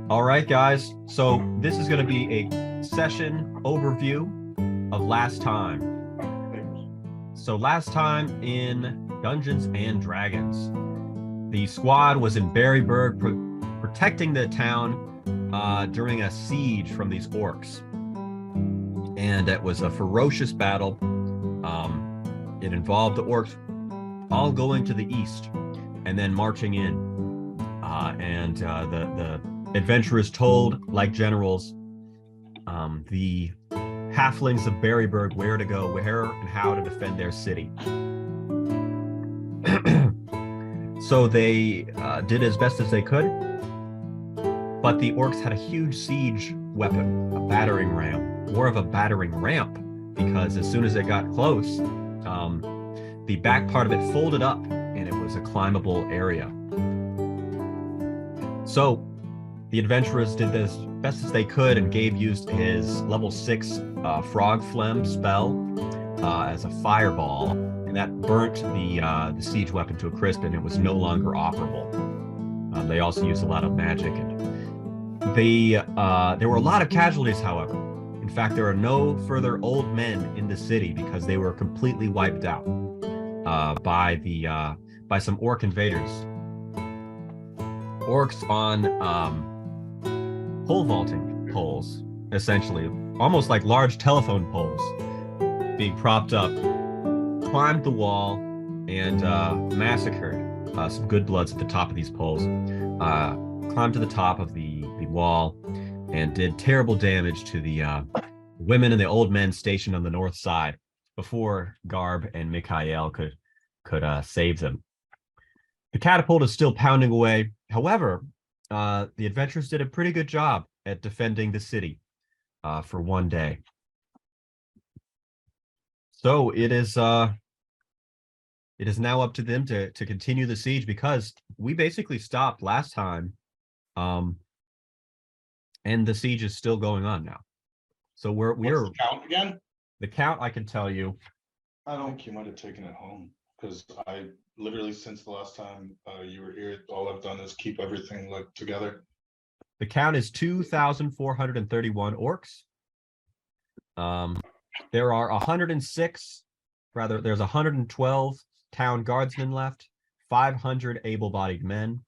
All right, guys. So this is going to be a session overview of last time. So last time in Dungeons and Dragons, the squad was in Berryburg protecting the town during a siege from these orcs. And it was a ferocious battle. It involved the orcs all going to the east and then marching in. The adventurers told, like generals, the halflings of Berryburg where to go, where and how to defend their city. So they did as best as they could, but the orcs had a huge siege weapon, a battering ram, more of a battering ramp, because as soon as it got close, the back part of it folded up and it was a climbable area. So the adventurers did as best as they could, and Gabe used his level 6 frog phlegm spell as a fireball, and that burnt the siege weapon to a crisp, and it was no longer operable. They also used a lot of magic, and there were a lot of casualties, however. In fact, there are no further old men in the city because they were completely wiped out by some orc invaders. Orcs on pole vaulting poles, essentially, almost like large telephone poles being propped up, climbed the wall and massacred some good bloods at the top of these poles, climbed to the top of the wall and did terrible damage to the women and the old men stationed on the north side before Garb and Mikhail could save them. The catapult is still pounding away. However, the adventurers did a pretty good job at defending the city for one day. So it is now up to them to continue the siege, because we basically stopped last time, and the siege is still going on now. So we're What's the count again? The count, I can tell you. I think you might have taken it home, because I literally, since the last time you were here, all I've done is keep everything like together. The count is 2,431 orcs. There are 106, rather, there's 112 town guardsmen left, 500 able-bodied men,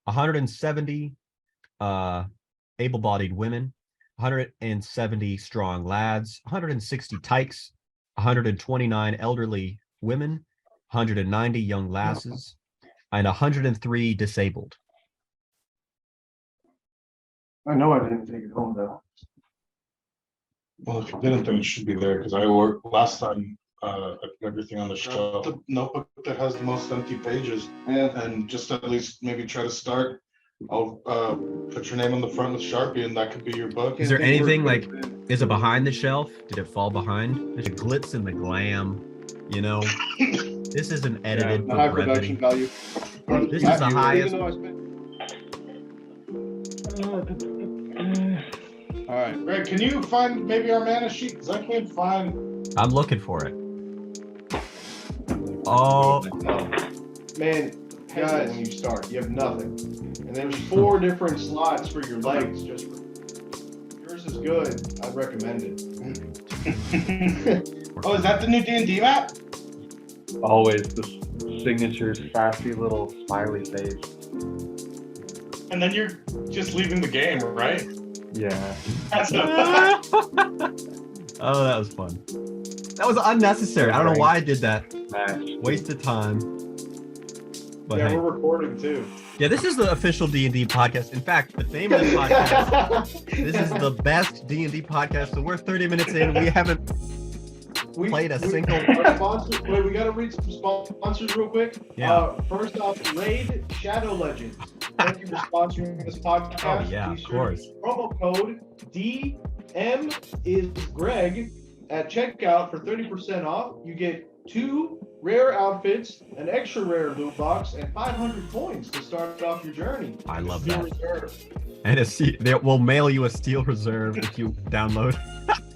170 able-bodied women, 170 strong lads, 160 tykes, 129 elderly women, 190 young lasses, and 103 disabled. I know I didn't take it home though. Well, if you didn't, then it should be there, because I worked last time. I put everything on the shelf. The notebook that has the most empty pages, and just at least maybe try to start. I'll put your name on the front with Sharpie, and that could be your book. Is there anything like, is it behind the shelf? Did it fall behind? There's a glitz and the glam, you know. This isn't edited the high for production brevity. value. This is the highest. All right, Greg, can you find maybe our mana sheet? Because I can't find. I'm looking for it. Oh, man, guys, when you start, you have nothing, and there's 4 different slots for your legs. Just for... yours is good. I'd recommend it. Oh, is that the new D&D map? Always the signature sassy little smiley face. And then you're just leaving the game, right? Yeah. That's oh, that was fun. That was unnecessary. I don't know why I did that. Waste of time. But yeah, hey. we're recording too. Yeah, this is the official D&D podcast. In fact, the name of the podcast, this is the best D&D podcast. So we're 30 minutes in. We haven't played a single. Our sponsors, wait, we gotta read some sponsors real quick. Yeah. First off, Raid Shadow Legends. Thank you for sponsoring this podcast. Oh yeah, of course. Promo code DM is Greg at checkout for 30% off. You get 2 rare outfits, an extra rare loot box, and 500 coins to start off your journey. I love Steel that. Reserve. And they will mail you a Steel Reserve if you download.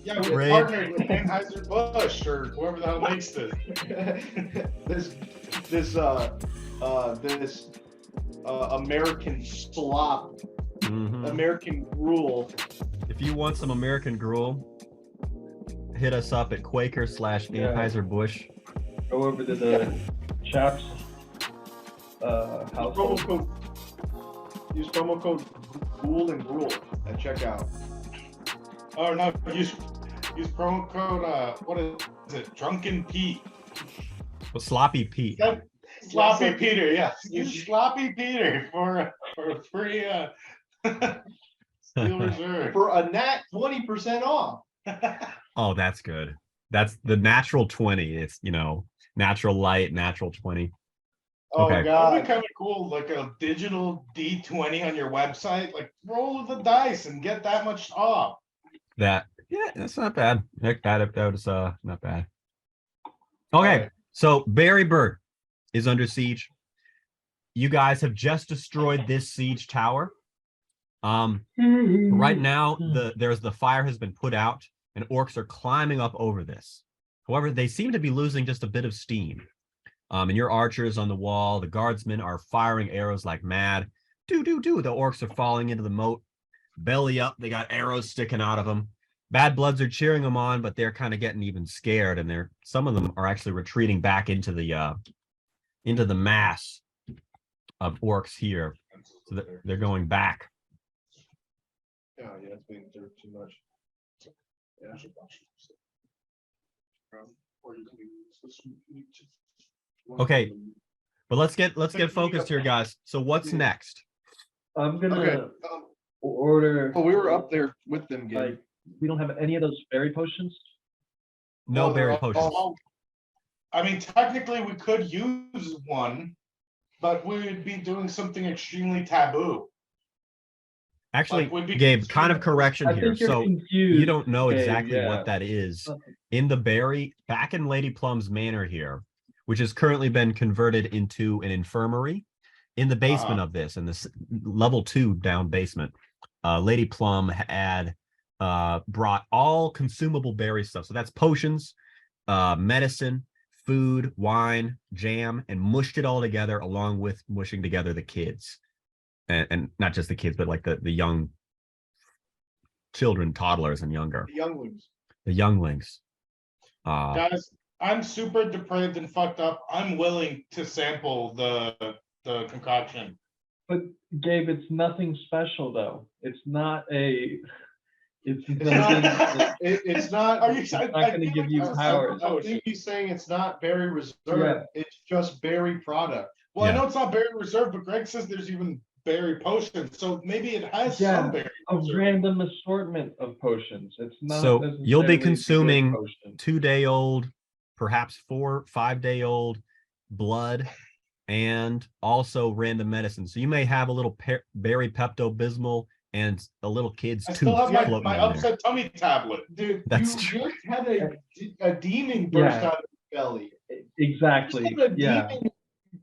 Yeah, we're partnered with Anheuser-Busch or whoever the hell makes this. this American slop American gruel. If you want some American gruel, hit us up at Quaker / Anheuser-Busch. Go over to the chaps Use household. promo code Gruel and Gruel at checkout. Or no, use promo code, what is it? Drunken Pete. Well, Sloppy Pete. Sloppy Peter, yes. Use Sloppy Peter for a free Steel Reserve. For a nat 20% off. Oh, that's good. That's the natural 20. It's, natural light, natural 20. Oh Okay. god. That'd be kind of cool, like a digital D20 on your website. Like roll the dice and get that much off. Yeah, that's not bad. That was not bad. Okay, right. so Berryburg is under siege. You guys have just destroyed this siege tower. Right now, the fire has been put out, and orcs are climbing up over this. However, they seem to be losing just a bit of steam. And your archers on the wall, the guardsmen are firing arrows like mad. The orcs are falling into the moat. Belly up, they got arrows sticking out of them. Bad Bloods are cheering them on, but they're kind of getting even scared, and some of them are actually retreating back into the mass of orcs here. So they're going back. Oh yeah, it's being served too much. Yeah. Okay, but let's get focused here, guys. So what's next? I'm gonna Okay. order. Well, we were up there with them, Gabe. Like, we don't have any of those berry potions. No Well, berry they're potions. I mean, technically we could use one, but we would be doing something extremely taboo. Actually, Like, would be Gabe, kind of considered- correction I here. think you're So confused. you don't know Gabe, exactly yeah. what that is. In the berry, back in Lady Plum's manor here, which has currently been converted into an infirmary, in the basement of this, in this level 2 down basement, Lady Plum had brought all consumable berry stuff. So that's potions, medicine, food, wine, jam, and mushed it all together, along with mushing together the kids. And not just the kids, but like the young children, toddlers, and younger. The younglings. The younglings. Guys, I'm super depraved and fucked up. I'm willing to sample the concoction. But Gabe, it's nothing special though. It's not a. It's It's nothing. not. It's not. Are you? It's not going to give you powers. I think he's saying it's not berry reserve. Yeah. It's just berry product. Well, I Yeah. know it's not berry reserve, but Greg says there's even berry potions, so maybe it has Yeah, some berry A reserve. random assortment of potions. It's not. So you'll be necessarily a good consuming potion. 2-day-old, perhaps 4-5-day-old blood, and also random medicine. So you may have a little berry Pepto-Bismol and a little kid's I tooth still have my floating in there. upset tummy tablet. Dude, That's you true. just had a demon burst Yeah. out of your belly. Exactly. Just had a Yeah. demon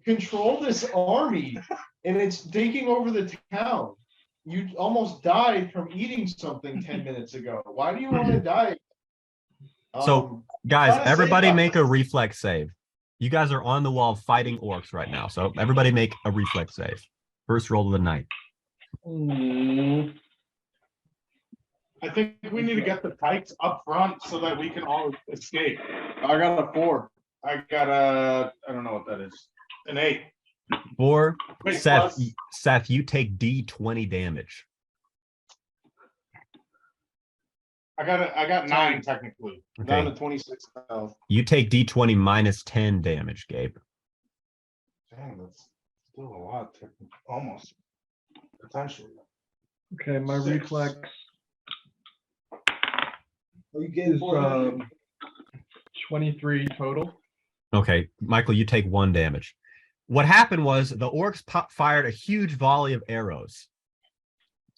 control this army, and it's taking over the town. You almost died from eating something 10 minutes ago. Why do you want to die? So, Guys, Trying to everybody save make us. a reflex save. You guys are on the wall fighting orcs right now. So everybody make a reflex save. First roll of the night. Mm, I think we need to get the pikes up front so that we can all escape. I got a 4. I got a, I don't know what that is, an 8. 4. Wait, Seth, plus- Seth, you take D20 damage. I got 9 technically. Down Okay. to 26 health. You take D20 minus 10 damage, Gabe. Dang, that's still a lot, technically. Almost. Potentially. okay, my 6. reflex Oh, you is 23 total. Okay, Michael, you take 1 damage. What happened was the orcs fired a huge volley of arrows,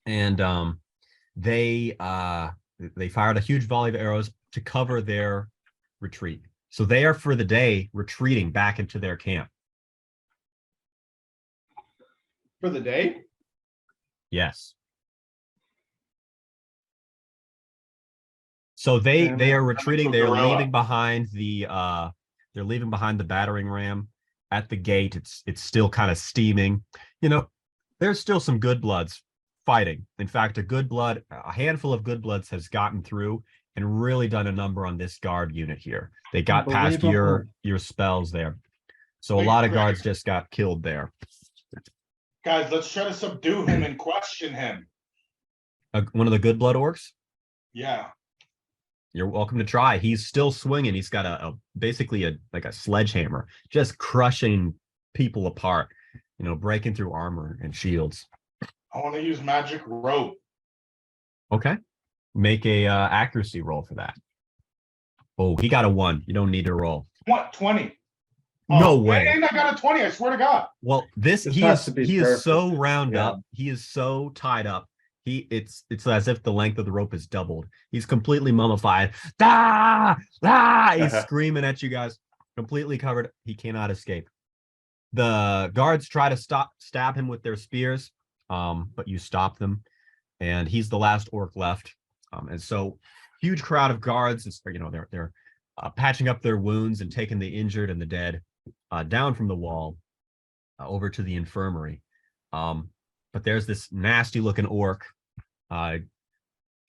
and they fired a huge volley of arrows to cover their retreat. So they are for the day retreating back into their camp. For the day? Yes. So they Damn are it. retreating. a They're gorilla. leaving behind the battering ram at the gate. It's still kind of steaming. There's still some good bloods fighting. In fact, a handful of good bloods has gotten through and really done a number on this guard unit here. They got past Unbelievable. your spells there. So a Wait, lot of Greg. guards just got killed there. Guys, let's try to subdue him and question him. One of the good blood orcs? Yeah. You're welcome to try. He's still swinging. He's got basically a sledgehammer, just crushing people apart, breaking through armor and shields. I want to use magic rope. Okay. Make a accuracy roll for that. Oh, he got a 1. You don't need to roll. What? 20. No Oh, way. And I got a 20, I swear to God. Well, This has to be he is so perfect. round Yeah. up. He is so tied up. It's as if the length of the rope is doubled. He's completely mummified. Ah! Ah! He's screaming at you guys, completely covered. He cannot escape. The guards try to stab him with their spears, but you stop them, and he's the last orc left. And so, huge crowd of guards. They're patching up their wounds and taking the injured and the dead down from the wall over to the infirmary. But there's this nasty looking orc,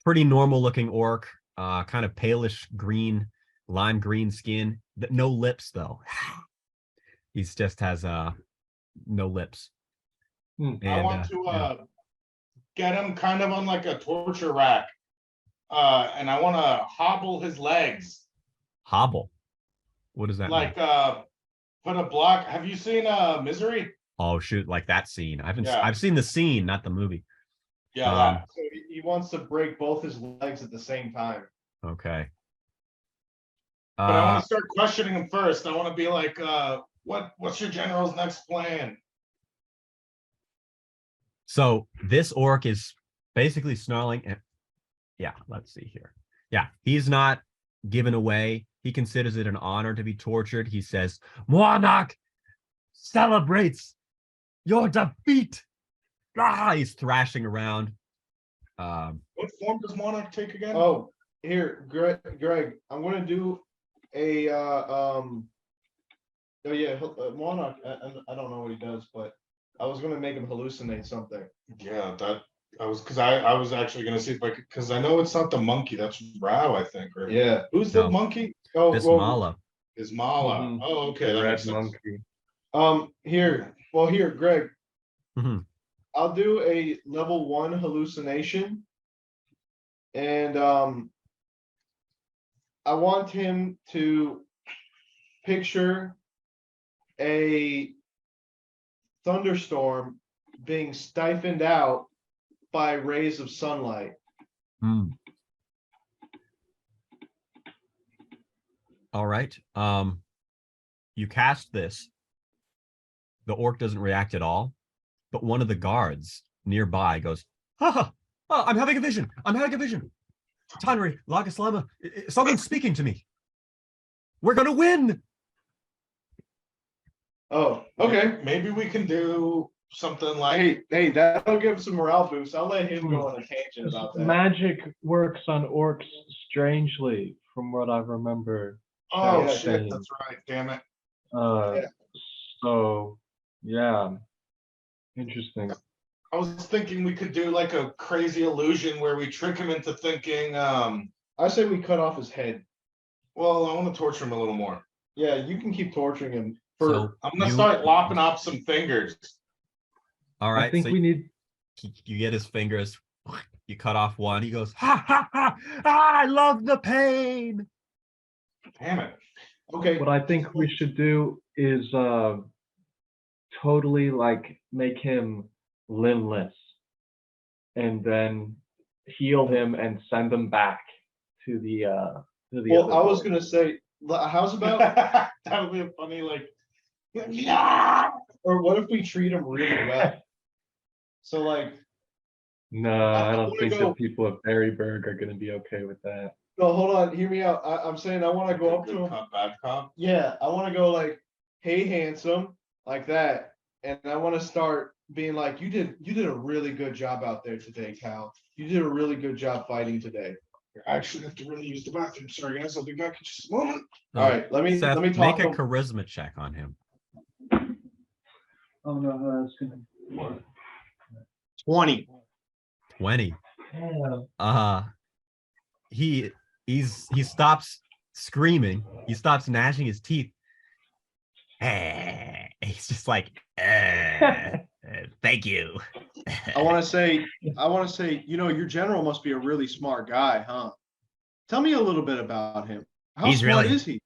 pretty normal looking orc, kind of palish green, lime green skin, no lips though. He just has no lips. Hmm. I want to get him kind of on like a torture rack. And I want to hobble his legs. Hobble. What does that Like mean? put a block. Have you seen Misery? Oh shoot, like that scene. Yeah. I've seen the scene, not the movie. Yeah, Um, So he wants to break both his legs at the same time. Okay. but I want to start questioning him first. I want to be like, what's your general's next plan? So this orc is basically snarling. Yeah, let's see here. Yeah, he's not given away. He considers it an honor to be tortured. He says, Monarch celebrates your defeat. Ah, he's thrashing around. What form does Monarch take again? Oh, here, Greg, I'm gonna do a Oh yeah, Monarch. I don't know what he does, but I was gonna make him hallucinate something. Yeah, I was actually gonna see if I could, because I know it's not the monkey. That's Rao, I think. Right? Yeah. Who's No. the monkey? Oh, Bismillah. Is Mala. Mhm. Oh, okay. That Red makes sense. monkey. Here, Greg. Mhm. I'll do a level 1 hallucination, and I want him to picture a thunderstorm being stifled out by rays of sunlight. Hmm. All right. You cast this. The orc doesn't react at all, but one of the guards nearby goes, "Ha! Oh, I'm having a vision. I'm having a vision. Tanri, Lagaslama, someone's speaking to me. We're gonna win." Oh, okay. Maybe we can do something like. Hey, that'll give some morale boost. I'll let him go on a tangent about that. Magic works on orcs strangely, from what I remember. Oh Yeah, shit! That's right. Damn it. Yeah. So, yeah, interesting. I was thinking we could do like a crazy illusion where we trick him into thinking. I say we cut off his head. Well, I want to torture him a little more. Yeah, you can keep torturing him. So I'm gonna start lopping off some fingers. All right. I think so we need. you get his fingers. You cut off one. He goes, "Ha ha ha! Ah, I love the pain." Damn it. Okay. What I think we should do is totally like make him limbless, and then heal him and send him back to the Well, other I was world. gonna say, how's about, That would be a funny like. Yeah. or what if we treat him really well? So like, No, I I don't wanna think go- the people of Berryburg are gonna be okay with that. no, hold on, hear me out. I'm saying I want to go up to Good him. cop, bad cop. Yeah, I want to go like, hey, handsome, like that, and I want to start being like, you did a really good job out there today, Cal. You did a really good job fighting today. I actually have to really use the bathroom. Sorry guys, I'll be back in just a moment. All right, let me Seth, talk make to a him. charisma check on him. Oh no, that's gonna. 20. 20. Yeah. He stops screaming. He stops gnashing his teeth. He's just like, thank you. I want to say, your general must be a really smart guy, huh? Tell me a little bit about him. How He's smart really- is he?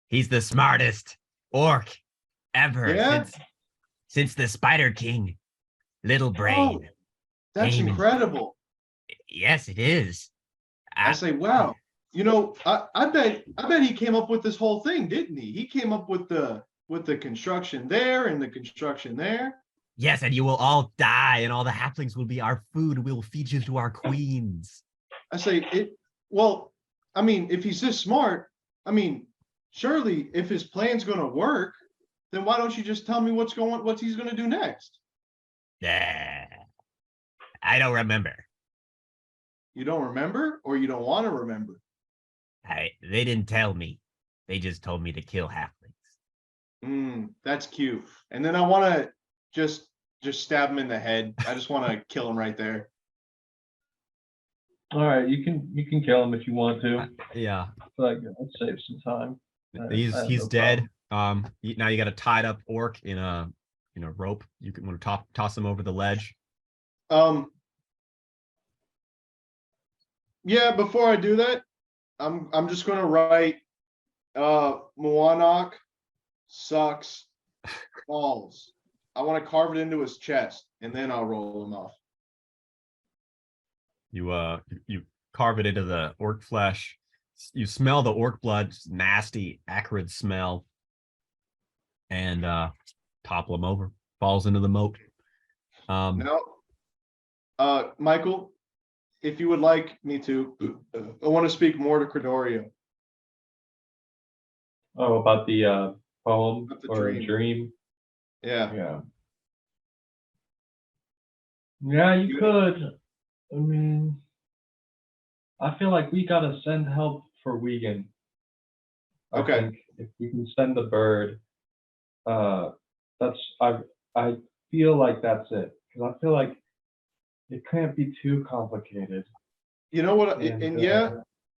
He's the smartest orc ever Yeah? since the Spider King. Little brain. Oh, that's Came and- incredible. Yes, it is. I say, wow. I bet he came up with this whole thing, didn't he? He came up with the construction there and the construction there. Yes, and you will all die, and all the halflings will be our food. We'll feed you to our queens. I say it. Well, I mean, if he's this smart, I mean, surely if his plan's going to work, then why don't you just tell me what he's going to do next? I don't remember. You don't remember, or you don't want to remember? They didn't tell me. They just told me to kill halflings. That's cute. And then I want to just stab him in the head. I just want to kill him right there. All right, you can kill him if you want to. Yeah, Like, let's save some time. he's I have no dead. Now you got a tied up orc in a rope. You can want to toss him over the ledge. Yeah, before I do that, I'm just gonna write Moanok sucks balls. I want to carve it into his chest, and then I'll roll him off. You carve it into the orc flesh. You smell the orc blood, nasty, acrid smell, and topple him over. Falls into the moat. Now, Michael, if you would like me to, I want to speak more to Credorio. Oh, about the poem About the or dream. dream. Yeah. Yeah. Yeah, you could. I mean, I feel like we gotta send help for Wigan. I Okay. think if we can send the bird, I feel like that's it, because I feel like it can't be too complicated. You know what? And, And yeah,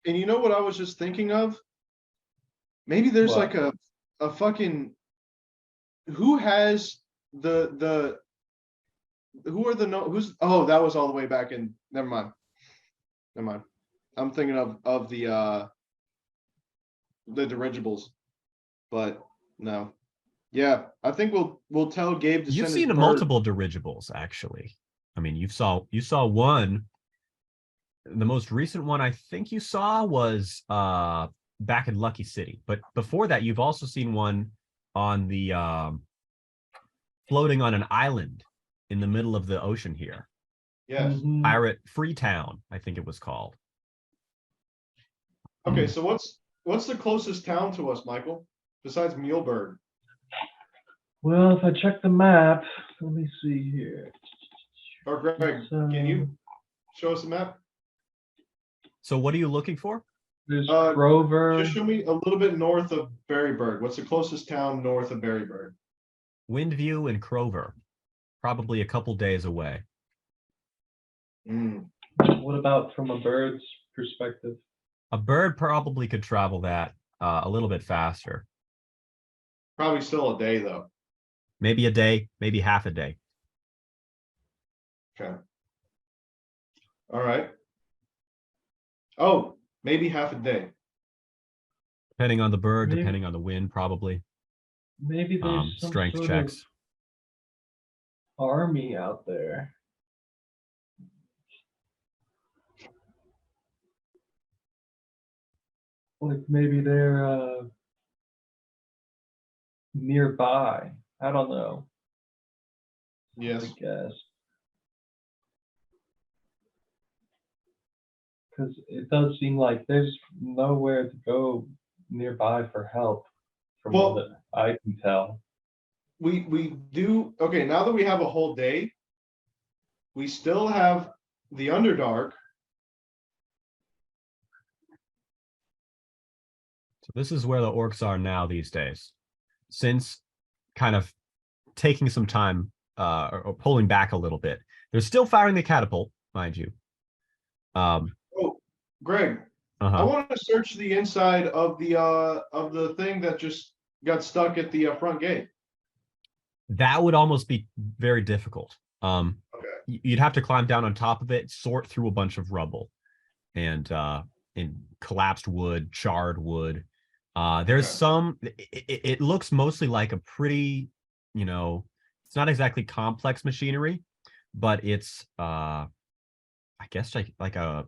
and you know what I was just thinking of? Maybe there's What? like a fucking who has the who are the no who's oh that was all the way back in never mind. I'm thinking of the dirigibles, but no. Yeah, I think we'll tell Gabe to You've send his seen bird. multiple dirigibles, actually. I mean, you saw one. The most recent one I think you saw was back in Lucky City, but before that, you've also seen one on the floating on an island in the middle of the ocean here. Yes. Mhm. Pirate Freetown, I think it was called. Okay, so what's the closest town to us, Michael? Besides Muleburg? Well, if I check the map, let me see here. Or Greg, can you show us a map? So what are you looking for? There's Uh, Grover. Just show me a little bit north of Berryburg. What's the closest town north of Berryburg? Windview and Crover, probably a couple days away. What about from a bird's perspective? A bird probably could travel that a little bit faster. Probably still a day though. Maybe a day, maybe half a day. Okay. All right. Oh, maybe half a day. Depending on the bird, Maybe- depending on the wind, probably. Maybe there's some Strength sort checks. of army out there. Like maybe they're nearby. I don't know. Yes. I guess. Because it does seem like there's nowhere to go nearby for help, from Well- what I can tell. We do okay, now that we have a whole day, we still have the Underdark. So this is where the orcs are now these days. Since kind of taking some time or pulling back a little bit, they're still firing the catapult. mind you. Oh, Greg, I Uh-huh. want to search the inside of the thing that just got stuck at the front gate. That would almost be very difficult. Okay. You'd have to climb down on top of it, sort through a bunch of rubble and collapsed wood, charred wood. There's Okay. some. It looks mostly like a pretty, it's not exactly complex machinery, but it's I guess like a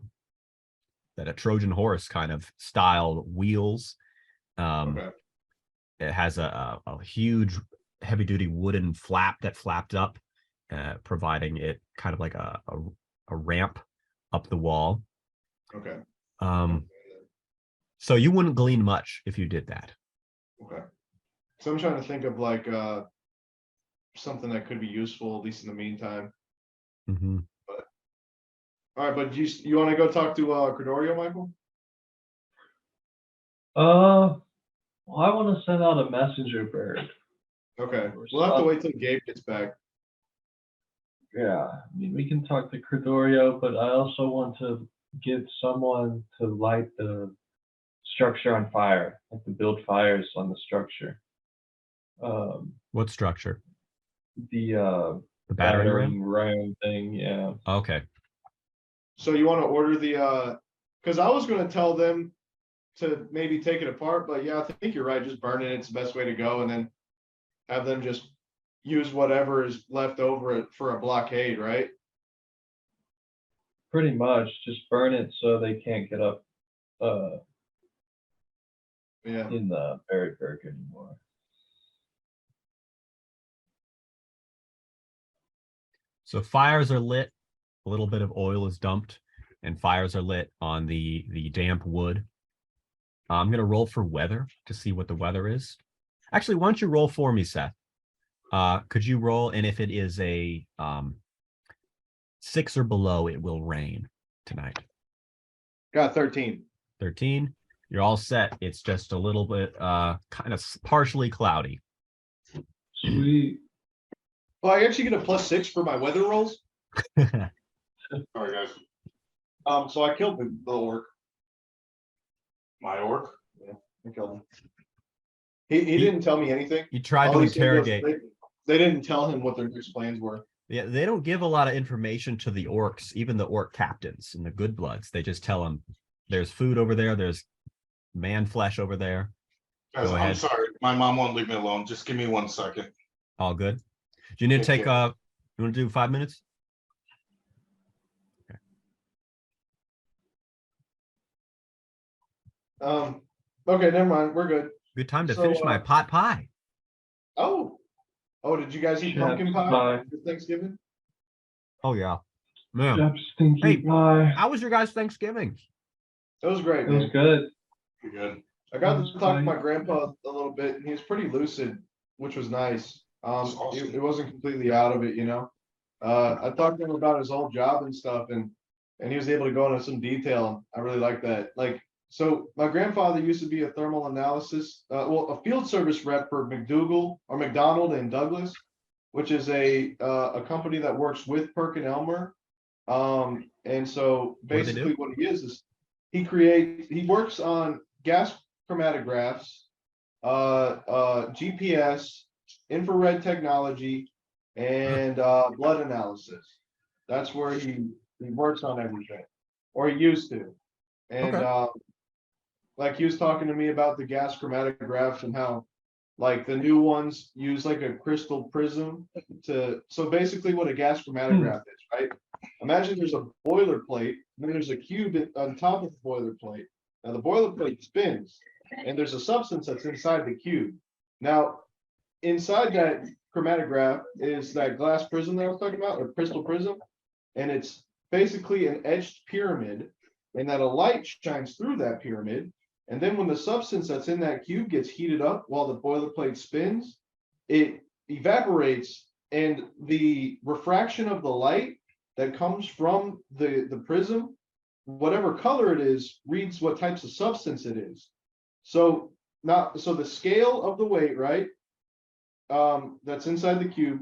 Trojan horse kind of style wheels. Okay. It has a huge heavy duty wooden flap that flapped up, providing it kind of like a ramp up the wall. Okay. So you wouldn't glean much if you did that. Okay. So I'm trying to think of like something that could be useful, at least in the meantime. Mm-hmm. All right, but you want to go talk to Cordorio, Michael? Well, I want to send out a messenger bird. Okay. We'll have to wait till Gabe gets back. Yeah, I mean, we can talk to Cordorio, but I also want to get someone to light the structure on fire, like to build fires on the structure. What structure? The battering ram? ram thing, yeah. Okay. So you want to order the because I was going to tell them to maybe take it apart, but yeah, I think you're right. Just burn it's the best way to go, and then have them just use whatever is left over for a blockade, right? Pretty much, just burn it so they can't get up Yeah. in the Berryburg anymore. So fires are lit, a little bit of oil is dumped, and fires are lit on the damp wood. I'm gonna roll for weather to see what the weather is. Actually, why don't you roll for me, Seth? Could you roll? And if it is a 6 or below, it will rain tonight. Got 13. 13. You're all set. It's just a little bit kind of partially cloudy. Sweet. Well, I actually get a +6 for my weather rolls. All right, guys. So I killed the orc. My orc? Yeah, I killed him. He didn't tell me anything. You tried All to he said was interrogate. they didn't tell him what their next plans were. Yeah, they don't give a lot of information to the orcs, even the orc captains and the good bloods. They just tell them there's food over there, there's man flesh over there. Guys, I'm sorry. My mom won't leave me alone. Just give me 1 second. All good. Do you need to take you want to do 5 minutes? Okay. Okay, never mind. We're good. Good time to finish my pot pie. Oh, did you guys eat pumpkin pie for Thanksgiving? Oh yeah. Man. Chef stinky Hey, pie. how was your guys' Thanksgiving? It was great. It was good. You're good. I got It was to talk to fine. my grandpa a little bit, and he was pretty lucid, which was nice. That's awesome. It wasn't completely out of it, I talked to him about his old job and stuff, and he was able to go into some detail. I really like that. Like, so my grandfather used to be a thermal analysis, a field service rep for McDonald and Douglas, which is a company that works with Perkin Elmer. And so basically what he is he works on gas chromatographs, GPS, infrared technology, and blood analysis. That's where he works on everything, or he used to. And like he was talking to me about the gas chromatographs and how like the new ones use like a crystal prism so basically what a gas chromatograph is, right? Imagine there's a boilerplate, and then there's a cube on top of the boilerplate. Now the boilerplate spins, and there's a substance that's inside the cube. Now, inside that chromatograph is that glass prism that I was talking about, or crystal prism, and it's basically an etched pyramid, and that a light shines through that pyramid. And then when the substance that's in that cube gets heated up while the boilerplate spins, it evaporates, and the refraction of the light that comes from the prism, whatever color it is, reads what types of substance it is. So the scale of the weight, right? That's inside the cube,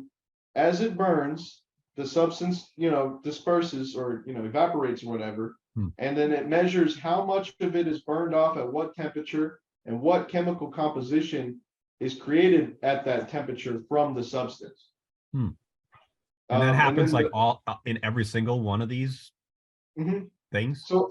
as it burns, the substance, disperses or, evaporates or whatever. Hmm. And then it measures how much of it is burned off at what temperature and what chemical composition is created at that temperature from the substance. Hmm. And that happens then like all in every single one of these Mhm. things. So,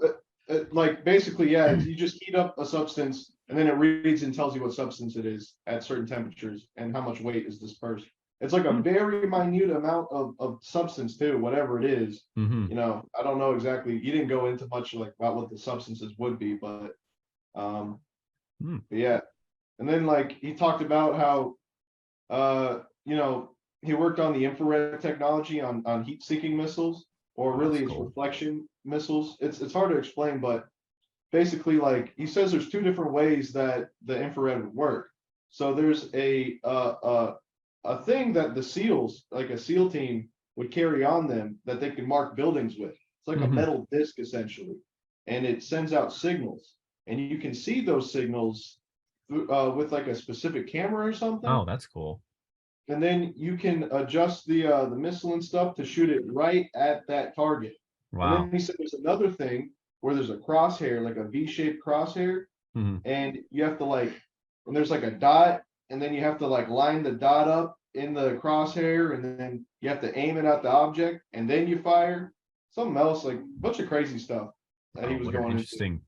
like basically, yeah, you just heat up a substance and then it reads and tells you what substance it is at certain temperatures and how much weight is dispersed. It's like a very minute amount of substance too, whatever it is. Mm-hmm. I don't know exactly. You didn't go into much like about what the substances would be, but yeah. And then like he talked about how he worked on the infrared technology on heat-seeking missiles, or really it's cool. reflection missiles. It's hard to explain, but basically, like he says, there's two different ways that the infrared would work. So there's a thing that the SEALs, like a SEAL team, would carry on them that they can mark buildings with. It's like a metal disc essentially, and it sends out signals, and you can see those signals with like a specific camera or something. Oh, that's cool. And then you can adjust the missile and stuff to shoot it right at that target. Wow. And then he said there's another thing where there's a crosshair, like a V-shaped crosshair, and you have to and there's like a dot, and then you have to like line the dot up in the crosshair, and then you have to aim it at the object, and then you fire. Something else, like a bunch of crazy stuff that he was what an going interesting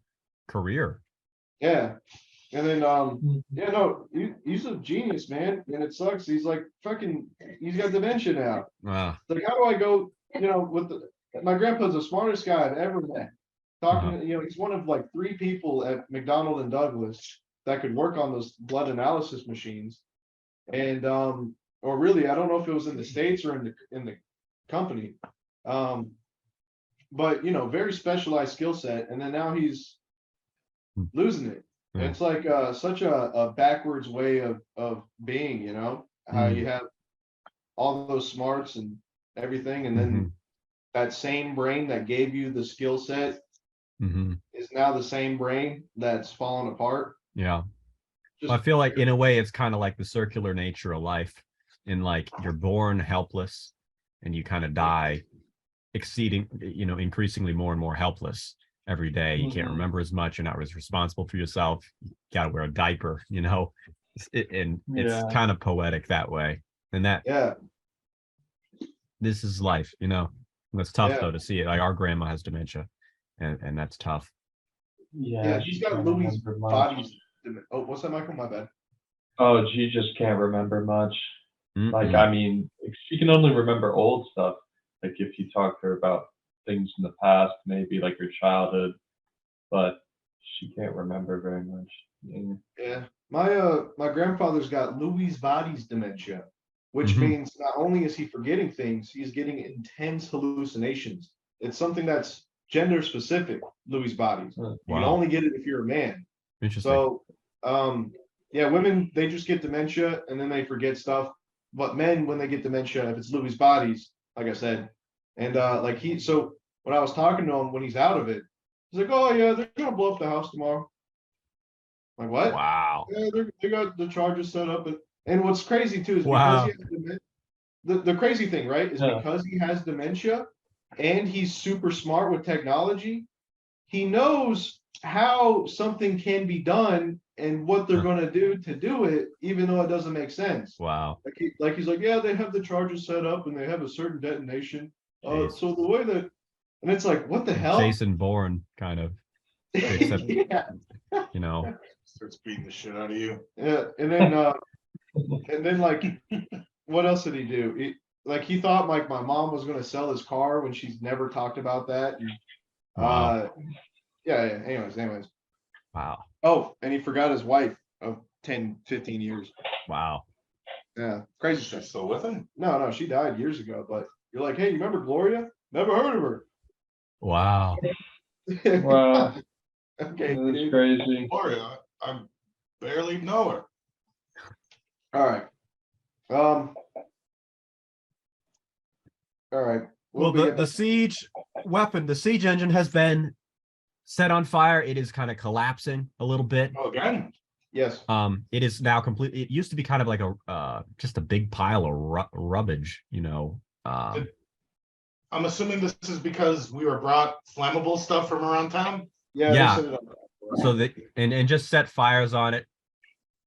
career. Yeah. And then yeah, no, he's a genius, man. And it sucks. He's like he's got dementia now. Wow. Like, how do I go, my grandpa's the smartest guy I've ever met. Talking, he's one of like 3 people at McDonald and Douglas that could work on those blood analysis machines. And or really, I don't know if it was in the States or in the company. But very specialized skill set. And then now he's losing it. Yeah. It's like such a backwards way of being, how you have all those smarts and everything, and then that same brain that gave you the skill set is now the same brain that's fallen apart. Yeah. I feel like in a way it's kind of like the circular nature of life. In like you're born helpless and you kind of die increasingly more and more helpless every day. You can't remember as much. You're not as responsible for yourself. You got to wear a diaper, it's kind of poetic that way. And this is life, That's tough though to see it. Like our grandma has dementia, and that's tough. Yeah, she's got Louis' body's. Oh, what's that, Michael? My bad. Oh, she just can't remember much. Mm-hmm. Like, I mean, she can only remember old stuff. Like if you talk to her about things in the past, maybe like her childhood, but she can't remember very much. Yeah. My grandfather's got Louis' body's dementia, which means not only is he forgetting things, he's getting intense hallucinations. It's something that's gender specific, Louis' bodies. You can only get it if you're a man. Interesting. So women, they just get dementia and then they forget stuff. But men, when they get dementia, if it's Louis' bodies, like I said, and so when I was talking to him when he's out of it, he's like, "Oh yeah, they're gonna blow up the house tomorrow." I'm like, what? Wow. Yeah, they got the charges set up, and what's crazy too is because he has the crazy thing, right, is because he has dementia and he's super smart with technology, he knows how something can be done and what they're going to do it, even though it doesn't make sense. Wow. Like he's like, yeah, they have the charges set up and they have a certain detonation. So the way that, and it's like, what the hell? Jason Bourne kind of. Except, starts beating the shit out of you. Yeah, and then like, what else did he do? He thought like my mom was going to sell his car when she's never talked about that. Wow. Yeah. Anyways. Wow. Oh, and he forgot his wife of 10, 15 years. Wow. Yeah, crazy She's stuff. still with him? No, she died years ago. But you're like, hey, you remember Gloria? Never heard of her. Wow. Wow. Okay. That's crazy. Gloria, I barely know her. All right. All right. Well, the siege engine has been set on fire. It is kind of collapsing a little bit. Oh, again? Yes. It is now completely. It used to be kind of like just a big pile of rubbish, I'm assuming this is because we were brought flammable stuff from around town. Yeah. Yeah. They set it up. So that and just set fires on it.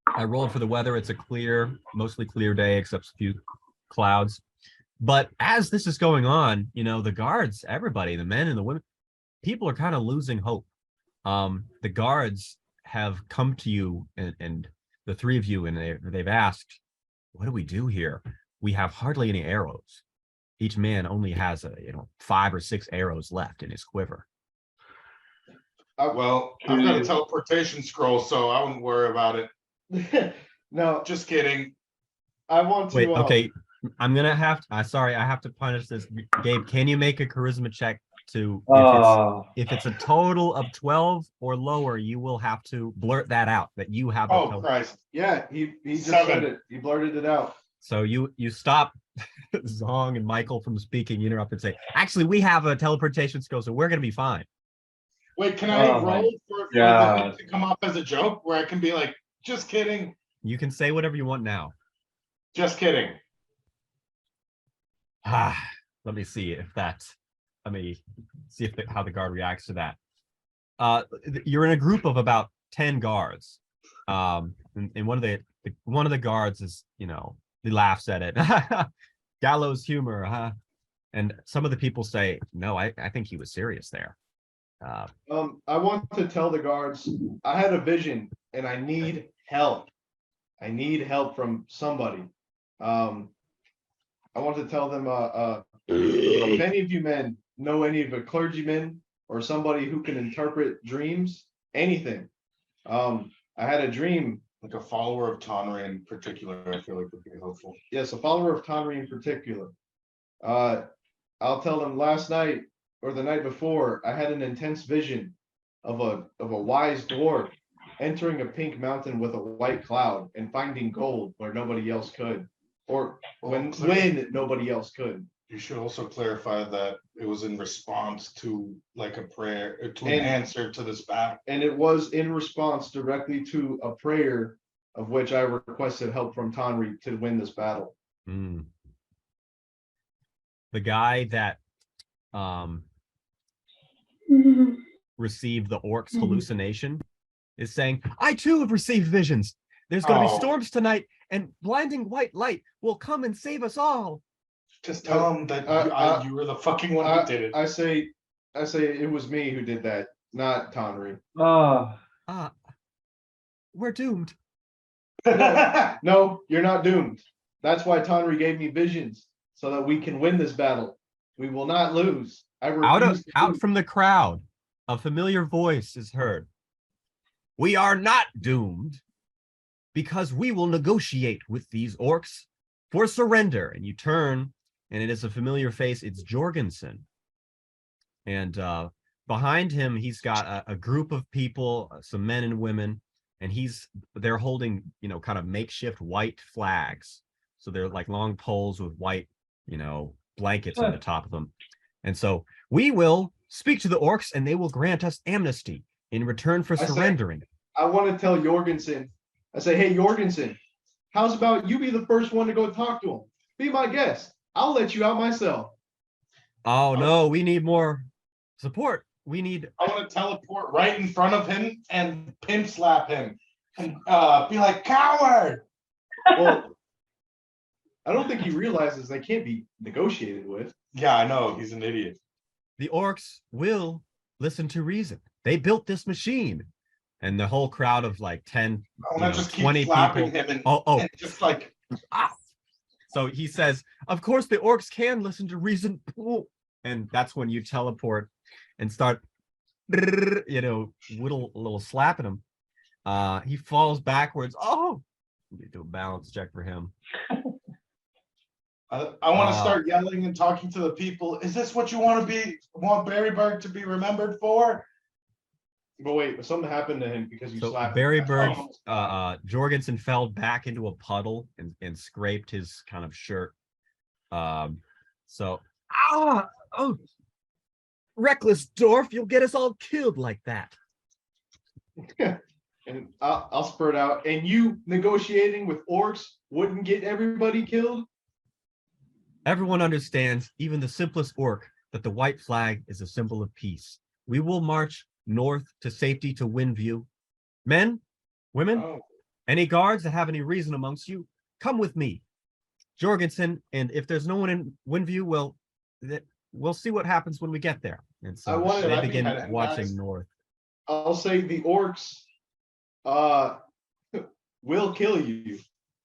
I rolled for the weather. It's a clear, mostly clear day, except a few clouds. But as this is going on, the guards, everybody, the men and the women, people are kind of losing hope. The guards have come to you and the three of you, and they've asked, what do we do here? We have hardly any arrows. Each man only has 5 or 6 arrows left in his quiver. Well, I've got a teleportation scroll, so I wouldn't worry about it. No, Just kidding. I want to. Wait, okay. I'm gonna have to. Sorry, I have to punish this. Gabe, can you make a charisma check to if it's a total of 12 or lower, you will have to blurt that out that you have. Oh Christ! Yeah, he just 7. said it. He blurted it out. So you stop Zong and Michael from speaking. You interrupt and say, "Actually, we have a teleportation skill, so we're gonna be fine." Wait, can I Oh, roll for God. it to come off as a joke where I can be like, just kidding, You can say whatever you want now. just kidding. Let me see if that's. Let me see if how the guard reacts to that. You're in a group of about 10 guards, and one of the guards is, he laughs at it. Gallows humor, huh? And some of the people say, no, I think he was serious there. I want to tell the guards I had a vision and I need help. I need help from somebody. I want to tell them if any of you men know any of a clergyman or somebody who can interpret dreams, anything. I had a dream. Like a follower of Tonry in particular, I feel like would be helpful. Yes, a follower of Tonry in particular. I'll tell them last night or the night before, I had an intense vision of a wise dwarf entering a pink mountain with a white cloud and finding gold where nobody else could, or when nobody else could. You should also clarify that it was in response to like a prayer, to an answer to this battle. And it was in response directly to a prayer of which I requested help from Tonry to win this battle. The guy that received the orc's hallucination is saying, I too have received visions. There's going to be storms tonight, and blinding white light will come and save us all. Just tell him that you were the fucking one who did it. I say it was me who did that, not Tonry. We're doomed. No, you're not doomed. That's why Tonry gave me visions, so that we can win this battle. We will not lose. Out from the crowd, a familiar voice is heard. We are not doomed, because we will negotiate with these orcs for surrender. And you turn, and it is a familiar face. It's Jorgensen. And behind him, he's got a group of people, some men and women, and they're holding, kind of makeshift white flags. So they're like long poles with white, blankets on the top of them. And so we will speak to the orcs, and they will grant us amnesty in return for surrendering. I want to tell Jorgensen. I say, hey, Jorgensen, how's about you be the first one to go talk to him? Be my guest. I'll let you out myself. Oh, no, we need more support. I want to teleport right in front of him and pimp slap him and be like, coward. Well, I don't think he realizes they can't be negotiated with. Yeah, I know. He's an idiot. The orcs will listen to reason. They built this machine. And the whole crowd of like 10, I want to just 20 keep slapping people. him and just like. So he says, of course, the orcs can listen to reason. And that's when you teleport and start, whittle a little slapping him. He falls backwards. Oh, let me do a balance check for him. I want to start yelling and talking to the people. Is this what you want Berryburg to be remembered for? But wait, something happened to him because you slapped Berryburg, Jorgensen fell back into a puddle and scraped his kind of shirt. Reckless dwarf, you'll get us all killed like that. And I'll spurt out. And you negotiating with orcs wouldn't get everybody killed? Everyone understands, even the simplest orc that the white flag is a symbol of peace. We will march north to safety to Windview. Men, women, Oh, any guards that have any reason amongst you, come with me. Jorgensen, and if there's no one in Windview, we'll see what happens when we get there. And I so wanted- they I think begin I'd watching ask- north. I'll say the orcs will kill you.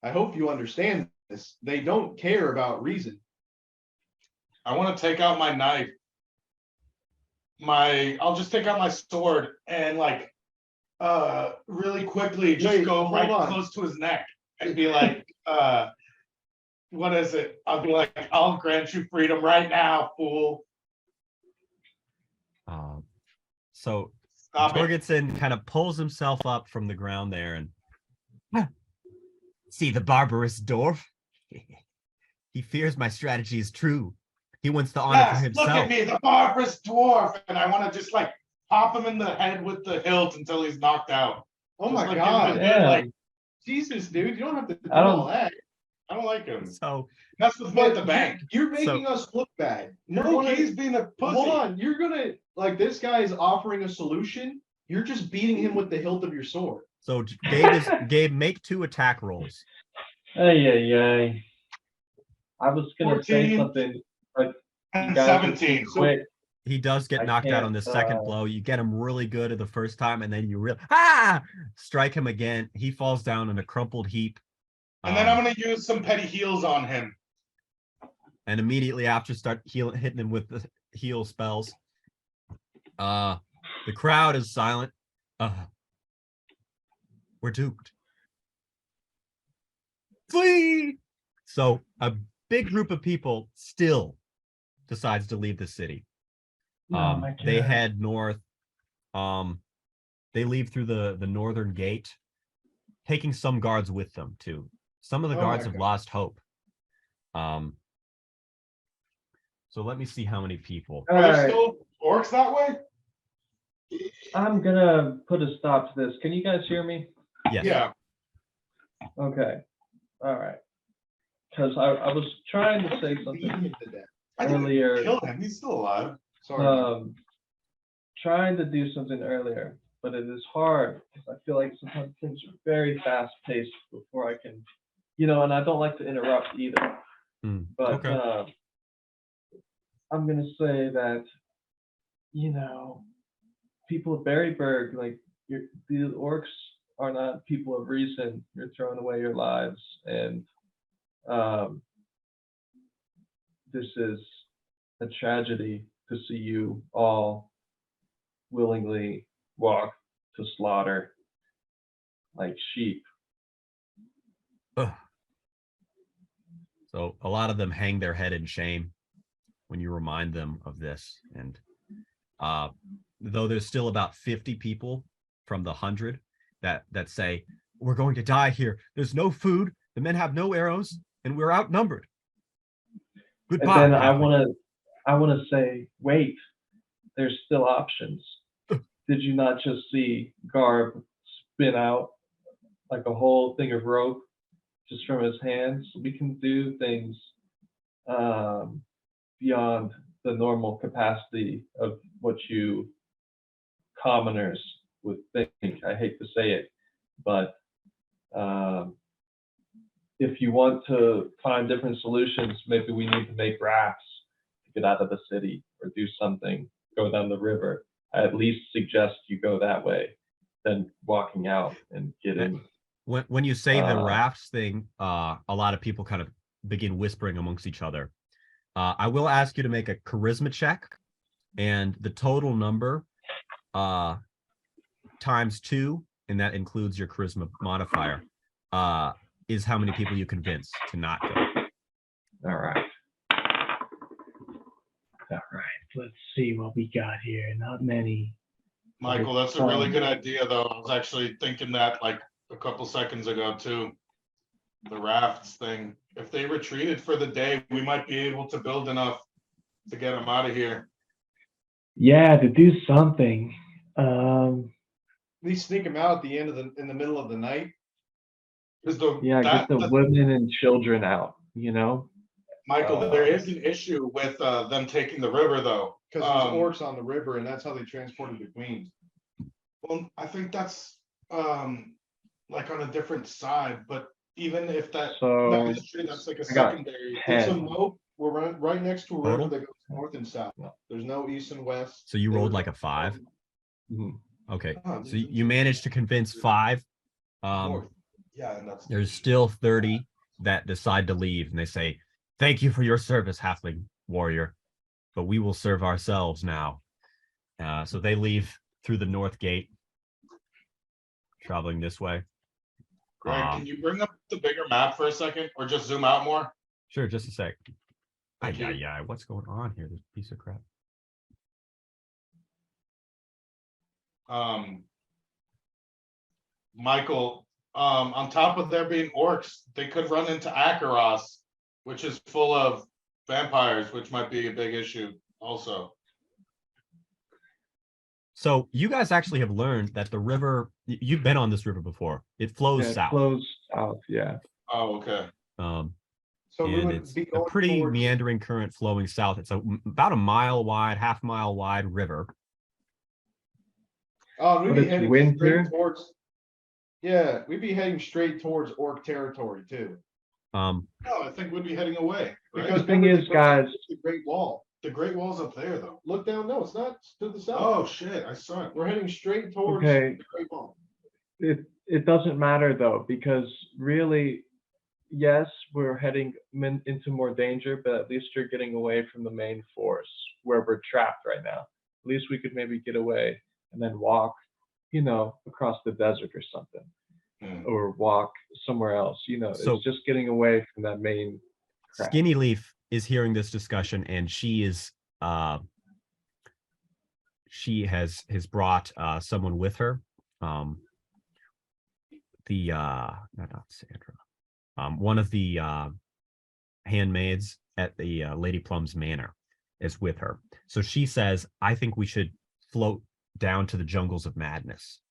I hope you understand this. They don't care about reason. I want to take out my knife. I'll just take out my sword and like really quickly just Wait, go hold right on. close to his neck and be like, what is it? I'll be like, I'll grant you freedom right now, fool. So Stop it. Jorgensen kind of pulls himself up from the ground there and see the barbarous dwarf. He fears my strategy is true. He wants the honor for Yes, look himself. at me, the barbarous dwarf, and I want to just like pop him in the head with the hilt until he's knocked out. Oh Just my like god. give him a good, Yeah. like, Jesus, dude, you don't have to do I don't- all that. I don't like him. So That's the point. The bank. You're making us look bad. No, You're he's being a pussy. Hold on, you're gonna like this guy is offering a solution. You're just beating him with the hilt of your sword. Gabe, make 2 attack rolls. Ay. I was gonna say 14. something, but you And guys are too 17. quick. He does get I knocked out on the can't, second blow. You get him really good at the first time, and then you strike him again. He falls down in a crumpled heap. And then I'm gonna use some petty heals on him. And immediately after start hitting him with the heal spells. The crowd is silent. We're duped. Flee! So a big group of people still decides to leave the city. Oh my They God. head north. They leave through the northern gate, taking some guards with them too. Some of the Oh guards my have God. lost hope. So let me see how many people. Are there Alright, still orcs that way? I'm gonna put a stop to this. Can you guys hear me? Yes. Yeah. Okay. All right. Because I was trying to say Beat something him to death. I didn't earlier. kill him. He's still alive. Sorry. Trying to do something earlier, but it is hard because I feel like sometimes things are very fast paced before I can, and I don't like to interrupt either. But Okay. I'm gonna say that, people of Berryburg, like the orcs are not people of reason. You're throwing away your lives, and this is a tragedy to see you all willingly walk to slaughter like sheep. Ugh. So a lot of them hang their head in shame when you remind them of this. And though there's still about 50 people from the 100 that say, we're going to die here. There's no food. The men have no arrows, and we're outnumbered. Goodbye. And then I Halfling." want to say, wait, there's still options. Did you not just see Garb spin out like a whole thing of rope just from his hands? We can do things beyond the normal capacity of what you commoners would think. I hate to say it, but if you want to find different solutions, maybe we need to make rafts to get out of the city or do something, go down the river. I at least suggest you go that way than walking out and getting. When you say the rafts thing, a lot of people kind of begin whispering amongst each other. I will ask you to make a charisma check, and the total number times 2, and that includes your charisma modifier, is how many people you convince to not go. All right. All right. Let's see what we got here. Not many. Michael, that's a really good idea, though. I was actually thinking that like a couple seconds ago too. The rafts thing. If they retreated for the day, we might be able to build enough to get them out of here. Yeah, to do something. At least sneak him out at the end of in the middle of the night. Is Get the women and children out, Michael, there is an issue with them taking the river, though. Because there's orcs on the river, and that's how they transported the queens. Well, I think that's like on a different side, but even if that So is true, that's like a I got secondary. 10. It's a moat. We're right next to a river Total? that goes north and south. There's no east and west. So you rolled like a 5. Mhm. Okay. Oh, So you managed to convince 5. North. Yeah, and that's There's still 30 that decide to leave, and they say, "Thank you for your service, halfling warrior, but we will serve ourselves now." So they leave through the north gate, traveling this way. Greg, can you bring up the bigger map for a second, or just zoom out more? Sure, just a sec. Thank you. Yeah. What's going on here? This piece of crap. Michael, on top of there being orcs, they could run into Akaros, which is full of vampires, which might be a big issue also. So you guys actually have learned that the river, you've been on this river before. It flows Yeah, it south. flows south, yeah. Oh, okay. So we And would it's be a going pretty towards- meandering current flowing south. It's about a mile wide, half-mile wide river. Oh, we'd But be it's heading winter? straight towards. Yeah, we'd be heading straight towards orc territory too. No, I think we'd be heading away. Right? Because The thing remember, is, guys, the Great Wall. The Great Wall's up there, though. Look down. No, it's not. It's to the south. Oh shit, I saw it. We're heading straight towards Okay. the Great Wall. it doesn't matter though, because really, yes, we're heading into more danger, but at least you're getting away from the main force where we're trapped right now. At least we could maybe get away and then walk, across the desert or something, or walk somewhere else. So- it's just getting away from that main crap. Skinny Leaf is hearing this discussion, and she has brought someone with her. Not Sandra. One of the handmaids at the Lady Plum's manor is with her. So she says, "I think we should float down to the jungles of madness.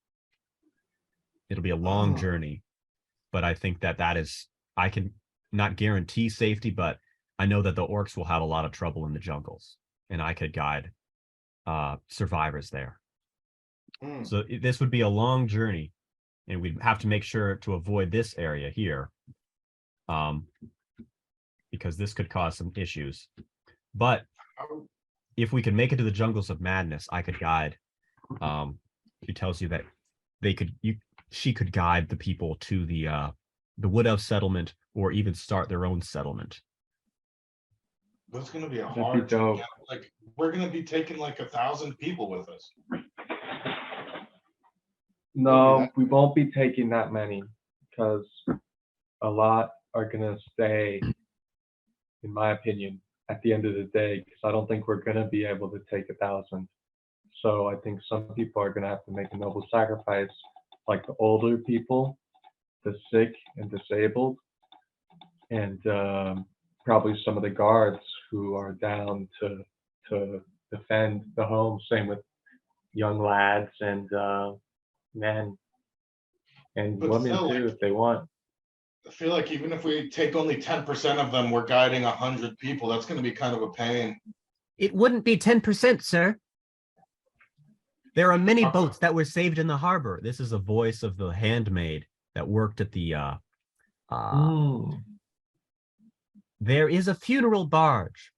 It'll be a long journey, but I think that is, I can not guarantee safety, but I know that the orcs will have a lot of trouble in the jungles, and I could guide survivors there. So this would be a long journey, and we'd have to make sure to avoid this area here, because this could cause some issues. But if we can make it to the jungles of madness, I could guide. She tells you that she could guide the people to the Wood Elf settlement, or even start their own settlement. That's gonna be a That'd be hard. dope. Like we're gonna be taking like 1,000 people with us. No, we won't be taking that many because a lot are gonna stay, in my opinion, at the end of the day, because I don't think we're gonna be able to take 1,000. So I think some people are gonna have to make a noble sacrifice, like the older people, the sick and disabled, and probably some of the guards who are down to defend the home. Same with young lads and men and But women still, too, like- if they want. I feel like even if we take only 10% of them, we're guiding 100 people. That's gonna be kind of a pain. It wouldn't be 10%, sir. There are many boats that were saved in the harbor. This is a voice of the handmaid that worked at the there is a funeral barge.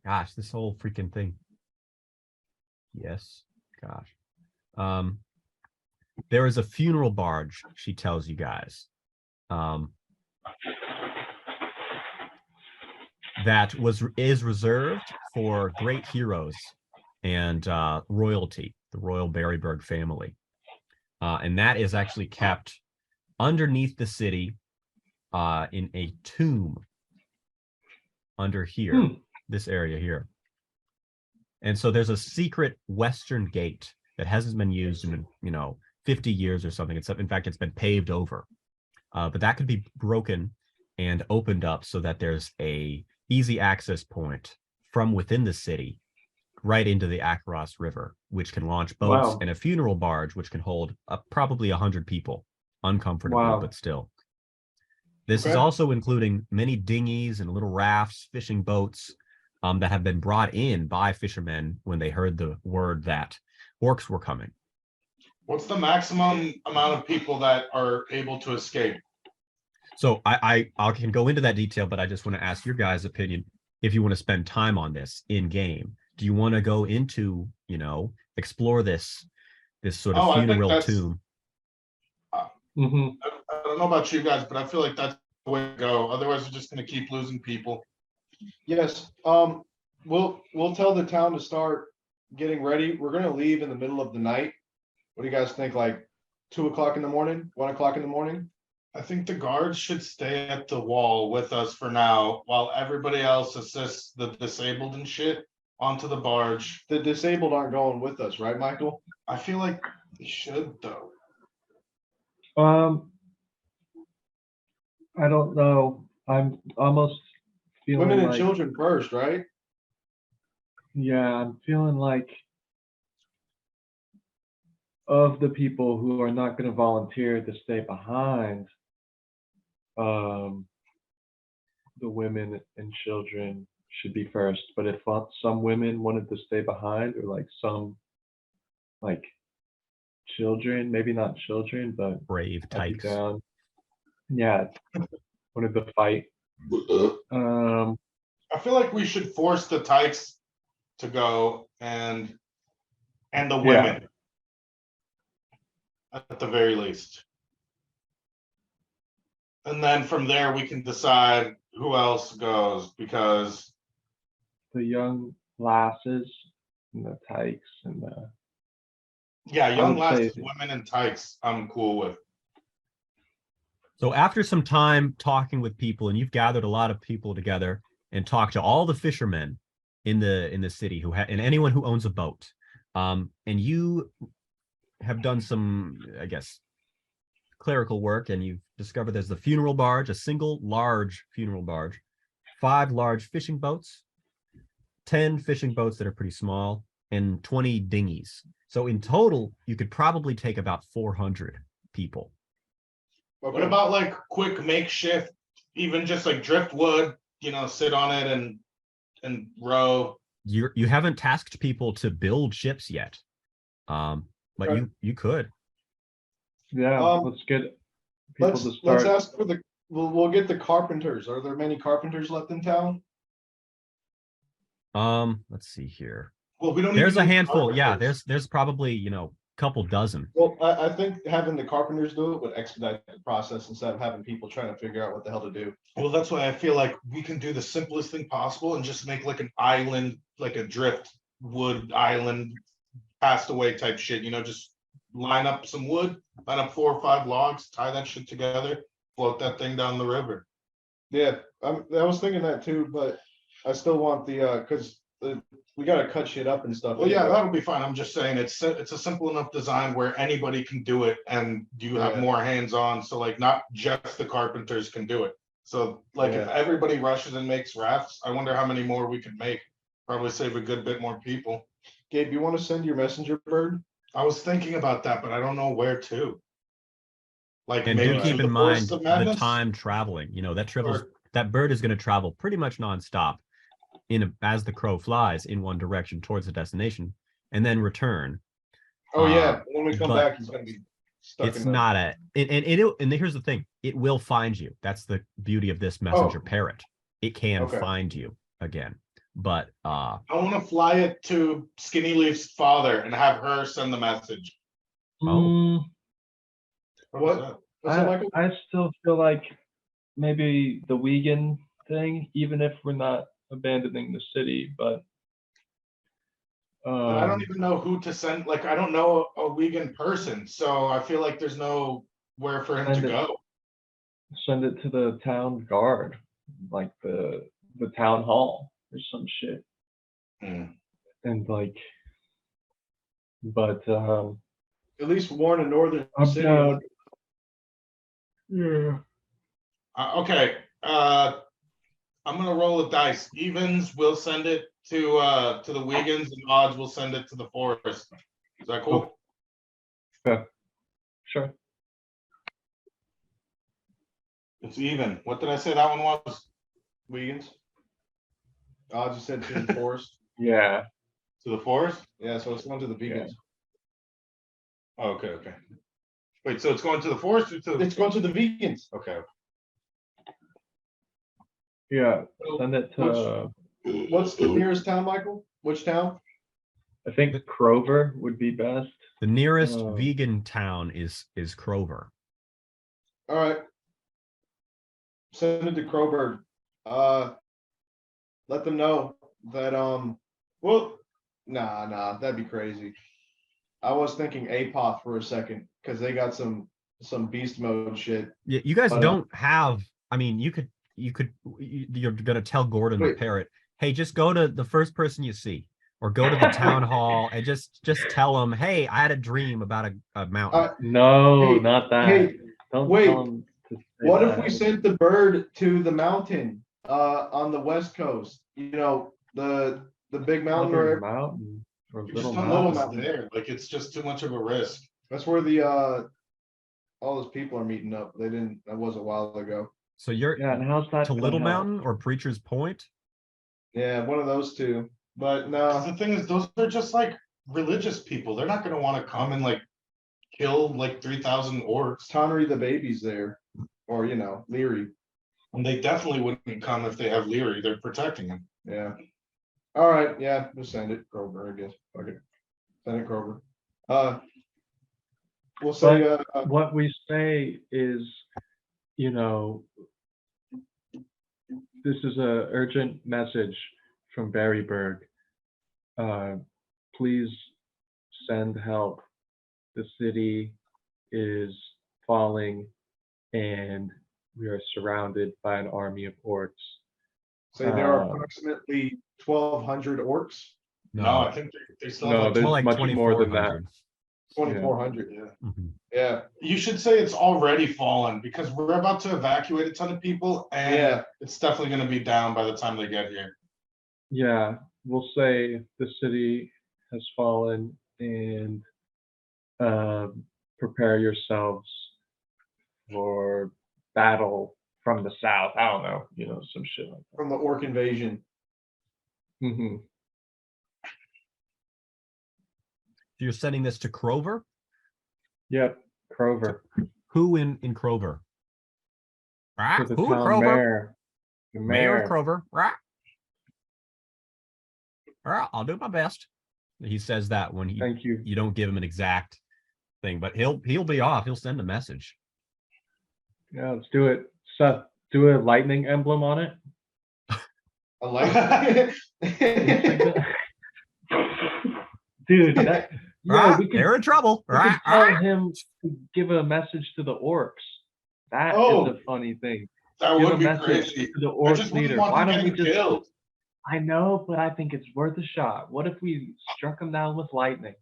Gosh, this whole freaking thing. Yes, gosh. There is a funeral barge, she tells you guys. That is reserved for great heroes and royalty, the royal Berryburg family. And that is actually kept underneath the city in a tomb under here, this area here. And so there's a secret western gate that hasn't been used in 50 years or something. In fact, it's been paved over. But that could be broken and opened up so that there's a easy access point from within the city right into the Akaros River, which can launch boats, Wow. and a funeral barge, which can hold probably 100 people, uncomfortably, Wow. but still. This is Okay. also including many dinghies and little rafts, fishing boats that have been brought in by fishermen when they heard the word that orcs were coming. What's the maximum amount of people that are able to escape? So I can go into that detail, but I just want to ask your guys' opinion if you want to spend time on this in game. Do you want to go into, explore this sort of Oh, I think funeral that's- tomb? Mm-hmm. I don't know about you guys, but I feel like that's the way to go. Otherwise, we're just gonna keep losing people. Yes, we'll tell the town to start getting ready. We're gonna leave in the middle of the night. What do you guys think, like 2 o'clock in the morning, 1 o'clock in the morning? I think the guards should stay at the wall with us for now, while everybody else assists the disabled and shit onto the barge. The disabled aren't going with us, right, Michael? I feel like they should though. I don't know. I'm almost feeling Women and like, children first, right? yeah, I'm feeling like of the people who are not going to volunteer to stay behind, the women and children should be first. But if some women wanted to stay behind, or like some like children, maybe not children, but Brave I'd be tykes. down. Yeah, wanted to fight. I feel like we should force the tykes to go and the Yeah. women. At the very least. And then from there we can decide who else goes, because The young lasses and the tykes and the yeah, young would lasses, say- women and tykes, I'm cool with. So after some time talking with people, and you've gathered a lot of people together and talked to all the fishermen in the city and anyone who owns a boat, and you have done some, I guess, clerical work, and you've discovered there's the funeral barge, a single large funeral barge, 5 large fishing boats, 10 fishing boats that are pretty small, and 20 dinghies. So in total, you could probably take about 400 people. What about like quick makeshift, even just like driftwood, sit on it and row? You haven't tasked people to build ships yet, but Okay. you could. Yeah, let's get people Let's to start. ask for we'll get the carpenters. Are there many carpenters left in town? Let's see here. Well, we don't. There's even a need handful. Yeah, carpenters. there's probably couple dozen. Well, I think having the carpenters do it would expedite the process instead of having people trying to figure out what the hell to do. Well, that's why I feel like we can do the simplest thing possible and just make like an island, like a driftwood island, passed away type shit. Just line up some wood, line up 4 or 5 logs, tie that shit together, float that thing down the river. Yeah, I was thinking that too, but I still want because we gotta cut shit up and stuff. Well, yeah, anyway. that'll be fine. I'm just saying it's a simple enough design where anybody can do it, and you have Yeah. more hands-on. So like not just the carpenters can do it. So like if Yeah. everybody rushes and makes rafts, I wonder how many more we could make. Probably save a good bit more people. Gabe, you want to send your messenger bird? I was thinking about that, but I don't know where to. Like And maybe do to keep the in mind Forest of the Madness? time traveling. Or- That bird is going to travel pretty much nonstop as the crow flies in one direction towards the destination and then return. Oh yeah, when we come but back, he's gonna be stuck It's in the. not and here's the thing, it will find you. That's the beauty of this messenger parrot. It can Okay. find you again. But I want to fly it to Skinny Leaf's father and have her send the message. Oh. What? What? was that? What's that, Michael? I still feel like maybe the vegan thing, even if we're not abandoning the city, but But I don't even know who to send. Like, I don't know a vegan person, so I feel like there's nowhere for him to Send it. go. send it to the town guard, like the town hall or some shit. Hmm. And like, but At least warn a northern I'm city. down. Yeah. Okay. I'm gonna roll a dice. Evens will send it to the Wiegans, and odds will send it to the forest. Is that cool? Okay. Sure. It's even. What did I say that one was? Vegans. I just said to the forest. Yeah. To the forest? Yeah, so it's going to the vegans. Oh, okay, okay. Wait, so it's going to the forest or to the? It's going to the vegans. Okay. Yeah. Send it to. What's the nearest town, Michael? Which town? I think Crover would be best. The nearest Oh. vegan town is Crover. All right. Send it to Crowberg. Let them know that well, nah, that'd be crazy. I was thinking APOF for a second because they got some beast mode shit. Yeah, you guys But, don't have. I mean, you're gonna tell Gordon the Wait. parrot, hey, just go to the first person you see, or go to the town hall and just tell him, hey, I had a dream about a mountain. No, Hey, not that. hey, Don't wait. tell him to say What if that. we sent the bird to the mountain on the west coast? You know, the big mountain Other where mountain or You just little don't know Little what's mountain? mountain. there. Like, it's just too much of a risk. that's where the all those people are meeting up. That was a while ago. So you're Yeah, and how's that to gonna Little help? Mountain or Preacher's Point. Yeah, one of those two. But 'Cause no, the thing is, those are just like religious people. They're not gonna want to come and like kill like 3,000 orcs. Tonry the baby's there. Or Leary. And they definitely wouldn't come if they have Leary. They're protecting him. Yeah. All right, yeah, just send it, Kroger, I guess. Okay. Send it, Kroger. We'll say What we say is, you know, this is a urgent message from Berryburg. Please send help. The city is falling and we are surrounded by an army of orcs. say there are uh, approximately 1,200 orcs. No, I think they still No, have there's more like much more than that. 2,400. 2,400. yeah. Mhm. Yeah. You should say it's already fallen because we're about to evacuate a ton of people and Yeah. it's definitely going to be down by the time they get here. Yeah, we'll say the city has fallen and prepare yourselves for battle from the south. I don't know, some shit like From the orc invasion. that. Hmm. You're sending this to Crover. Yep, Crover. Who in Crover? Ah, To the who in town Crover? mayor. The Mayor of mayor. Crover. Ah. All right, I'll do my best. He says that when Thank you. you don't give him an exact thing, but he'll be off. He'll send a message. Yeah, let's do it. Seth, do a lightning emblem on it. I like Dude, that Ah, we could they're in trouble. Ah, tell ah. him to give a message to the orcs. That is Oh. a funny thing. That Give would a be message crazy. to the I orc just wouldn't leader. want Why them don't we getting just? killed. I know, but I think it's worth a shot. What if we struck him down with lightning?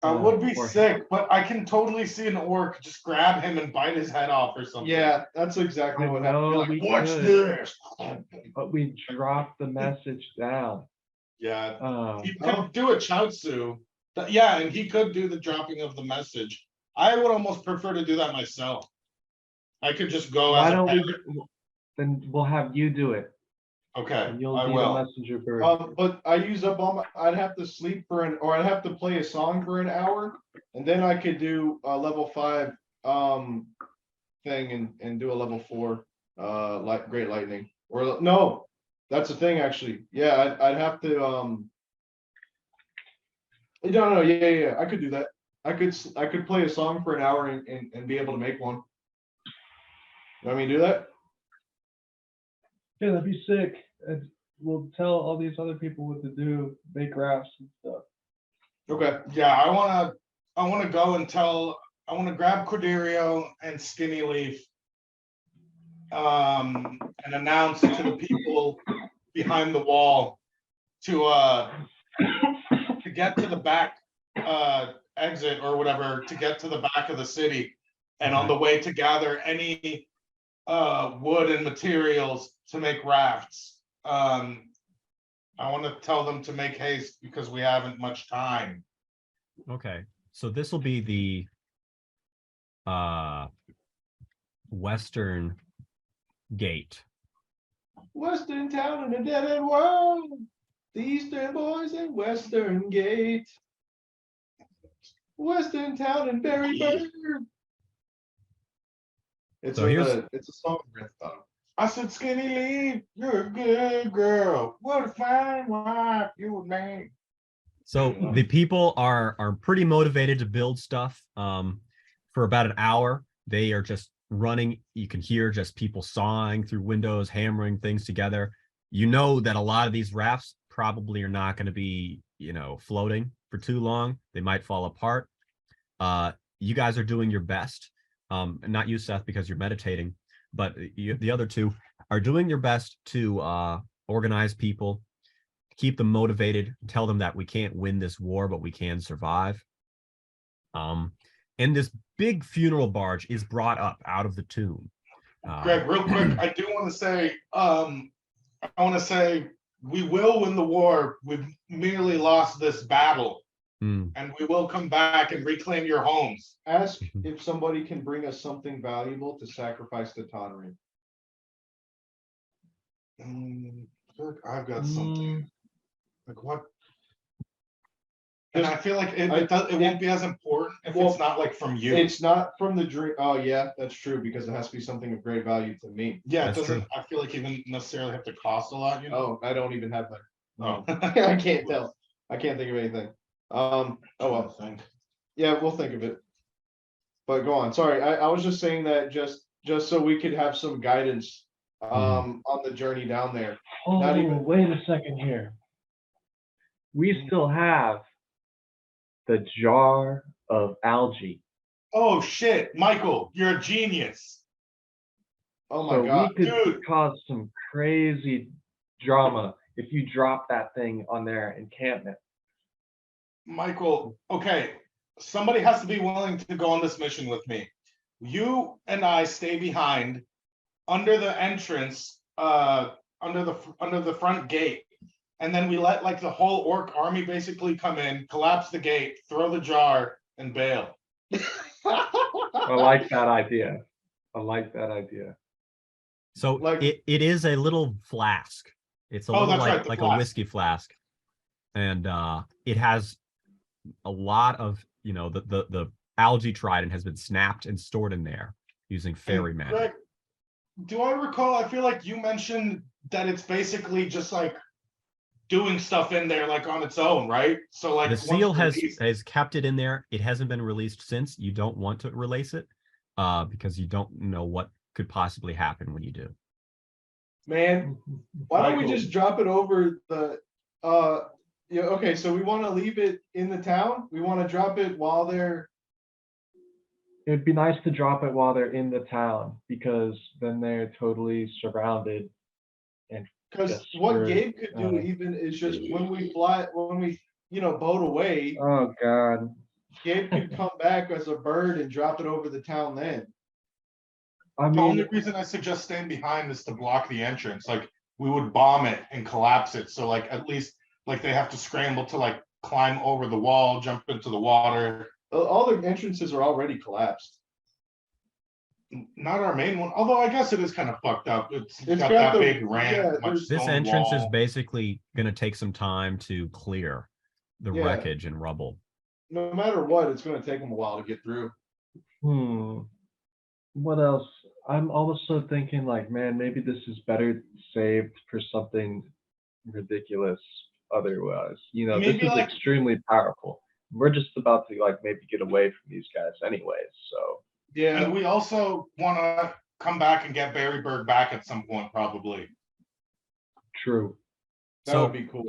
That would be Or- sick, but I can totally see an orc just grab him and bite his head off or something. Yeah, that's exactly I what know happened. we Watch could, this. but we dropped the message down. Yeah, he could do a Chaozu. Yeah, and he could do the dropping of the message. I would almost prefer to do that myself. I could just go Why as a don't we? parrot. Then we'll have you do it, Okay, and you'll I be will. the messenger bird. But I use up all my. I'd have to sleep or I'd have to play a song for an hour, and then I could do a level 5 thing and do a level 4 great lightning. Or no, that's the thing actually. Yeah, I'd have to no, yeah, I could do that. I could play a song for an hour and be able to make one. You want me to do that? Yeah, that'd be sick. And we'll tell all these other people what to do, make rafts and stuff. Okay. Yeah, I wanna go and I wanna grab Corderio and Skinny Leaf. And announce to the people behind the wall to get to the back exit or whatever, to get to the back of the city. And on the way to gather any wood and materials to make rafts. I want to tell them to make haste because we haven't much time. Okay, so this will be the western Gate. Western town in a dead end world. The Eastern boys in Western Gate. Western town in Berryburgas. It's So here's- it's a song riff though. I said, Skinny Lee, you're a good girl. What a fine wife you would make. So the people are pretty motivated to build stuff. For about an hour, they are just running. You can hear just people sawing through windows, hammering things together. You know that a lot of these rafts probably are not going to be, floating for too long. They might fall apart. You guys are doing your best. Not you, Seth, because you're meditating, but the other two are doing your best to organize people, keep them motivated, tell them that we can't win this war, but we can survive. And this big funeral barge is brought up out of the tomb. Greg, real quick, I do want to say, we will win the war. We've merely lost this battle, and we will come back and reclaim your homes. Ask if somebody can bring us something valuable to sacrifice to Tonry. Look, I've got something. Like what? And I feel like it won't be as important if it's not like from you. It's not from the dream. Oh yeah, that's true, because it has to be something of great value to me. Yeah, That's it doesn't. true. I feel like even necessarily have to cost a lot. Oh, I don't even have that. Oh. I can't tell. I can't think of anything. Oh well. Yeah, we'll think of it. But go on. Sorry, I was just saying that just so we could have some guidance on the journey down there. Oh, Not even- wait a second here. We still have the jar of algae. Oh shit, Michael, you're a genius. Oh my So god. we could dude. cause some crazy drama if you drop that thing on their encampment. Michael, okay, somebody has to be willing to go on this mission with me. You and I stay behind under the entrance, under the front gate, and then we let like the whole orc army basically come in, collapse the gate, throw the jar, and bail. I like that idea. So Like- it is a little flask. It's a Oh, little that's right, the like flask. a whiskey flask, and it has a lot of the algae trident has been snapped and stored in there using fairy And magic. Greg, do I recall? I feel like you mentioned that it's basically just like doing stuff in there like on its own, right? So like The once seal released- has kept it in there. It hasn't been released since. You don't want to release it because you don't know what could possibly happen when you do. Man, why don't we Michael. just drop it over the yeah, okay, so we want to leave it in the town. We want to drop it while they're It'd be nice to drop it while they're in the town, because then they're totally surrounded. because Yes, what we're, Gabe could do even is just when we boat away, Oh God. Gabe could come back as a bird and drop it over the town then. I The only mean, reason I suggest staying behind is to block the entrance. Like we would bomb it and collapse it. So like at least like they have to scramble to like climb over the wall, jump into the water. All the entrances are already collapsed. Not our main one, although I guess it is kind of fucked up. It's It's got got that the- big ramp. yeah, much there's- This stone entrance is wall. basically going to take some time to clear the Yeah. wreckage and rubble. No matter what, it's going to take them a while to get through. what else? I'm also thinking like, man, maybe this is better saved for something ridiculous otherwise. This Maybe, is like- extremely powerful. We're just about to like maybe get away from these guys anyways, so Yeah, And we also want to come back and get Berryburg back at some point, probably. true. that So, would be cool.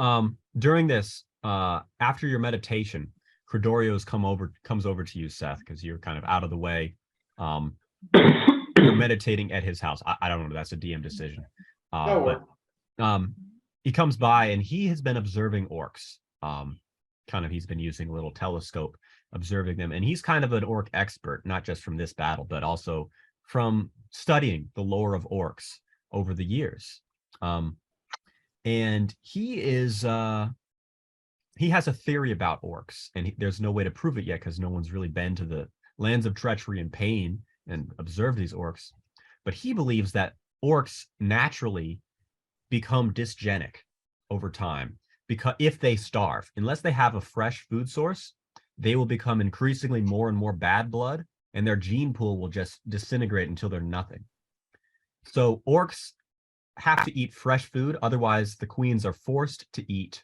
During this, after your meditation, Credorio's comes over to you, Seth, because you're kind of out of the way. You're meditating at his house. I don't know. That's a DM decision. That'll But he comes by and he has been observing orcs. He's been using a little telescope, observing them. And he's kind of an orc expert, not just from this battle, but also from studying the lore of orcs over the years. And he has a theory about orcs, and there's no way to prove it yet because no one's really been to the lands of treachery and pain and observed these orcs. But he believes that orcs naturally become dysgenic over time, because if they starve, unless they have a fresh food source, they will become increasingly more and more bad blood, and their gene pool will just disintegrate until they're nothing. So orcs have to eat fresh food, otherwise the queens are forced to eat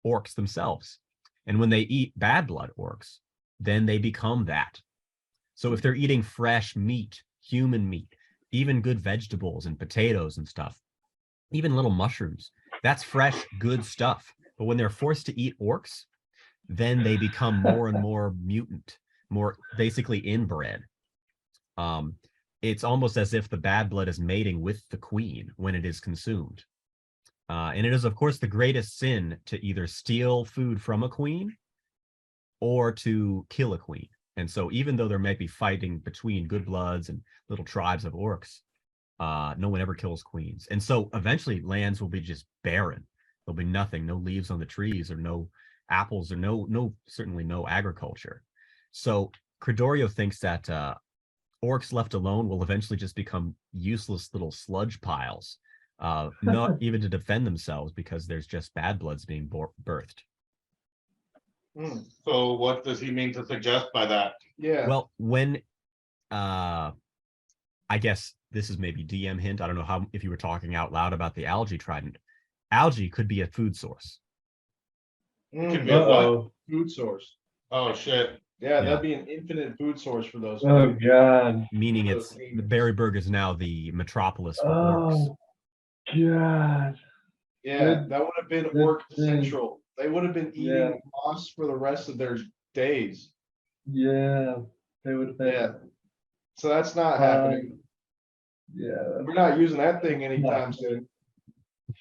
orcs themselves. And when they eat bad blood orcs, then they become that. So if they're eating fresh meat, human meat, even good vegetables and potatoes and stuff, even little mushrooms, that's fresh, good stuff. But when they're forced to eat orcs, then they become more and more mutant, more basically inbred. It's almost as if the bad blood is mating with the queen when it is consumed. And it is, of course, the greatest sin to either steal food from a queen or to kill a queen. And so even though there may be fighting between good bloods and little tribes of orcs, no one ever kills queens. And so eventually lands will be just barren. There'll be nothing, no leaves on the trees or no apples or certainly no agriculture. So Credorio thinks that orcs left alone will eventually just become useless little sludge piles, not even to defend themselves because there's just bad bloods being birthed. So what does he mean to suggest by that? Yeah. Well, when I guess this is maybe DM hint. I don't know how if you were talking out loud about the algae trident. Algae could be a food source. Could be a what? Food source. Oh shit. Yeah, Yeah. that'd be an infinite food source for those. Oh god. Meaning it's the Berryburg is now the metropolis for orcs. Oh god. Yeah, that would have been good orc thing. central. They would have been eating Yeah. moss for the rest of their days. Yeah. They would have been. Yeah. So that's not happening. Yeah. We're not using that thing anytime soon.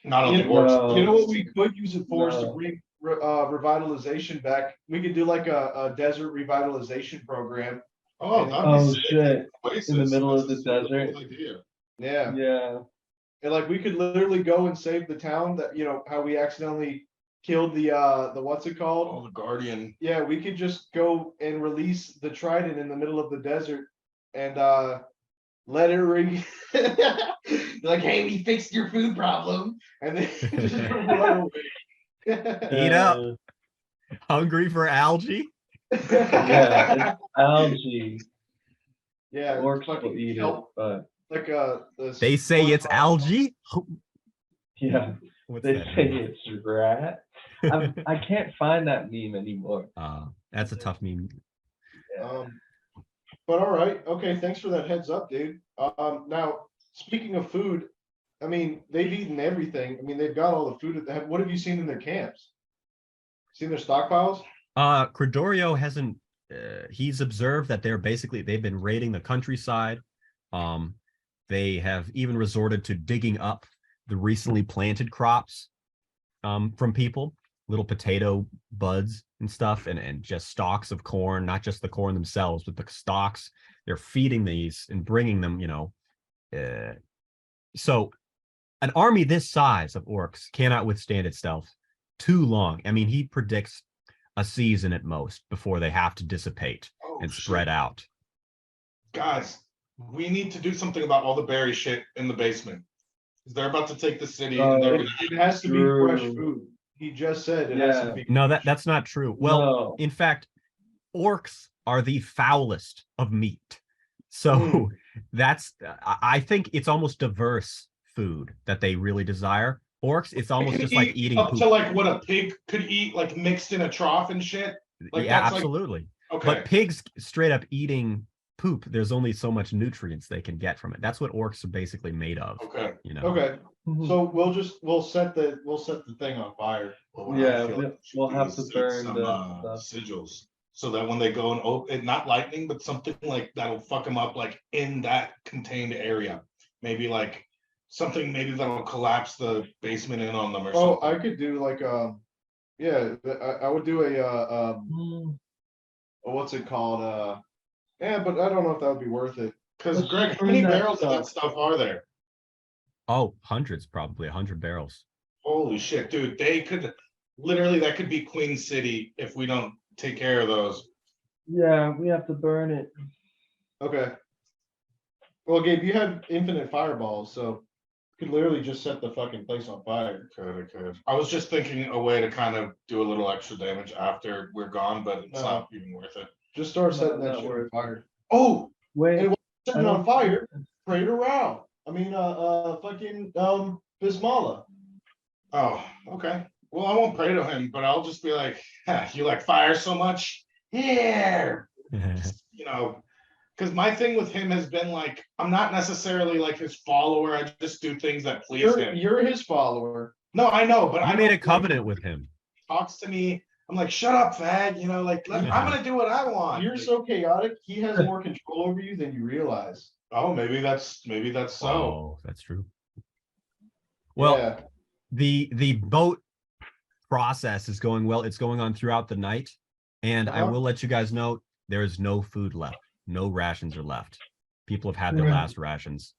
Not on You the know, orcs. you know what we could use it for is to No. bring revitalization back. We could do like a desert revitalization program. Oh, that'd be Oh sick. shit. Oasis. In the middle of That's the a super desert. cool idea. Yeah. Yeah. And like we could literally go and save the town that, you know, how we accidentally killed the what's it called? Oh, the Guardian. Yeah, we could just go and release the trident in the middle of the desert and let it ring. Like, hey, we fixed your food problem. And then just run away. Eat up. Hungry for algae? Yeah. It's algae. Yeah, Orcs fucking will eat it, kelp, but like They say it's algae? yeah. What's They that say mean? it's rat. I can't find that meme anymore. That's a tough meme. But all right, okay, thanks for that heads up, dude. Now speaking of food, I mean, they've eaten everything. I mean, they've got all the food that they have. What have you seen in their camps? Seen their stockpiles? Credorio hasn't he's observed that they've been raiding the countryside. They have even resorted to digging up the recently planted crops from people, little potato buds and stuff, and just stalks of corn, not just the corn themselves, but the stalks. They're feeding these and bringing them, so an army this size of orcs cannot withstand itself too long. I mean, he predicts a season at most before they have to dissipate and spread out. Guys, we need to do something about all the berry shit in the basement. They're about to take the city and they're gonna It has to be fresh food. He just said it has to Yeah. be. No, that's not true. Well, No. in fact, orcs are the foulest of meat. So that's, I think it's almost diverse food that they really desire. Orcs, it's almost just like eating up poop. to like what a pig could eat, like mixed in a trough and shit. Like Yeah, that's absolutely. Okay. But pigs straight up eating poop, there's only so much nutrients they can get from it. That's what orcs are basically made of. Okay. Okay, so we'll set the thing on fire. Well, Yeah, I feel like we'll we have should to set burn some, the sigils so that when they go and open, not lightning, but something like that'll fuck them up, like in that contained area. Maybe like something maybe that'll collapse the basement in on them or Oh, something. I could do like yeah, I would do a what's it called? Yeah, but I don't know if that would be worth it. Because Let's Greg, how burn many that barrels of that stuff are there? Oh, hundreds, probably 100 barrels. Holy shit, dude! They could literally that could be Queen City if we don't take care of those. Yeah, we have to burn it. Okay. Well, Gabe, you have infinite fireballs, so you could literally just set the fucking place on fire. Could. I was just thinking a way to kind of do a little extra damage after we're gone, but it's No. not even worth it. Just start setting that not shit on worth it. fire. Oh, Wait, and I setting it don't on fire. Pray to Rao. I mean, fucking Bismillah. Oh, okay. Well, I won't pray to him, but I'll just be like, you like fire so much? Here. You know, because my thing with him has been like, I'm not necessarily like his follower. I just do things that please him. You're his follower. No, I know, but I I made a don't- covenant with him. Talks to me. I'm like, shut up, fag. You know, like I'm gonna do what I want. You're so chaotic. He has more control over you than you realize. Oh, maybe that's so. Oh, that's true. Well, Yeah. the boat process is going well. It's going on throughout the night, and I Uh-huh. will let you guys know there is no food left. No rations are left. People have had their Right. last rations.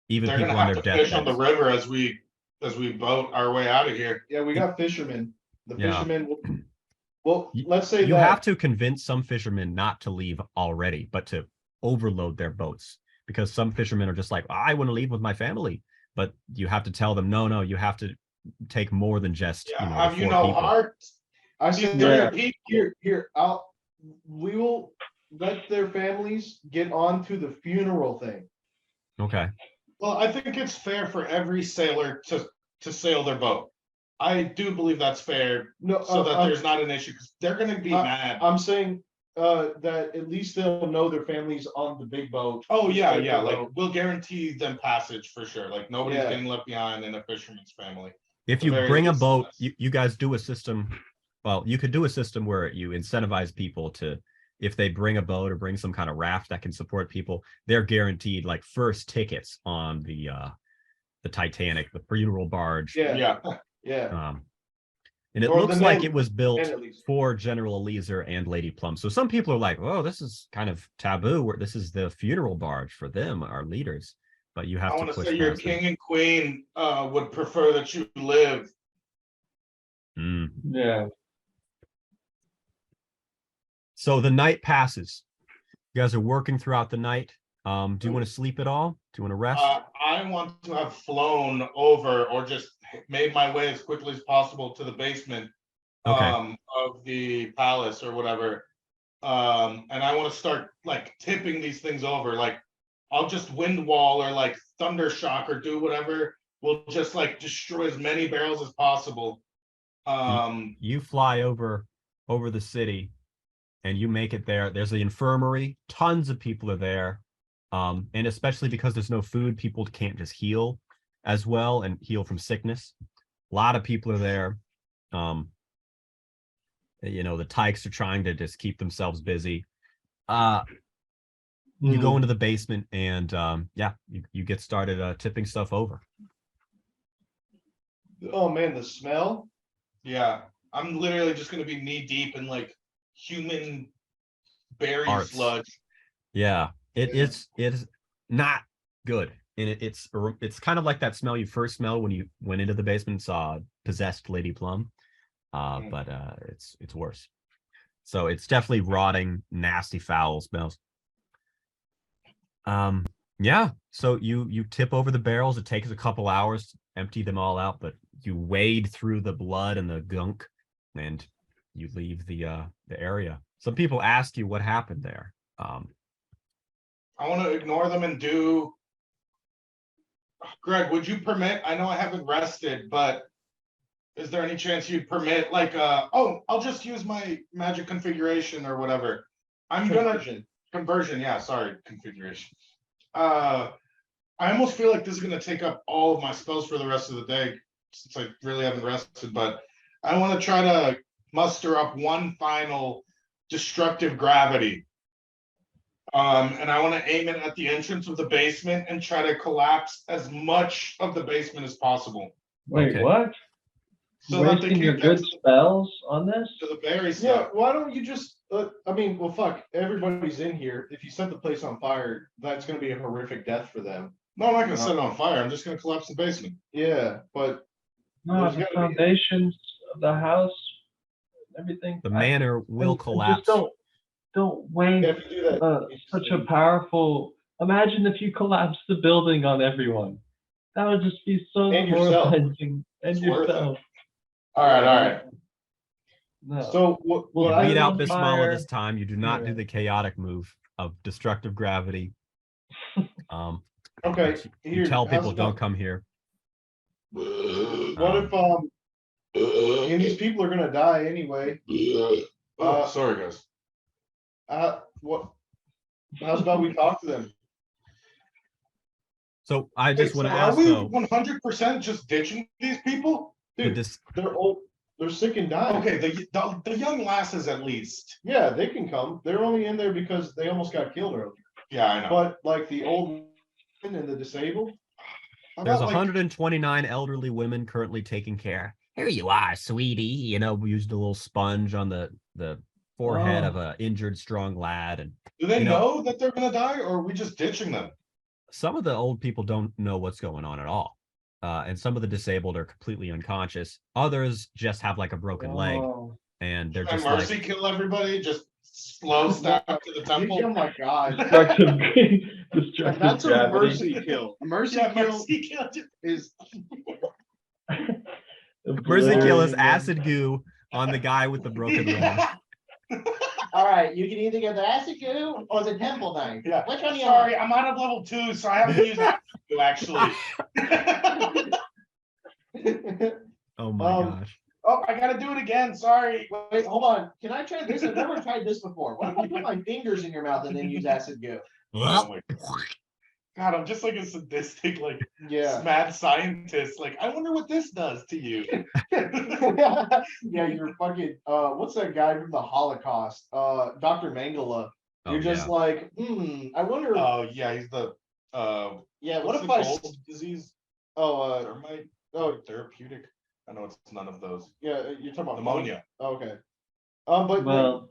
Even They're people gonna on have their to fish on the deathbeds. river as we boat our way out of here. Yeah, we got fishermen. The Yeah. fishermen will, well, You- let's say You that have to convince some fishermen not to leave already, but to overload their boats, because some fishermen are just like, I want to leave with my family, but you have to tell them, no, you have to take more than just Yeah, the have you 4 no people. heart? I These said, are Yeah. your people. here, we will let their families get on to the funeral thing. Okay. Well, I think it's fair for every sailor to sail their boat. I do believe that's fair, No, so that there's not an issue because they're gonna be mad. I'm saying that at least they'll know their families on the big boat. Oh yeah, Big yeah. Like boat. we'll guarantee them passage for sure. Like nobody's Yeah. getting left behind in a fisherman's family. If the you very bring a least, boat, yes. you guys do a system. Well, you could do a system where you incentivize people to, if they bring a boat or bring some kind of raft that can support people, they're guaranteed like first tickets on the Titanic, the funeral barge. Yeah, Yeah. yeah. And it Or looks the like men- it was built men at least. for General Eliezer and Lady Plum. So some people are like, oh, this is kind of taboo, where this is the funeral barge for them, our leaders. But you have I to want to push say your past it. king and queen would prefer that you live. Mm. yeah. So the night passes. You guys are working throughout the night. Do you want to sleep at all? Do you want to rest? I want to have flown over or just made my way as quickly as possible to the basement Okay. of the palace or whatever. And I want to start like tipping these things over. Like I'll just wind wall or like thunder shock or do whatever. We'll just like destroy as many barrels as possible. You fly over the city and you make it there. There's the infirmary. Tons of people are there. And especially because there's no food, people can't just heal as well and heal from sickness. A lot of people are there. The tykes are trying to just keep themselves busy. You go into the basement and you get started tipping stuff over. Oh man, the smell. Yeah, I'm literally just gonna be knee deep in like human berry Farts. sludge. Yeah, it's not good, and it's kind of like that smell you first smelled when you went into the basement and saw possessed Lady Plum, but it's worse. So it's definitely rotting, nasty, foul smells. Yeah. So you tip over the barrels. It takes a couple hours to empty them all out, but you wade through the blood and the gunk, and you leave the area. Some people ask you what happened there. I want to ignore them and do. Greg, would you permit? I know I haven't rested, but is there any chance you'd permit like I'll just use my magic configuration or whatever. I'm gonna conversion, yeah, sorry, configuration. I almost feel like this is gonna take up all of my spells for the rest of the day since I really haven't rested, but I want to try to muster up one final destructive gravity. And I want to aim it at the entrance of the basement and try to collapse as much of the basement as possible. Wait, Okay. what? So that they Wasting your can't good get spells on this? to the berry Yeah, stuff. why don't you just? I mean, well, fuck. Everybody's in here. If you set the place on fire, that's gonna be a horrific death for them. No, I'm not gonna set it on fire. I'm just gonna collapse the basement. Yeah, but No, There's the gotta be- foundations of the house, everything. The manor will and collapse. Just don't you waste have to do that. such a powerful Imagine if you collapsed the building on everyone. That would just be so And yourself. demoralizing. And It's worth it. yourself. All right. No. So what Well, You I beat out on Bismillah fire. this time. You do not do Yeah. the chaotic move of destructive gravity. okay, which here, you tell how's people it don't go? come here. What if and these people are gonna die anyway? Sorry, guys. What? How's about we talk to them? So I just want to Are ask we though. 100% just ditching these people? Dude, this- they're old. They're sick and dying. Okay, the young lasses at least. Yeah, they can come. They're only in there because they almost got killed earlier. Yeah, I know. But like the old women and the disabled, There's 129 elderly women currently taking care. Here you are, sweetie. You know, we used a little sponge on the forehead of an injured, strong lad. And Do they you know that they're gonna die, or are we just ditching them? some of the old people don't know what's going on at all. And some of the disabled are completely unconscious. Others just have like a broken leg, Oh. and they're Should just Mercy like, kill everybody? Just slow step to the temple. oh my god, Destructive, destructive that's a gravity. mercy kill. A mercy kill kill. is mercy kill is Obliterating them. acid goo on the guy with the broken leg. All right, you can either get the acid goo or the temple knife. Yeah. Which one do you Sorry, I'm out of level 2, so I haven't used that actually. Oh my gosh. Oh, I gotta do it again. Sorry. Wait, hold on. Can I try this? I've never tried this before. What if I put my fingers in your mouth and then use acid goo? Oh my God, I'm just like a sadistic, like yeah. mad scientist. Like, I wonder what this does to you. Yeah, you're fucking what's that guy from the Holocaust? Dr. Mangala. You're just like, I wonder Oh yeah, he's the yeah, what what's if the I cold disease? Thermite? oh Therapeutic? I know it's none of those. yeah, you're talking about Pneumonia. Oh, okay. But Well,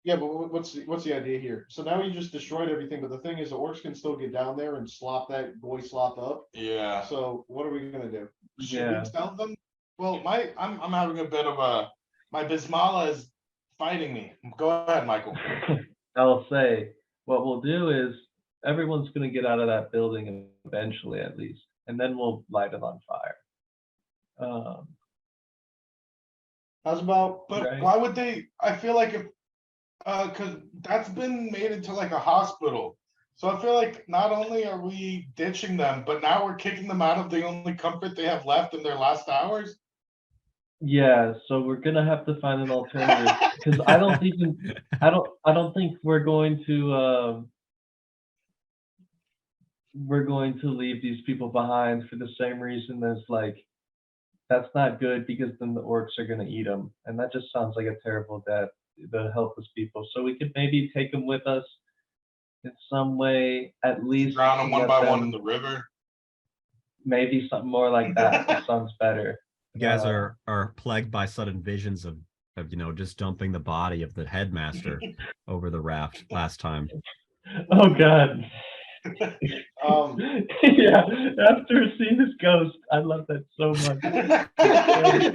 yeah, but what's the idea here? So now you just destroyed everything, but the thing is the orcs can still get down there and slop that boy slop up. Yeah. So what are we gonna do? Should yeah. we tell them? Well, I'm having a bit of my Bismillah is fighting me. Go ahead, Michael. I'll say what we'll do is everyone's going to get out of that building eventually, at least, and then we'll light it on fire. How's about But Right. why would they? I feel like if because that's been made into like a hospital. So I feel like not only are we ditching them, but now we're kicking them out of the only comfort they have left in their last hours. Yeah, so we're gonna have to find an alternative because I don't think we're going to leave these people behind for the same reason as like that's not good because then the orcs are gonna eat them, and that just sounds like a terrible death. The helpless people, so we could maybe take them with us in some way, at least Drown them to one get by one them- in the river. maybe something more like that. That sounds better. You guys are plagued by sudden visions of just dumping the body of the headmaster over the raft last time. Oh God. Yeah, after seeing this ghost, I love that so much.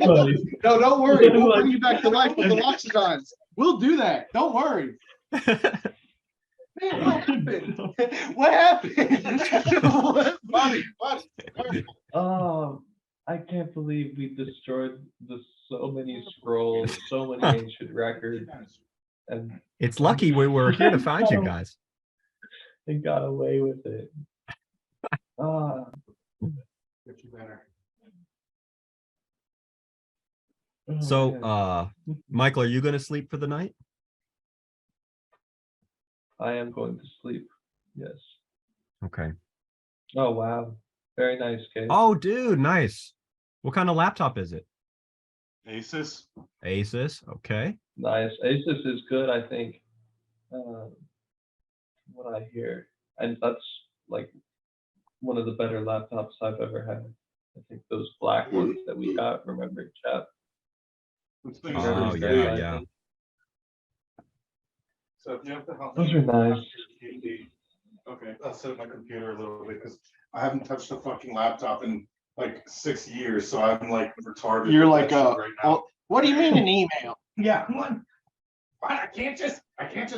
Funny. no, don't worry. We'll Like- bring you back to life with the Loxodons. We'll do that. Don't worry. Man, what happened? What happened? Buddy. Oh, I can't believe we destroyed so many scrolls, so many ancient records, and It's lucky we were here to find you guys. they got away with it. Get you better. Oh, So, man. Michael, are you going to sleep for the night? I am going to sleep. Yes. Okay. Oh wow, very nice case. Oh, dude, nice. What kind of laptop is it? Asus. Asus. Okay. Nice. Asus is good, I think. What I hear, and that's like one of the better laptops I've ever had. I think those black ones that we got, remember, chat. Oh, yeah. So if you have to help Those me- are nice. Okay, I'll set up my computer a little bit because I haven't touched a fucking laptop in like 6 years, so I'm like retarded. You're with like, that shit right now. what do you mean an email? Yeah, what? I can't just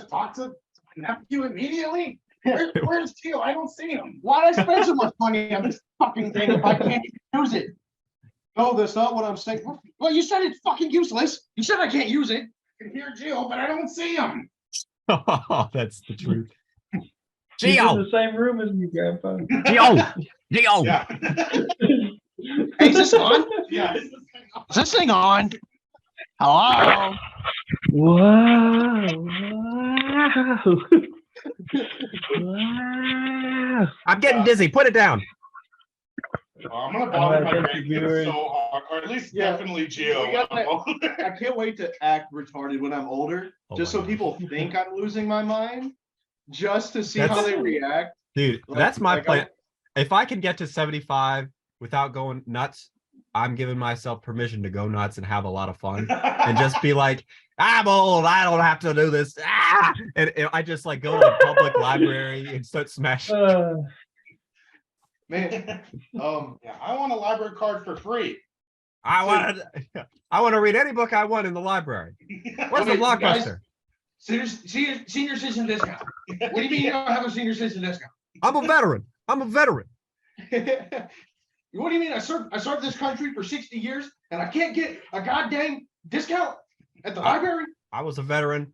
talk to my nephew immediately. Where's Teal? I don't see him. Why'd I spend so much money on this fucking thing if I can't use it? No, that's not what I'm saying. Well, you said it's fucking useless. You said I can't use it. I can hear Jill, but I don't see him. Oh, that's the truth. He's in Geo, the same room as me, Grandpa. Geo. Yeah. Hey, is this on? Yeah. Is this thing on? Hello? Wow. Wow. Wow. I'm getting dizzy. Put it down. I'm gonna bother my thank you, grandkids viewers. so hard, or at least Yeah. definitely Gio. We got that. I can't wait to act retarded when I'm older, Oh just my so gosh. people think I'm losing my mind, just to see how That's- they react. Dude, Like- that's my like plan. If I can get to 75 without going nuts, I'm giving myself permission to go nuts and have a lot of fun and just be like, I'm old. I don't have to do this. Ah! And I just like go to the public library and start smashing. Man, Yeah, I want a library card for free. I want to read any book I want in the library. Where's the Wait, you guys- blockbuster? Senior citizen discount. What do you mean you don't have a senior citizen discount? I'm a veteran. I'm a veteran. What do you mean? I served this country for 60 years and I can't get a goddamn discount at the library? I was a veteran.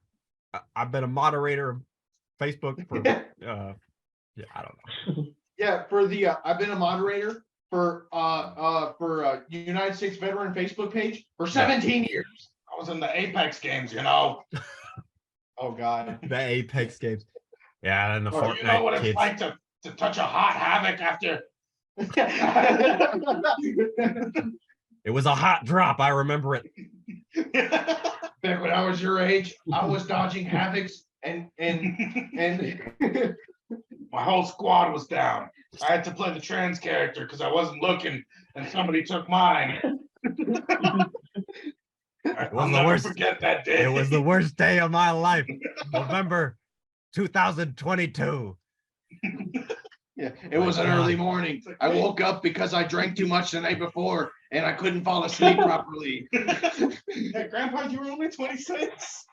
I've been a moderator of Facebook for yeah, I don't know. yeah, for the I've been a moderator for United States Veteran Facebook page for 17 years. I was in the Apex games, you know. Oh God. The Apex games. Yeah, and the Or you know what Fortnite it's kids. like to touch a hot havoc after. It was a hot drop. I remember it. Back when I was your age, I was dodging havocs and My whole squad was down. I had to play the trans character because I wasn't looking, and somebody took mine. I'll the never worst. forget that day. It was the worst day of my life. November 2022. yeah, it was an early morning. I woke up because I drank too much the night before and I couldn't fall asleep properly. Hey, Grandpa, you were only 26.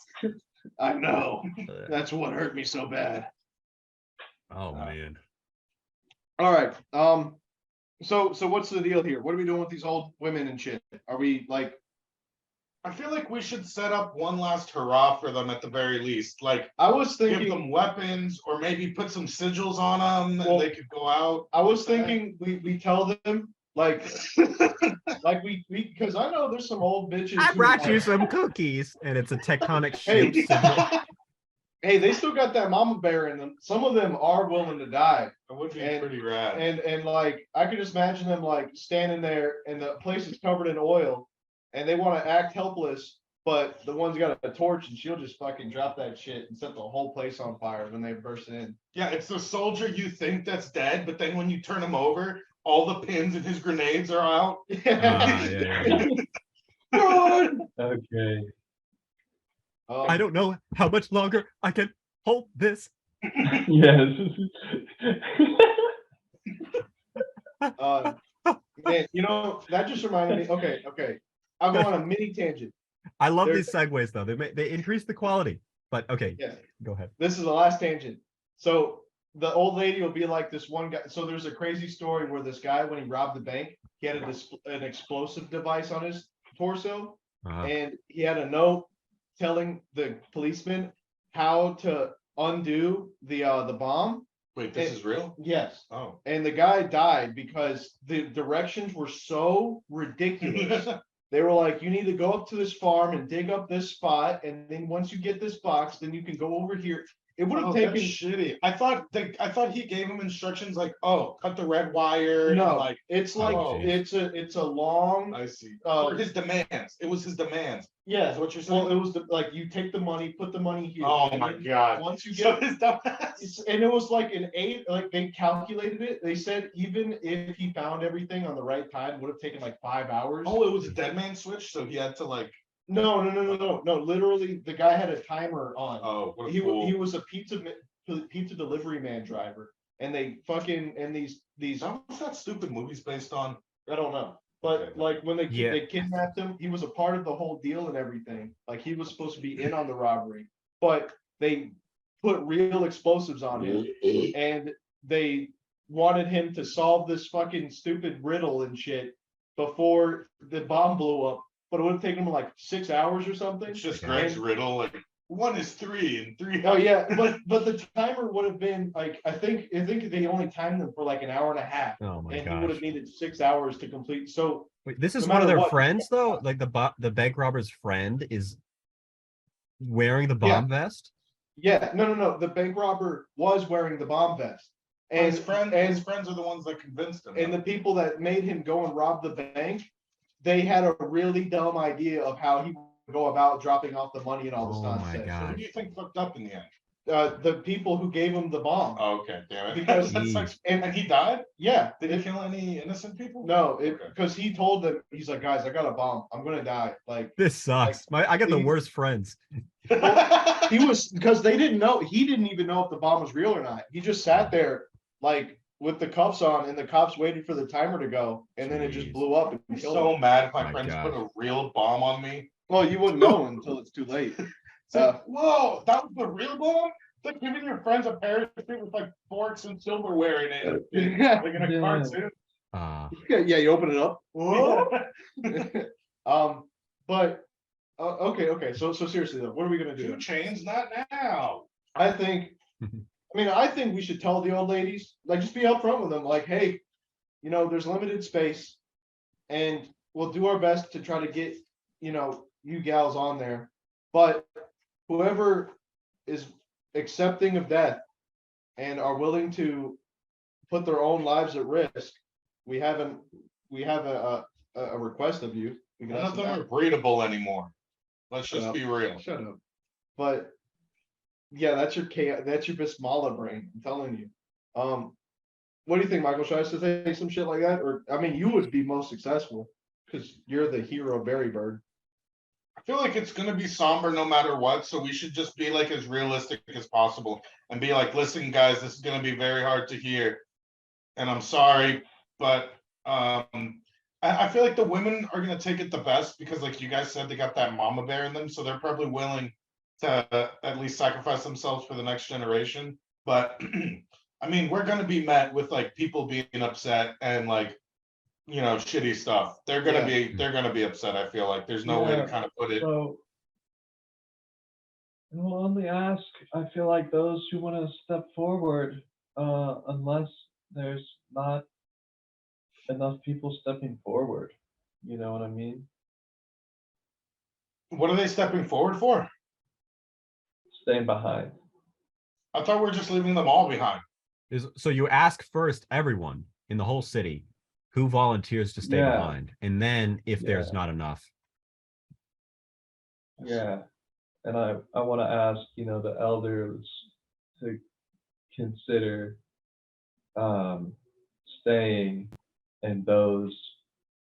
I know. That's what hurt me so bad. Oh man. All right. So what's the deal here? What are we doing with these old women and shit? Are we like? I feel like we should set up one last hurrah for them at the very least. Like, I was give thinking. them weapons or maybe put some sigils on them Well, and they could go out. I was thinking we tell them like we because I know there's some old bitches. I who, brought you like, some cookies, and it's a tectonic Hey. shift signal. Hey, they still got that mama bear in them. Some of them are willing to die. It would be And- pretty rad. And like I could just imagine them like standing there and the place is covered in oil and they want to act helpless, but the one's got a torch and she'll just fucking drop that shit and set the whole place on fire when they burst in. Yeah, it's the soldier you think that's dead, but then when you turn him over, all the pins in his grenades are out. Yeah. Run! Okay. I don't know how much longer I can hold this. Yes. Man, you know, that just reminded me. Okay. I'll go on a mini tangent. I love There- these segues though. They increase the quality. But okay, Yeah. go ahead. This is the last tangent. So the old lady will be like this one guy. So there's a crazy story where this guy, when he robbed the bank, he had an explosive device on his torso, Uh-huh. and he had a note telling the policeman how to undo the bomb. Wait, this is real? Yes. Oh. And the guy died because the directions were so ridiculous. They were like, you need to go up to this farm and dig up this spot, and then once you get this box, then you can go over here. It would have Oh, taken that's shitty. I thought he gave him instructions like, oh, cut the red wire. no, And like, it's like Oh. it's a long I see. Oh. For his demands. It was his demands. yeah. That's what you're Well, saying. it was like you take the money, put the money here. Oh and my then God. Once you So get his dumbass. and it was like an 8, like they calculated it. They said even if he found everything on the right time, it would have taken like 5 hours. Oh, it was a dead man switch, so he had to like. No. Literally, the guy had a timer on. Oh, what a he fool. he was a pizza delivery man driver, and they fucking and these What's that stupid movie's based on? I don't know. But Okay. like when Yeah. they kidnapped him, he was a part of the whole deal and everything. Like he was supposed to be in on the robbery, but they put real explosives on him, and they wanted him to solve this fucking stupid riddle and shit before the bomb blew up. But it would have taken him like 6 hours or something. It's just Okay. Greg's riddle. Like 1 is 3 and 3. Oh yeah, but the timer would have been like I think they only timed them for like an hour and a half, Oh my and he would gosh. have needed 6 hours to complete. So Wait, this is no one of matter their what- friends though? Like the bank robber's friend is wearing the bomb vest? yeah, no. The bank robber was wearing the bomb vest, And and his friends are the ones that convinced him. and the people that made him go and rob the bank, they had a really dumb idea of how he would go about dropping off the money and all this Oh my nonsense. God. Who do you think fucked up in the end? The people who gave him the bomb. Oh, okay, damn it. Because- That's like, and he died? Yeah, Did he kill any innocent people? no, Okay. because he told them, he's like, guys, I got a bomb. I'm gonna die. Like This sucks. I got the please. worst friends. he was because they didn't know. He didn't even know if the bomb was real or not. He just sat there like with the cuffs on, and the cops waited for the timer to go, and then it just Jeez. blew up and I'm killed so him. mad if my My friends God. put a real bomb on me. Well, you wouldn't know until it's too late. So, whoa, that was the real bomb? It's like giving your friends a parachute with like forks and silverware in it. Yeah. Like in a Yeah. cartoon. Yeah, you open it up. But okay. So seriously though, what are we gonna do? 2 chains, not now. I think we should tell the old ladies, like, just be upfront with them, like, hey, there's limited space, and we'll do our best to try to get, you gals on there. But whoever is accepting of death and are willing to put their own lives at risk, we have a request of you. We can None ask of them them that. are breedable anymore. Let's Shut just up. be real. Shut up. But yeah, that's your Bismillah brain. I'm telling you. What do you think, Michael? Should I say some shit like that? Or I mean, you would be most successful because you're the hero, Berrybird. I feel like it's gonna be somber no matter what, so we should just be like as realistic as possible and be like, listen, guys, this is gonna be very hard to hear. And I'm sorry, but I feel like the women are gonna take it the best because like you guys said, they got that mama bear in them, so they're probably willing to at least sacrifice themselves for the next generation. But I mean, we're gonna be met with like people being upset and like, shitty stuff. They're gonna be upset. I feel like there's no way to Yeah. kind of put it. So we'll only ask, I feel like, those who want to step forward, unless there's not enough people stepping forward. You know what I mean? What are they stepping forward for? Staying behind. I thought we were just leaving them all behind. So you ask first everyone in the whole city who volunteers to stay Yeah. behind, and then if there's Yeah. not enough. Yeah. And I want to ask, the elders to consider staying, and those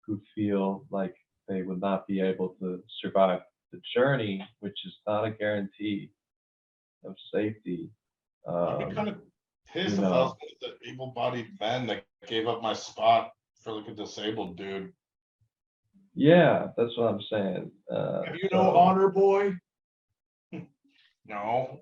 who feel like they would not be able to survive the journey, which is not a guarantee of safety. I'd be kind of pissed you if I know. was one of the able-bodied men that gave up my spot for like a disabled dude. Yeah, that's what I'm saying. Have you No honor, boy. No.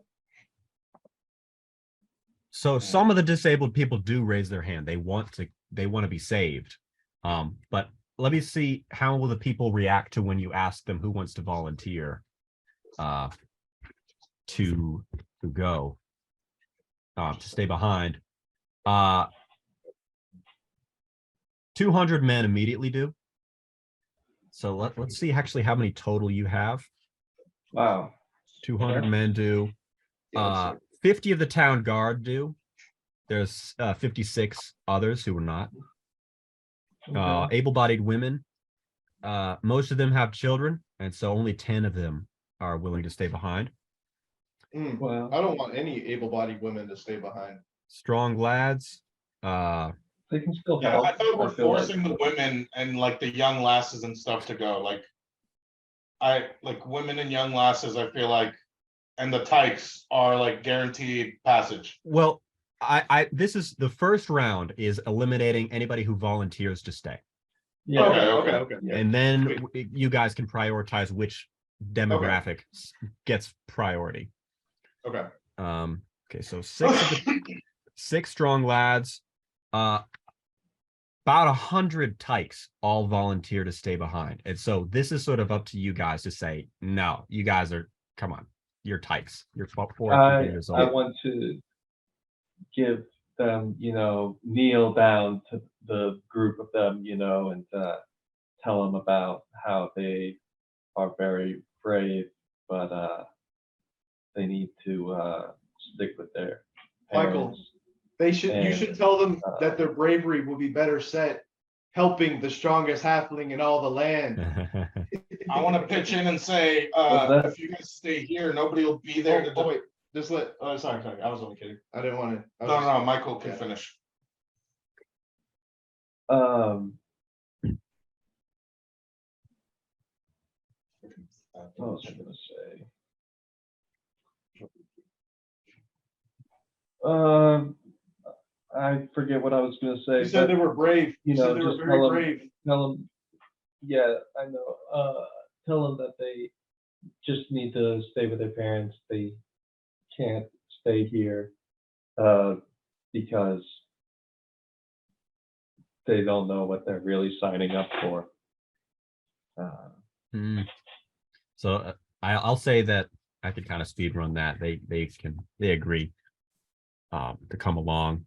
So some of the disabled people do raise their hand. They want to be saved. But let me see, how will the people react to when you ask them who wants to volunteer to go to stay behind. 200 men immediately do. So let's see actually how many total you have. Wow. 200 men do. Yeah, 50 of the town guard do. There's 56 others who are not. Okay. Able-bodied women. Most of them have children, and so only 10 of them are willing to stay behind. Well, I don't want any able-bodied women to stay behind. Strong lads. they can still Yeah, help. I thought we're feel like. forcing the women and like the young lasses and stuff to go. Like, I like women and young lasses, I feel like, and the tykes are like guaranteed passage. Well, this is the first round is eliminating anybody who volunteers to stay. Yeah. Okay. Yeah. And then Sweet. you guys can prioritize which demographic gets priority. Okay. Okay, so six strong lads. About 100 tykes all volunteer to stay behind. And so this is sort of up to you guys to say, no, you guys are, come on, you're tykes. You're 4 years I old. want to give them, kneel down to the group of them, and tell them about how they are very brave, but they need to stick with their Michael, parents. you And, should tell them that their bravery will be better set helping the strongest halfling in all the land. I want to pitch in and say, that? if you guys stay here, nobody will be there to. Wait, just let. Sorry, I was only kidding. I didn't want to. No, Michael can yeah. finish. What was I gonna say? I forget what I was gonna say. You said they were brave. You said they were just very brave. tell them, yeah, I know. Tell them that they just need to stay with their parents. They can't stay here because they don't know what they're really signing up for. So I'll say that I could kind of speed run that. They agree to come along.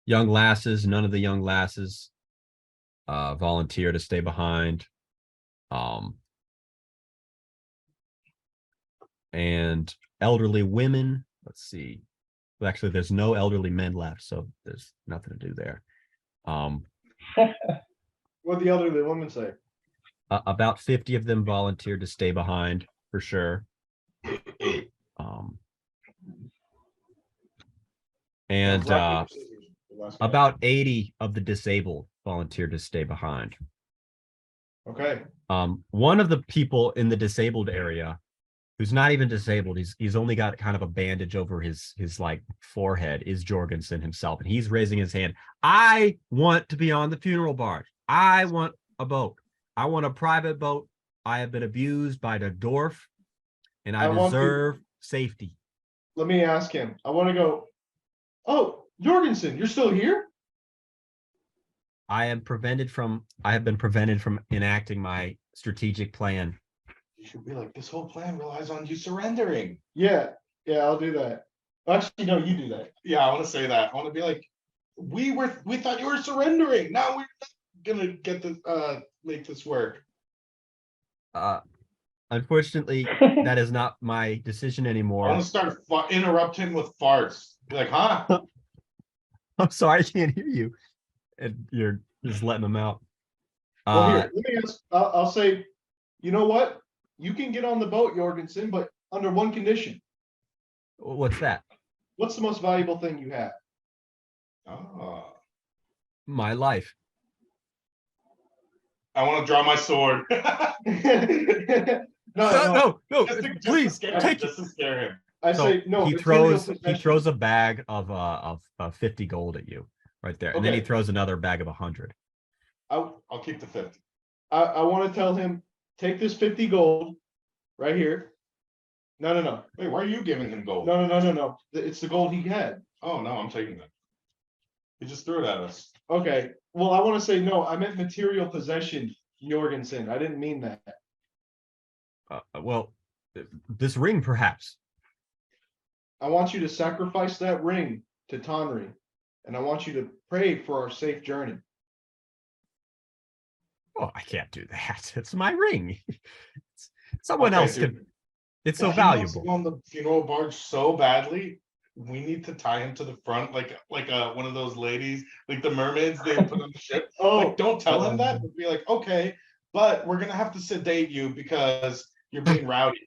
Young lasses, none of the young lasses volunteer to stay behind. And elderly women, let's see. Well, actually, there's no elderly men left, so there's nothing to do there. What the elderly women say? About 50 of them volunteered to stay behind for sure. And about 80 of the disabled volunteered to stay behind. Okay. One of the people in the disabled area, who's not even disabled, he's only got kind of a bandage over his like forehead, is Jorgensen himself, and he's raising his hand. I want to be on the funeral barge. I want a boat. I want a private boat. I have been abused by the dwarf, and I deserve safety. Let me ask him. I want to go. Oh, Jorgensen, you're still here? I have been prevented from enacting my strategic plan. You should be like, this whole plan relies on you surrendering. Yeah, I'll do that. Actually, no, you do that. Yeah, I want to say that. I want to be like, we thought you were surrendering. Now we're gonna get this make this work. Unfortunately, that is not my decision I anymore. want to start interrupt him with farts. Be like, huh? I'm sorry, I can't hear you. And you're just letting them out. Well, here, let me ask. I'll say, you know what? You can get on the boat, Jorgensen, but under one condition. What's that? What's the most valuable thing you have? Oh. My life. I want to draw my sword. No. Please take just to scare him. I say no. He throws a bag of 50 gold at you right there, and then he throws another bag of 100. I'll keep the 50. I want to tell him, take this 50 gold right here. No. Wait, why are you giving him gold? No. It's the gold he had. Oh no, I'm taking that. He just threw it at us. Okay. Well, I want to say no. I meant material possession, Jorgensen. I didn't mean that. Well, this ring, perhaps. I want you to sacrifice that ring to Tonri, and I want you to pray for our safe journey. Oh, I can't do that. It's my ring. Someone else can. It's so valuable. He wants to go on the funeral barge so badly. We need to tie him to the front, like one of those ladies, like the mermaids they put on the ship. Oh, like, don't tell him that. But be like, okay, but we're gonna have to sedate you because you're being rowdy.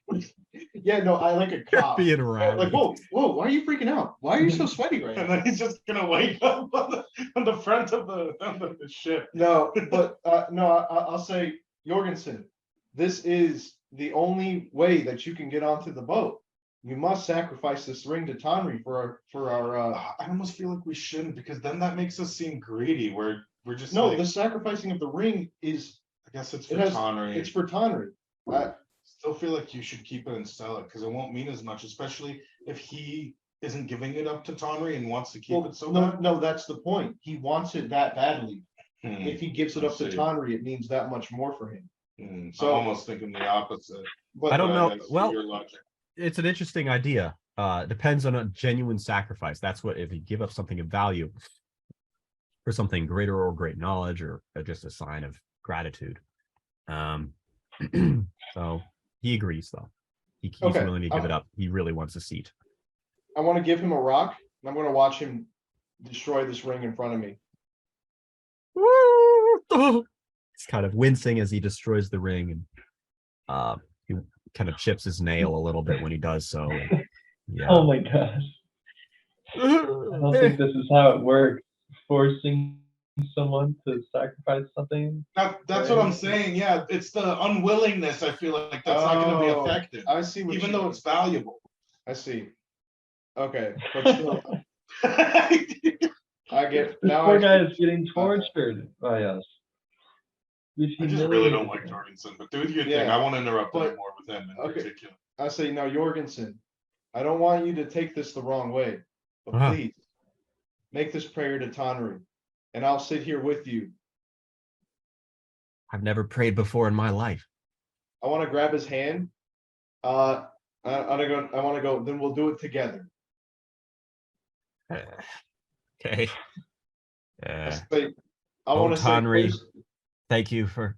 Yeah, no, I like a cop. You're being rowdy. Like, whoa, why are you freaking out? Why are you so sweaty right And now? then he's just gonna wake up on the front of the ship. No, but I'll say, Jorgensen, this is the only way that you can get onto the boat. You must sacrifice this ring to Tonri for our. I almost feel like we shouldn't, because then that makes us seem greedy. We're just No, like, the sacrificing of the ring is. I guess it's for Tonri. It's for Tonri. still feel like you should keep it and sell it because it won't mean as much, especially if he isn't giving it up to Tonry and wants to keep Well, it so no, bad. no, that's the point. He wants it that badly. Hmm, If he gives it I up to see. Tonry, it means that much more for him. So So- I'm almost thinking the opposite. But I don't know. see Well, your logic. it's an interesting idea. Depends on a genuine sacrifice. That's what, if you give up something of value for something greater or great knowledge or just a sign of gratitude. So he agrees though. He's Okay, willing to give it up. He really wants a seat. I want to give him a rock, and I'm going to watch him destroy this ring in front of me. He's kind of wincing as he destroys the ring, and he kind of chips his nail a little bit when he does so. And, yeah. Oh my gosh. I don't think this is how it works. Forcing someone to sacrifice something. That's what I'm saying. Yeah, it's the unwillingness. I feel like that's not going to be Oh, effective, I see what even you though mean. it's valuable. I see. Okay, but still, I get This now. poor I guy see- is getting tortured by us. We've I just really don't humiliated like him. Jorgensen, but do your thing. Yeah, I want to interrupt but- more with him in okay. particular. I say now, Jorgensen. I don't want you to take this the wrong way, but Uh-huh. please make this prayer to Tonry, and I'll sit here with you. I've never prayed before in my life. I want to grab his hand. I want to go. Then we'll do it together. Okay. I say, I Oh, want to say Tonry. first, Thank you for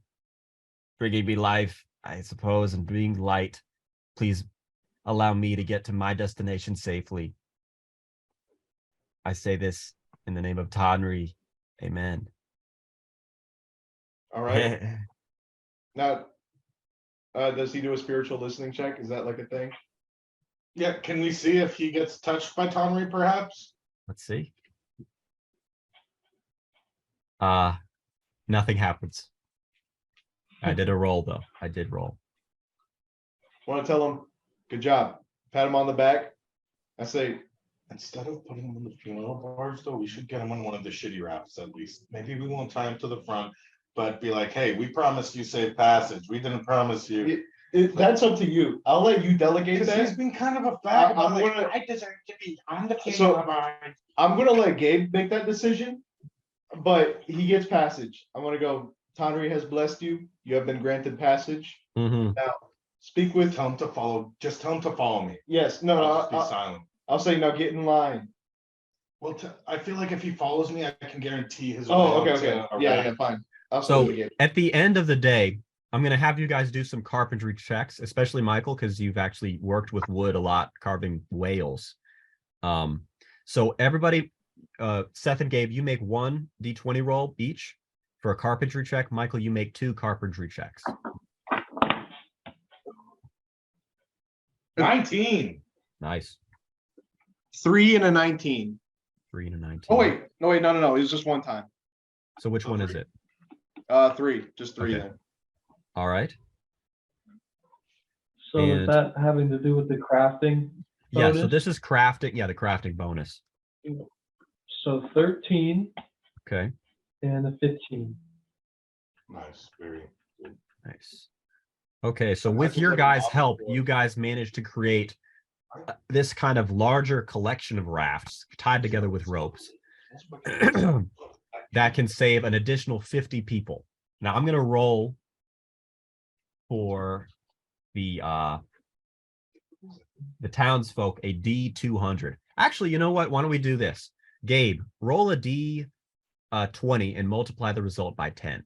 bringing me life, I suppose, and being light. Please allow me to get to my destination safely. I say this in the name of Tonry. Amen. all right. Now, does he do a spiritual listening check? Is that like a thing? Yeah, can we see if he gets touched by Tonry, perhaps? Let's see. Nothing happens. I did a roll though. I did roll. Want to tell him, good job. Pat him on the back. I say, Instead of putting him in the funeral bars, though, we should get him on one of the shitty rafts at least. Maybe we won't tie him to the front, but be like, hey, we promised you safe passage. We didn't promise you. that's up to you. I'll let you delegate Because he's that. been kind of a fag about I'm like, gonna- I deserve to be on the So- funeral bar. I'm gonna let Gabe make that decision, but he gets passage. I'm gonna go. Tonry has blessed you. You have been granted passage. Mhm. Now, speak with. Tell him to follow. Just tell him to follow me. Yes. No. I'll just be I'll silent. say now. Get in line. Well, I feel like if he follows me, I can guarantee his. Oh, way okay. to Okay. a Yeah. raft. Yeah. Fine. I'll So say it again. at the end of the day, I'm going to have you guys do some carpentry checks, especially Michael, because you've actually worked with wood a lot, carving whales. So everybody, Seth and Gabe, you make one D20 roll each for a carpentry check. Michael, you make 2 carpentry checks. 19. Nice. 3 and a 19. 3 and a 19. Oh wait. No wait. No. It was just one time. So which one is it? 3. Just 3 Okay. then. All right. So is And- that having to do with the crafting? Yeah, so bonus? this is crafting. Yeah, the crafting bonus. So 13 Okay. and a 15. Nice. Very. Nice. Okay, so I with just your like guys' an help, opera. you guys managed to create this kind of larger collection of rafts tied together with ropes that can save an additional 50 people. Now I'm going to roll for the townsfolk a D200. Actually, you know what? Why don't we do this? Gabe, roll a D20 and multiply the result by 10.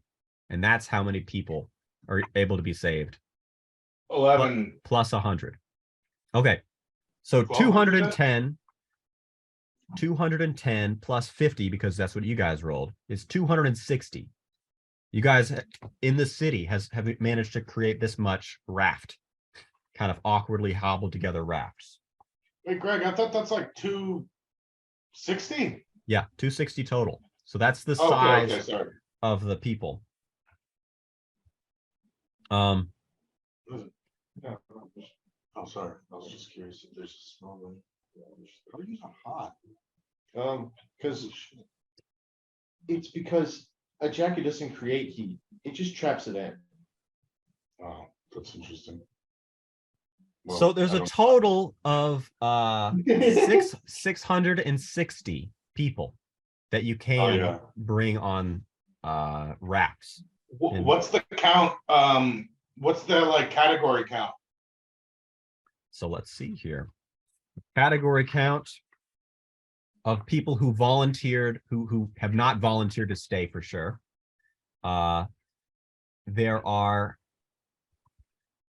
And that's how many people are able to be saved. 11. Plus 100. Okay. So 1200? 210 plus 50, because that's what you guys rolled, is 260. You guys in the city have managed to create this much raft, kind of awkwardly hobbled together rafts. Wait, Greg, I thought that's like 260. Yeah, 260 total. So that's the Okay, size okay, sorry. of the people. Yeah. Oh, sorry. I was just curious if there's a small one. How are you not hot? Because it's because a jacket doesn't create heat. It just traps it in. Oh, that's interesting. So there's I a don't- total of 660 people that you can yeah. bring on rafts. And- What's the count? What's the like category count? So let's see here. Category count of people who volunteered, who have not volunteered to stay for sure. There are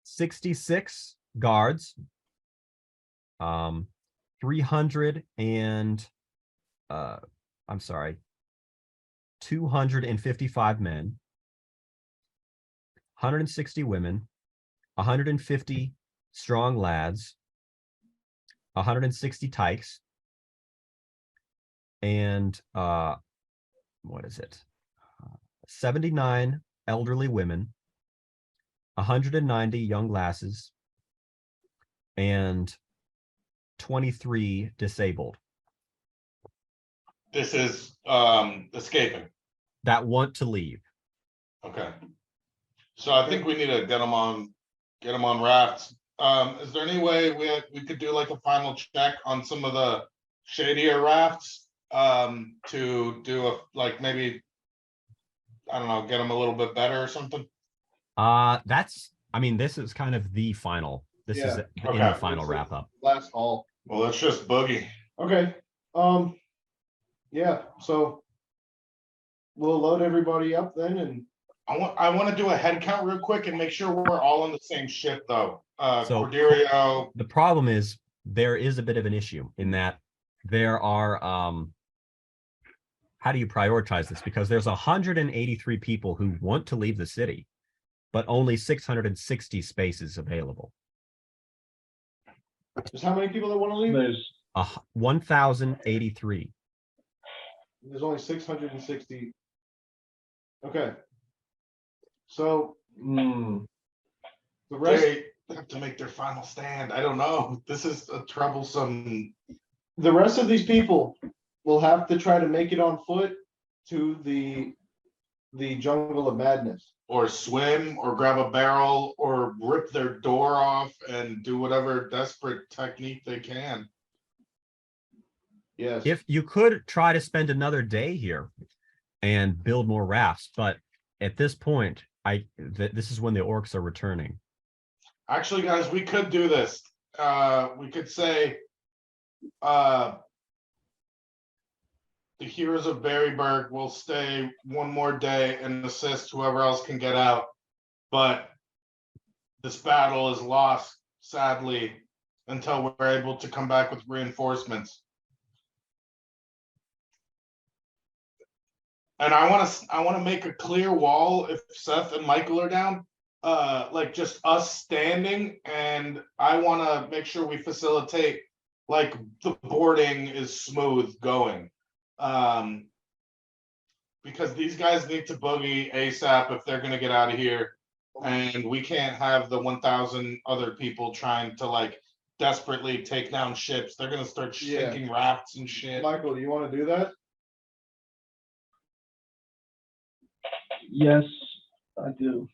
66 guards, 300 and I'm sorry, 255 men, 160 women, 150 strong lads, 160 tykes, and what is it? 79 elderly women, 190 young lasses, and 23 disabled This is escaping. that want to leave. Okay. So I think we need to get them on rafts. Is there any way we could do like a final check on some of the shadier rafts? To do a like maybe, I don't know, get them a little bit better or something. That's, I mean, this is kind of the final. This is Yeah. in Okay. the final wrap up. Last call. Well, let's just boogie. Okay, yeah, so we'll load everybody up then and I want to do a head count real quick and make sure we're all on the same ship though. So- Corderio, The problem is there is a bit of an issue in that there are how do you prioritize this? Because there's 183 people who want to leave the city, but only 660 spaces available. there's how many people that want to leave? There's 1,083. There's only 660. Okay. So the rest, they have to make their final stand. I don't know. This is a troublesome. the rest of these people will have to try to make it on foot to the jungle of madness. Or swim, or grab a barrel, or rip their door off and do whatever desperate technique they can. Yes. If you could try to spend another day here and build more rafts, but at this point, this is when the orcs are returning. Actually, guys, we could do this. We could say, the heroes of Berryburg will stay one more day and assist whoever else can get out. But this battle is lost, sadly, until we're able to come back with reinforcements. And I want to make a clear wall if Seth and Michael are down, like just us standing, and I want to make sure we facilitate like the boarding is smooth going. Because these guys need to boogie ASAP if they're gonna get out of here, and we can't have the 1,000 other people trying to like desperately take down ships. They're gonna start Yeah. sinking rafts and shit. Michael, do you want to do that? yes, I do.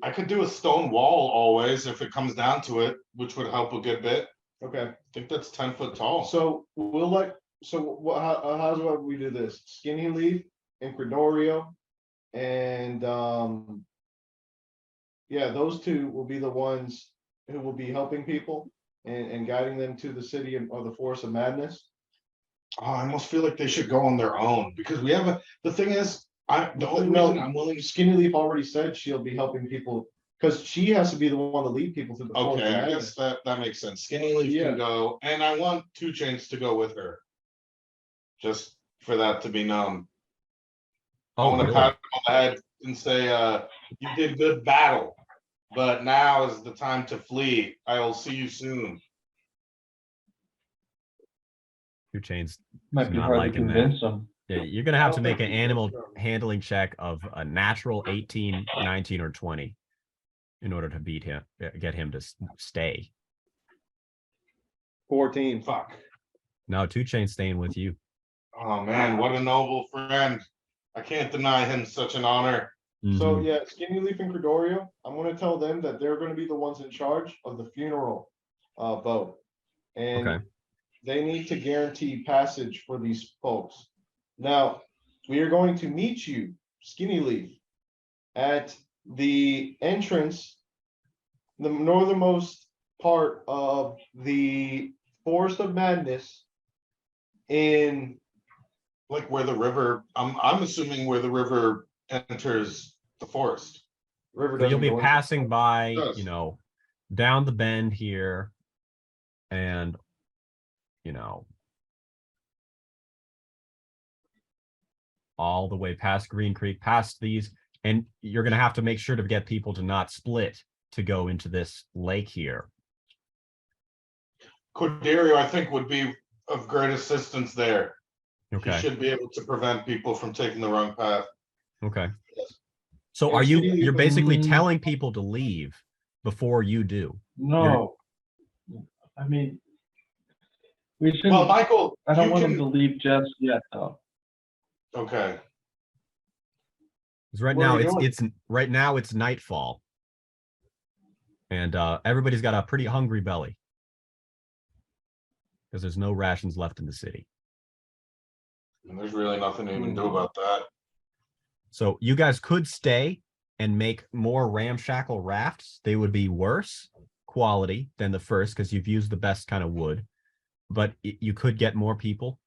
I could do a stone wall always if it comes down to it, which would help a good bit. Okay. I think that's 10 foot tall. So we'll let, so how's about we do this? Skinny Leaf and Credorio and yeah, those two will be the ones who will be helping people and guiding them to the city or the Forest of Madness. Oh, I almost feel like they should go on their own because we have the thing is, the only No. reason I'm willing to. Skinny Leaf already said she'll be helping people because she has to be the one to lead people to the Forest Okay, of I Madness. guess that makes sense. Skinny Leaf Yeah. can go, and I want 2 Chains to go with her. Just for that to be known. I Oh, want to really? pat him on the head and say, you did good battle, but now is the time to flee. I will see you soon. 2 Chains. Might be Not hard to liking that. convince them. Yeah, you're gonna have to don't make think an he animal does. handling check of a natural 18, 19, or 20 in order to beat him, get him to stay. 14. Fuck. No, 2 Chains staying with you. Oh man, what a noble friend. I can't deny him such an honor. So Mhm. yeah, Skinny Leaf and Credorio, I'm gonna tell them that they're gonna be the ones in charge of the funeral boat. And Okay. they need to guarantee passage for these folks. Now, we are going to meet you, Skinny Leaf, at the entrance, the northernmost part of the Forest of Madness in Like where the river, I'm assuming where the river enters the forest. River. So you'll Doesn't be go into- passing by, Yes. you know, down the bend here, and you know, all the way past Green Creek, past these, and you're gonna have to make sure to get people to not split to go into this lake here. Corderio, I think, would be of great assistance there. He Okay. should be able to prevent people from taking the wrong path. Okay. So And are you, Skinny Leaf- you're basically telling people to leave before you do? No. I mean, we shouldn't. Well, Michael, I don't you want them can, to leave just yet, though. okay, Because right What are now we doing? it's right now it's nightfall. And everybody's got a pretty hungry belly. Because there's no rations left in the city. and there's really nothing to even do about that. So you guys could stay and make more ramshackle rafts. They would be worse quality than the first because you've used the best kind of wood, but you could get more people.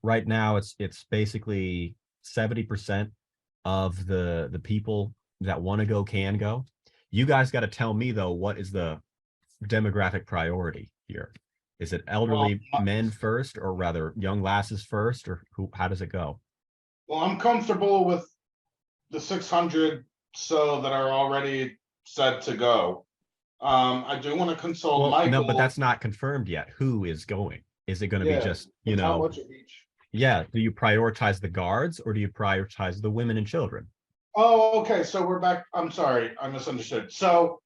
Right now it's basically 70% of the people that want to go can go. You guys got to tell me though, what is the demographic priority here? Is it elderly men first, or rather young lasses first, or who? How does it go? Well, I'm comfortable with the 600 so that are already set to go. I do want to consult Well, Michael. no, but that's not confirmed yet. Who is going? Is it going to Yeah, be just, you it's how know, much of each? yeah, do you prioritize the guards or do you prioritize the women and children? Oh, okay, so we're back. I'm sorry, I misunderstood. So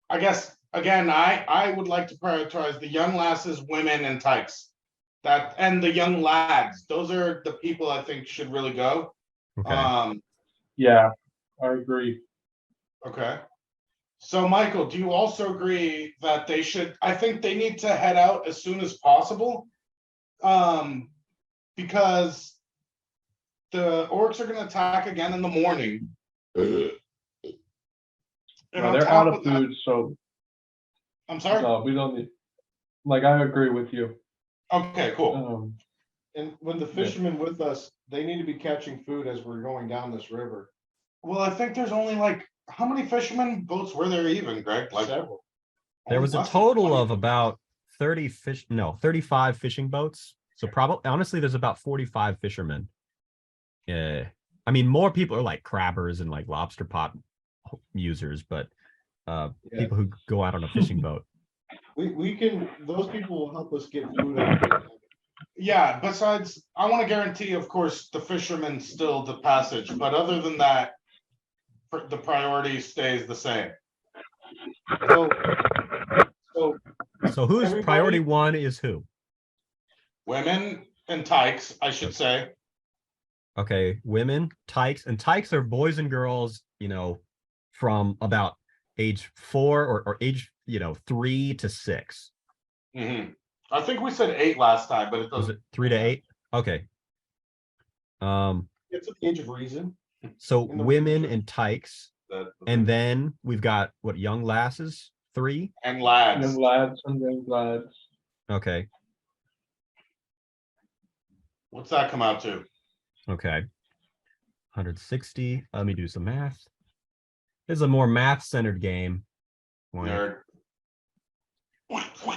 I guess, again, I would like to prioritize the young lasses, women, and tykes. That, and the young lads. Those are the people I think should really go. Okay. Yeah, I agree. Okay. So Michael, do you also agree that they should, I think they need to head out as soon as possible? Because the orcs are gonna attack again in the morning. And on They're top out of that- food, so I'm sorry? no, we don't need. Like, I agree with you. Okay, cool. And when the fishermen with us, they need to be catching food as we're going down this river. Well, I think there's only like, how many fishermen boats were there even, Greg? Like Several. There was a less than total 20. of about 35 fishing boats. So probably, honestly, there's about 45 fishermen. Yeah. I mean, more people are like crabbers and like lobster pot users, but people who go out on a fishing boat. We can, those people will help us get food out. Yeah, besides, I want to guarantee, of course, the fishermen still the passage, but other than that, the priority stays the same. So So who's Everybody- priority one is who? Women and tykes, I should say. Okay, women, tykes, and tykes are boys and girls, you know, from about age 4 or age, you know, 3 to 6. Mhm. I think we said 8 last time, but it Was doesn't. it 3 to 8? Okay. it's an age of reason. So In the women future. and tykes, and then we've got what, young lasses, 3. And lads. Young lads and young lads. Okay. What's that come out to? Okay. 160. Let me do some math. This is a more math-centered game. Nerd.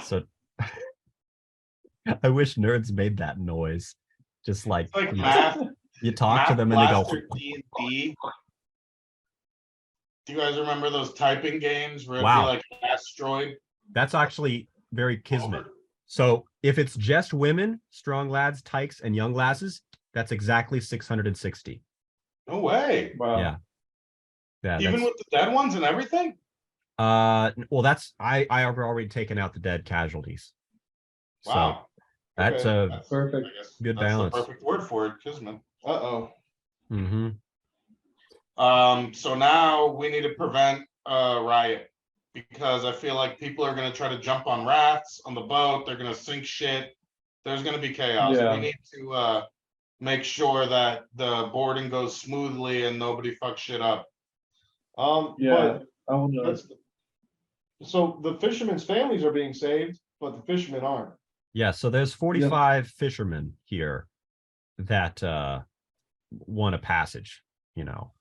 So I wish nerds made that noise. Just like, It's like you, math. you talk to Math them and they go, Blaster D&D. Do you guys remember those typing games where it'd Wow. be like an asteroid? that's actually very kismet. So if it's just women, strong lads, tykes, and young lasses, that's exactly 660. No way. Wow. Yeah. Yeah. Even with the dead ones and everything? Well, that's I have already taken out the dead casualties. So Wow. that's Okay, a Perfect. I guess good that's balance. the perfect word for it, kismet. Uh-oh. mhm. So now we need to prevent a riot. because I feel like people are gonna try to jump on rafts on the boat. They're gonna sink shit. There's gonna be chaos. Yeah. We need to make sure that the boarding goes smoothly and nobody fucks shit up. Yeah, But I wanna, that's, so the fishermen's families are being saved, but the fishermen aren't. Yeah, so there's 45 fishermen here that want a passage, you know.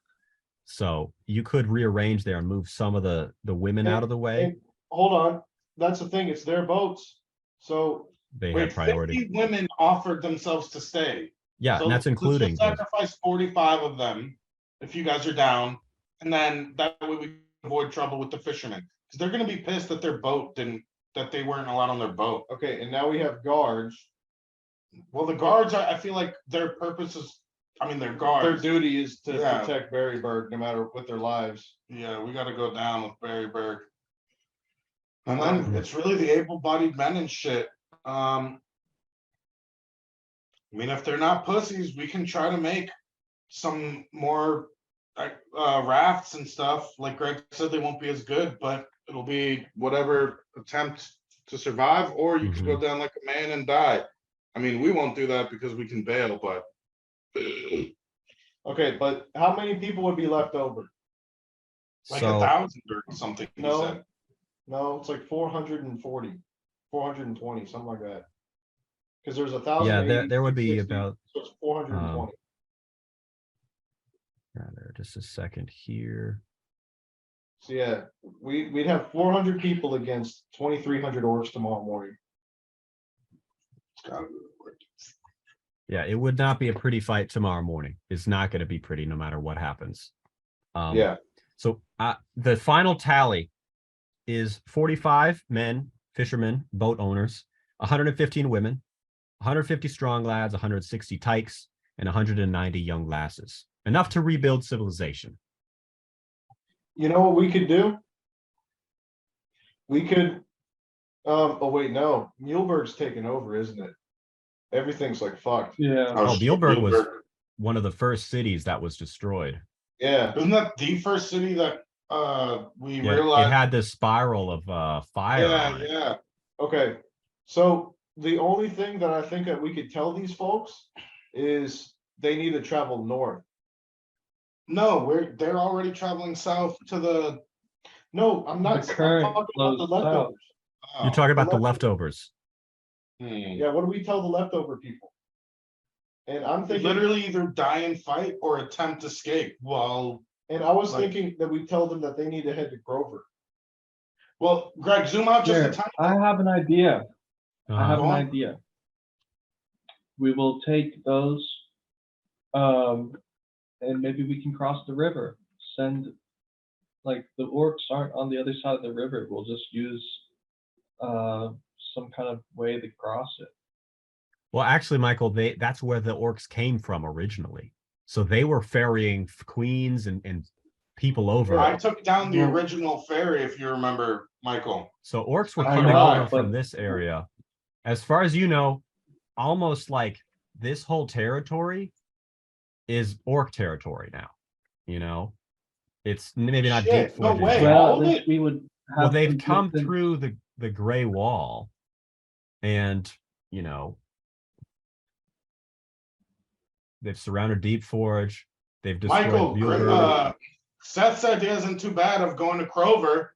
So you could rearrange there and move some of the women out of the way. And hold on, that's the thing, it's their boats. So They had Wait, priority. 50 women offered themselves to stay. Yeah, So and that's let's including just the, sacrifice 45 of them if you guys are down, and then that way we avoid trouble with the fishermen because they're gonna be pissed that their boat didn't that they weren't allowed on their boat. okay, and now we have guards. Well, the guards, I feel like their purpose is, I mean, they're Their guards. duty is to Yeah. protect Berryburg no matter with their lives. Yeah, we got to go down with Berryburg. And then it's really the able-bodied men and shit. I mean, if they're not pussies, we can try to make some more rafts and stuff. Like Greg said, they won't be as good, but it'll be whatever attempt to survive, or you can go down like a man and die. I mean, we won't do that because we can bail, but Okay, but how many people would be left over? like so 1,000 or something. you No. said. No, it's like 440, 420, something like that. Because there's 1,000. yeah, there would be about So it's 420. rather just a second here. So yeah, we'd have 400 people against 2,300 orcs tomorrow morning. It's gotta be worth it. Yeah, it would not be a pretty fight tomorrow morning. It's not going to be pretty no matter what happens. Yeah. So the final tally is 45 men, fishermen, boat owners, 115 women, 150 strong lads, 160 tykes, and 190 young lasses. Enough to rebuild civilization. You know what we could do? We could. Oh wait, no. Muleburg's taken over, isn't it? Everything's like fucked. yeah, Oh, shit, Berryburg was Berryburg. one of the first cities that was destroyed. Yeah. Isn't that the first city that we Yeah, realized? it had this spiral of fire on it. Yeah. Okay. So the only thing that I think that we could tell these folks is they need to travel north. No, they're already traveling south to the. No, I'm not. The I'm current talking about the flows south. leftovers. You're talking about the left- leftovers. Yeah, what do we tell the leftover people? And I'm thinking, Literally either die and fight or attempt escape. Well, and I was like- thinking that we tell them that they need to head to Grover. Greg, zoom out just here, a tiny. I have an idea. I have Go an on. idea. We will take those, and maybe we can cross the river. Send, like, the orcs aren't on the other side of the river. We'll just use some kind of way to cross it. Well, actually, Michael, that's where the orcs came from originally. So they were ferrying queens and people over. I took down the Well- original ferry, if you remember, Michael. So orcs were I coming know, over from but- this area. As far as you know, almost like this whole territory is orc territory now. You know, it's maybe not Shit, deep no forges way. yet. Well, hold at least it. we would have Well, they've some come distance. through the gray wall, and you know, they've surrounded Deep Forge. They've destroyed Michael, Muleburg. Seth's idea isn't too bad of going to Crover.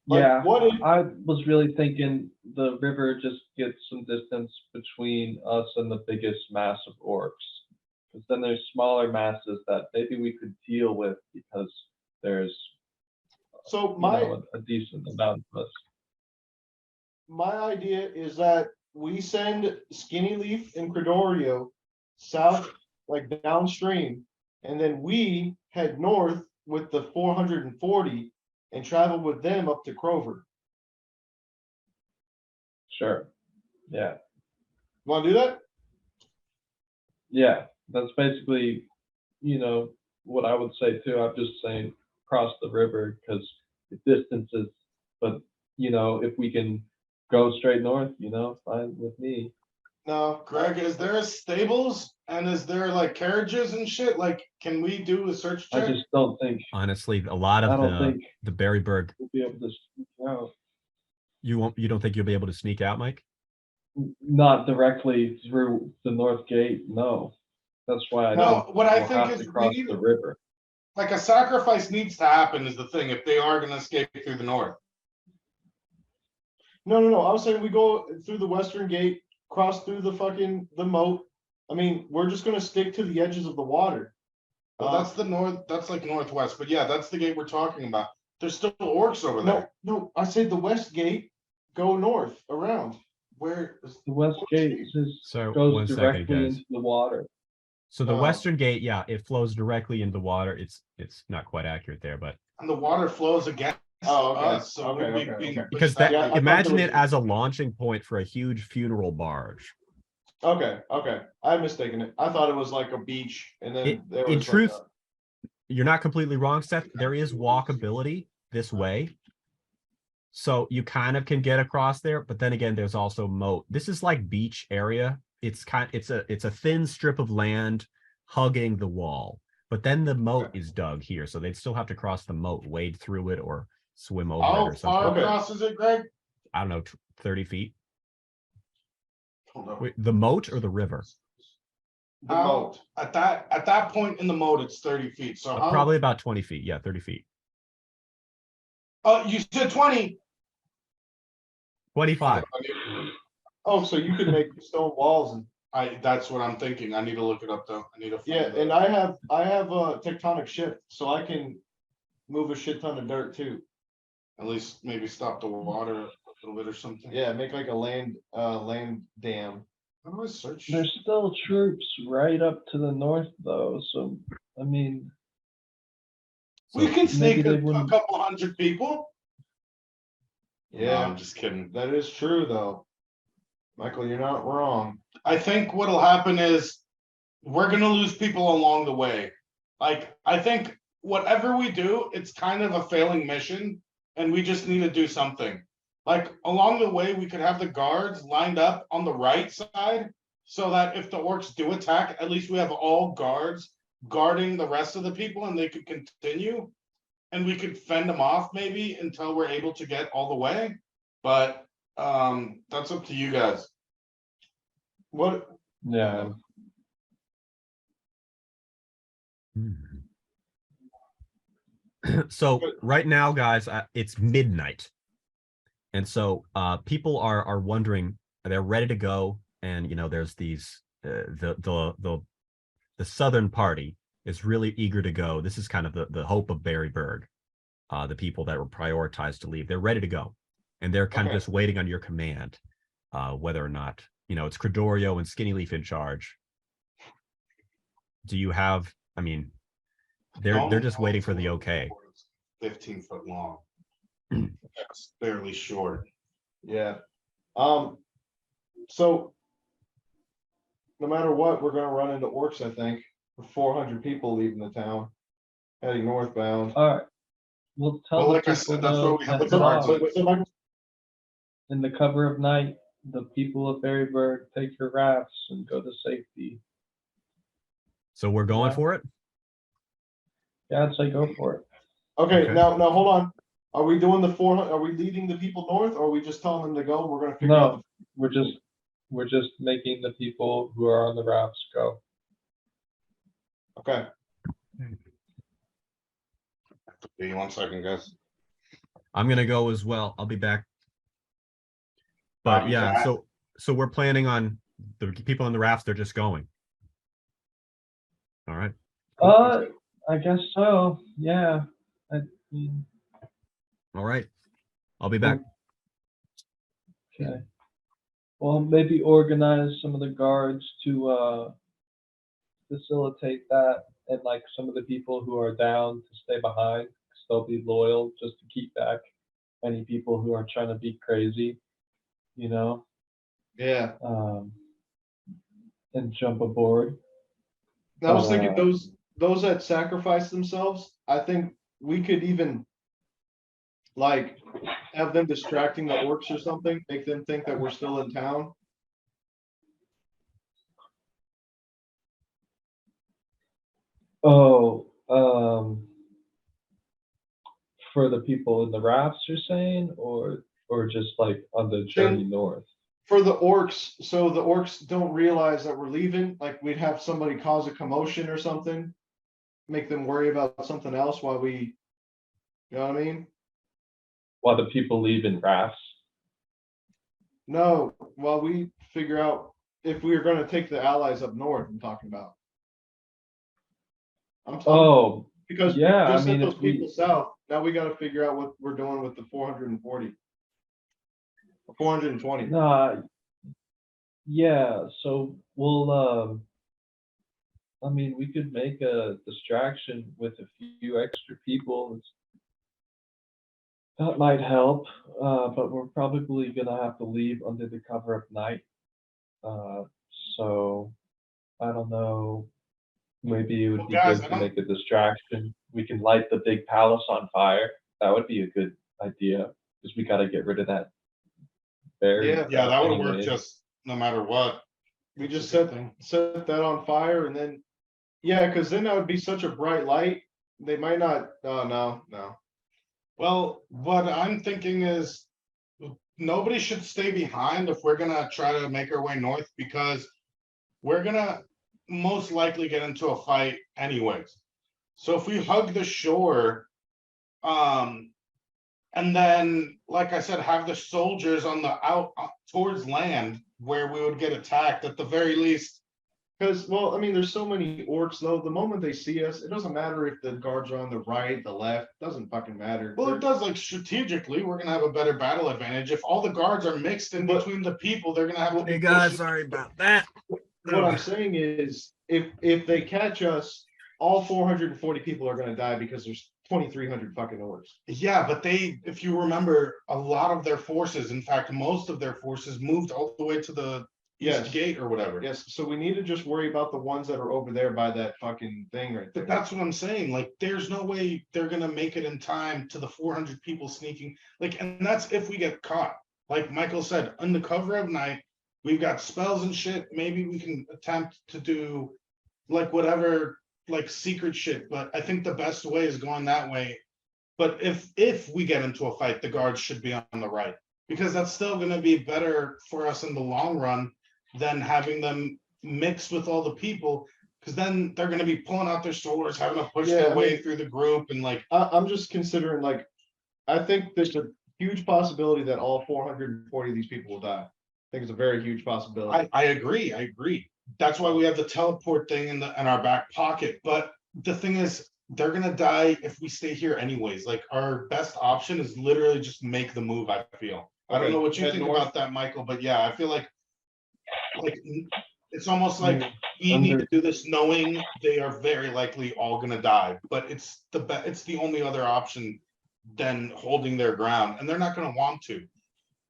Like, Yeah, what if- I was really thinking the river just gets some distance between us and the biggest mass of orcs. Because then there's smaller masses that maybe we could deal with because there's So a decent amount of us. my idea is that we send Skinny Leaf and Credorio south, like downstream, and then we head north with the 440 and travel with them up to Crover. Sure. Yeah. Want to do that? Yeah. That's basically, what I would say too. I'm just saying cross the river because the distances, but if we can go straight north, fine with me. No, Greg, is there a stables and is there like carriages and shit? Like, can we do a search I check? just don't think, Honestly, a lot I of don't think the Berryburg, we'll be able to sneak out. you don't think you'll be able to sneak out, Mike? Not directly through the north gate, no. That's why I No, think what I we'll think have is to we cross need- the river. Like a sacrifice needs to happen is the thing, if they are gonna escape through the north. no. I was saying we go through the western gate, cross through the moat. I mean, we're just gonna stick to the edges of the water. Well, that's the north, that's like northwest, but yeah, that's the gate we're talking about. There's still orcs over there. No, I said the west gate, go north around. Where is, The west gate is, So goes 1 second, directly guys. into the water. So the Oh. western gate, yeah, it flows directly into the water. It's not quite accurate there, but and the water flows against Oh, okay. us, so Okay, we'd be okay, being okay. because pushed that Yeah, I thought imagine there it was- as a launching point for a huge funeral barge. Okay, I'm mistaken it. I thought it was like a beach and then there was In like truth, a- you're not completely wrong, Seth. There is walkability this way. So you kind of can get across there, but then again, there's also moat. This is like beach area. It's a thin strip of land hugging the wall. But then the moat is dug here, so they'd still have to cross the moat, wade through it, or swim over it How or far something. across is it, Greg? I don't know, 30 feet. Hold on. Wait, the moat or the river? the How- moat. At that point in the moat, it's 30 feet, so how? Probably about 20 feet. Yeah, 30 feet. Oh, you said 20. 25. Oh, so you can make stone walls and, That's what I'm thinking. I need to look it up though. I need to. find yeah, the- and I have a tectonic shift, so I can move a shit ton of dirt too. At least maybe stop the water a little bit or something. Yeah, make like a land dam. How do I search? There's still troops right up to the north though, so, I mean, We So can sneak they a wouldn't- couple hundred people. No, Yeah, I'm just kidding. that is true though. Michael, you're not wrong. I think what'll happen is we're gonna lose people along the way. Like, I think whatever we do, it's kind of a failing mission and we just need to do something. Like along the way, we could have the guards lined up on the right side so that if the orcs do attack, at least we have all guards guarding the rest of the people and they could continue. And we could fend them off maybe until we're able to get all the way. But that's up to you guys. What, yeah. So right now, guys, it's midnight, and so people are wondering, they're ready to go, and there's these the southern party is really eager to go. This is kind of the hope of Berryburg. The people that were prioritized to leave, they're ready to go, and they're kind of Okay. just waiting on your command, whether or not it's Credorio and Skinny Leaf in charge. Do you have? I mean, they're just waiting for the okay. 15 foot long. That's fairly short. yeah. So no matter what, we're gonna run into orcs, I think, with 400 people leaving the town, heading northbound. Alright. We'll tell Well, the like I people said, that's know what we have that the guards now, with. So Michael, in the cover of night, the people of Berryburg take your rafts and go to safety. So we're going Yeah. for it. Yeah, I'd say go for it. okay, Okay. now hold on. Are we doing the 400? Are we leading the people north, or are we just telling them to go? We're gonna figure out. No, we're just making the people who are on the rafts go. Okay. Give me 1 second, guys. I'm gonna go as well. I'll be back. But Copy yeah, that. so we're planning on the people on the rafts. They're just going. All right. I guess so, yeah. I mean, All right. I'll be back. okay. Well, maybe organize some of the guards to facilitate that, and like some of the people who are down to stay behind, 'cause they'll be loyal just to keep back any people who are trying to be crazy, Yeah. and jump aboard. I was thinking Uh, those that sacrifice themselves, I think we could even like have them distracting the orcs or something, make them think that we're still in town. Oh, for the people in the rafts, you're saying, or just like on the journey north? For the orcs, so the orcs don't realize that we're leaving, like we'd have somebody cause a commotion or something, make them worry about something else while we, you know what I mean? While the people leave in rafts? No, while we figure out if we are gonna take the allies up north, I'm talking about. Oh, Because we yeah, I just sent mean, those if people we, south, now we gotta figure out what we're doing with the 440. 420. nah, yeah, so we'll, I mean, we could make a distraction with a few extra people. That might help, but we're probably gonna have to leave under the cover of night. Uh, so I don't know. Maybe it would Well, be guys, good I to don't, make a distraction. We can light the big palace on fire. That would be a good idea because we got to get rid of that berry. Yeah. yeah, that would work Anyways. just no matter what. We just That's a good set thing. set that on fire and then, yeah, because then that would be such a bright light. They might not, oh, no. Well, what I'm thinking is nobody should stay behind if we're gonna try to make our way north because we're gonna most likely get into a fight anyways. So if we hug the shore, um, and then, like I said, have the soldiers on the out towards land where we would get attacked at the very least. Because, well, I mean, there's so many orcs though. The moment they see us, it doesn't matter if the guards are on the right, the left, doesn't fucking matter. Well, it does like strategically, we're gonna have a better battle advantage. If all the guards are mixed in But- between the people, they're gonna have to Hey be guys, pushing. sorry about that. What I'm saying is, if they catch us, all 440 people are gonna die because there's 2,300 fucking orcs. Yeah, but they, if you remember, a lot of their forces, in fact, most of their forces moved all the way to the Yes. east gate or whatever. Yes, so we need to just worry about the ones that are over there by that fucking thing right there. But that's what I'm saying. Like, there's no way they're gonna make it in time to the 400 people sneaking. Like, and that's if we get caught. Like Michael said, on the cover of night, we've got spells and shit. Maybe we can attempt to do like whatever, like secret shit. But I think the best way is going that way. But if we get into a fight, the guards should be on the right because that's still gonna be better for us in the long run than having them mixed with all the people. Cause then they're gonna be pulling out their swords, having to push Yeah, their I way mean- through the group and like, I'm just considering like, I think there's a huge possibility that all 440 of these people will die. I think it's a very huge possibility. I agree. That's why we have the teleport thing in our back pocket. But the thing is, they're gonna die if we stay here anyways. Like our best option is literally just make the move, I feel. I don't Okay, know what you head think north. about that, Michael, but yeah, I feel like it's almost like Yeah, we need under- to do this knowing they are very likely all gonna die, but it's the only other option than holding their ground, and they're not gonna want to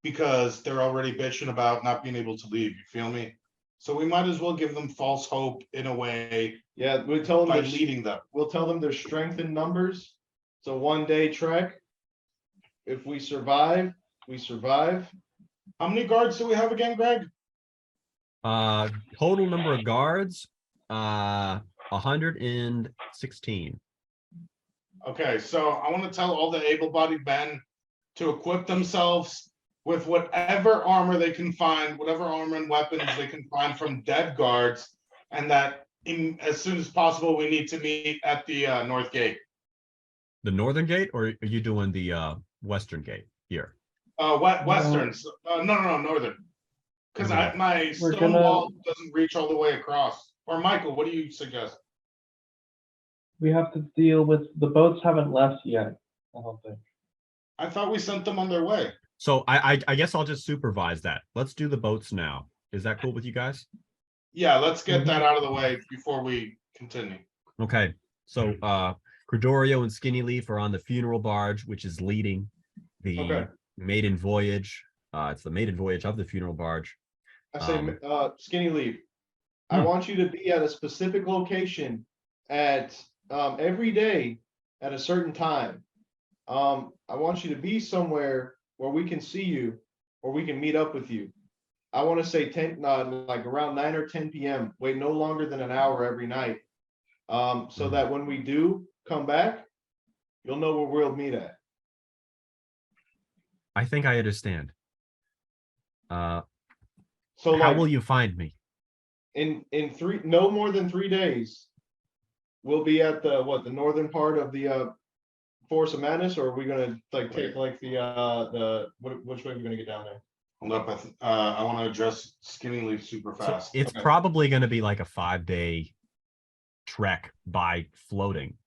because they're already bitching about not being able to leave. You feel me? So we might as well give them false hope in a way Yeah, we tell them by there's, leading them. we'll tell them there's strength in numbers. It's a 1-day trek. If we survive, we survive. How many guards do we have again, Greg? Total number of guards, 116. Okay, so I want to tell all the able-bodied men to equip themselves with whatever armor they can find, whatever armor and weapons they can find from dead guards, and that as soon as possible, we need to meet at the north gate. The northern gate, or are you doing the western gate here? Westerns. No, northern. Because Okay. my We're stone gonna- wall doesn't reach all the way across. Or Michael, what do you suggest? We have to deal with the boats haven't left yet. I don't think. I thought we sent them on their way. So I guess I'll just supervise that. Let's do the boats now. Is that cool with you guys? Yeah, let's get Mhm. that out of the way before we continue. Okay. So Cordorio and Skinny Leaf are on the funeral barge, which is leading the Okay. maiden voyage. It's the maiden voyage of the funeral barge. I say, Skinny Leaf, I Hmm. want you to be at a specific location at, every day at a certain time. I want you to be somewhere where we can see you, or we can meet up with you. I want to say 10, like around 9 or 10 p.m. Wait no longer than an hour every night. So that when we do come back, you'll know where we'll meet at. I think I understand. So How like will you find me? in no more than 3 days, we'll be at the northern part of the Forest of Madness, or are we gonna like take like which way are we gonna get down there? Hold up, I want to address Skinny Leaf super So fast. it's Okay. probably going to be like a 5-day trek by floating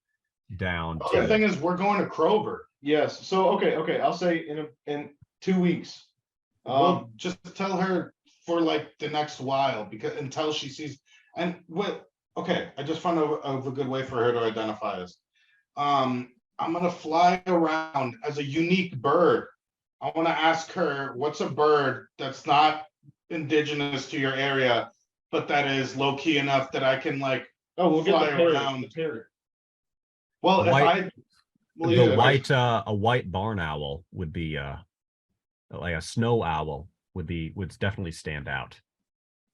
down The to. thing is, we're going to Krover. Yes. So okay. I'll say in 2 weeks. Well, just tell her for like the next while, because until she sees, and what, okay, I just found of a good way for her to identify us. I'm gonna fly around as a unique bird. I want to ask her, what's a bird that's not indigenous to your area, but that is low key enough that I can like Oh, we'll get fly the parrot. around. The parrot. Well, A if white- I well, The yeah, if I- a white barn owl would be like a snow owl would definitely stand out.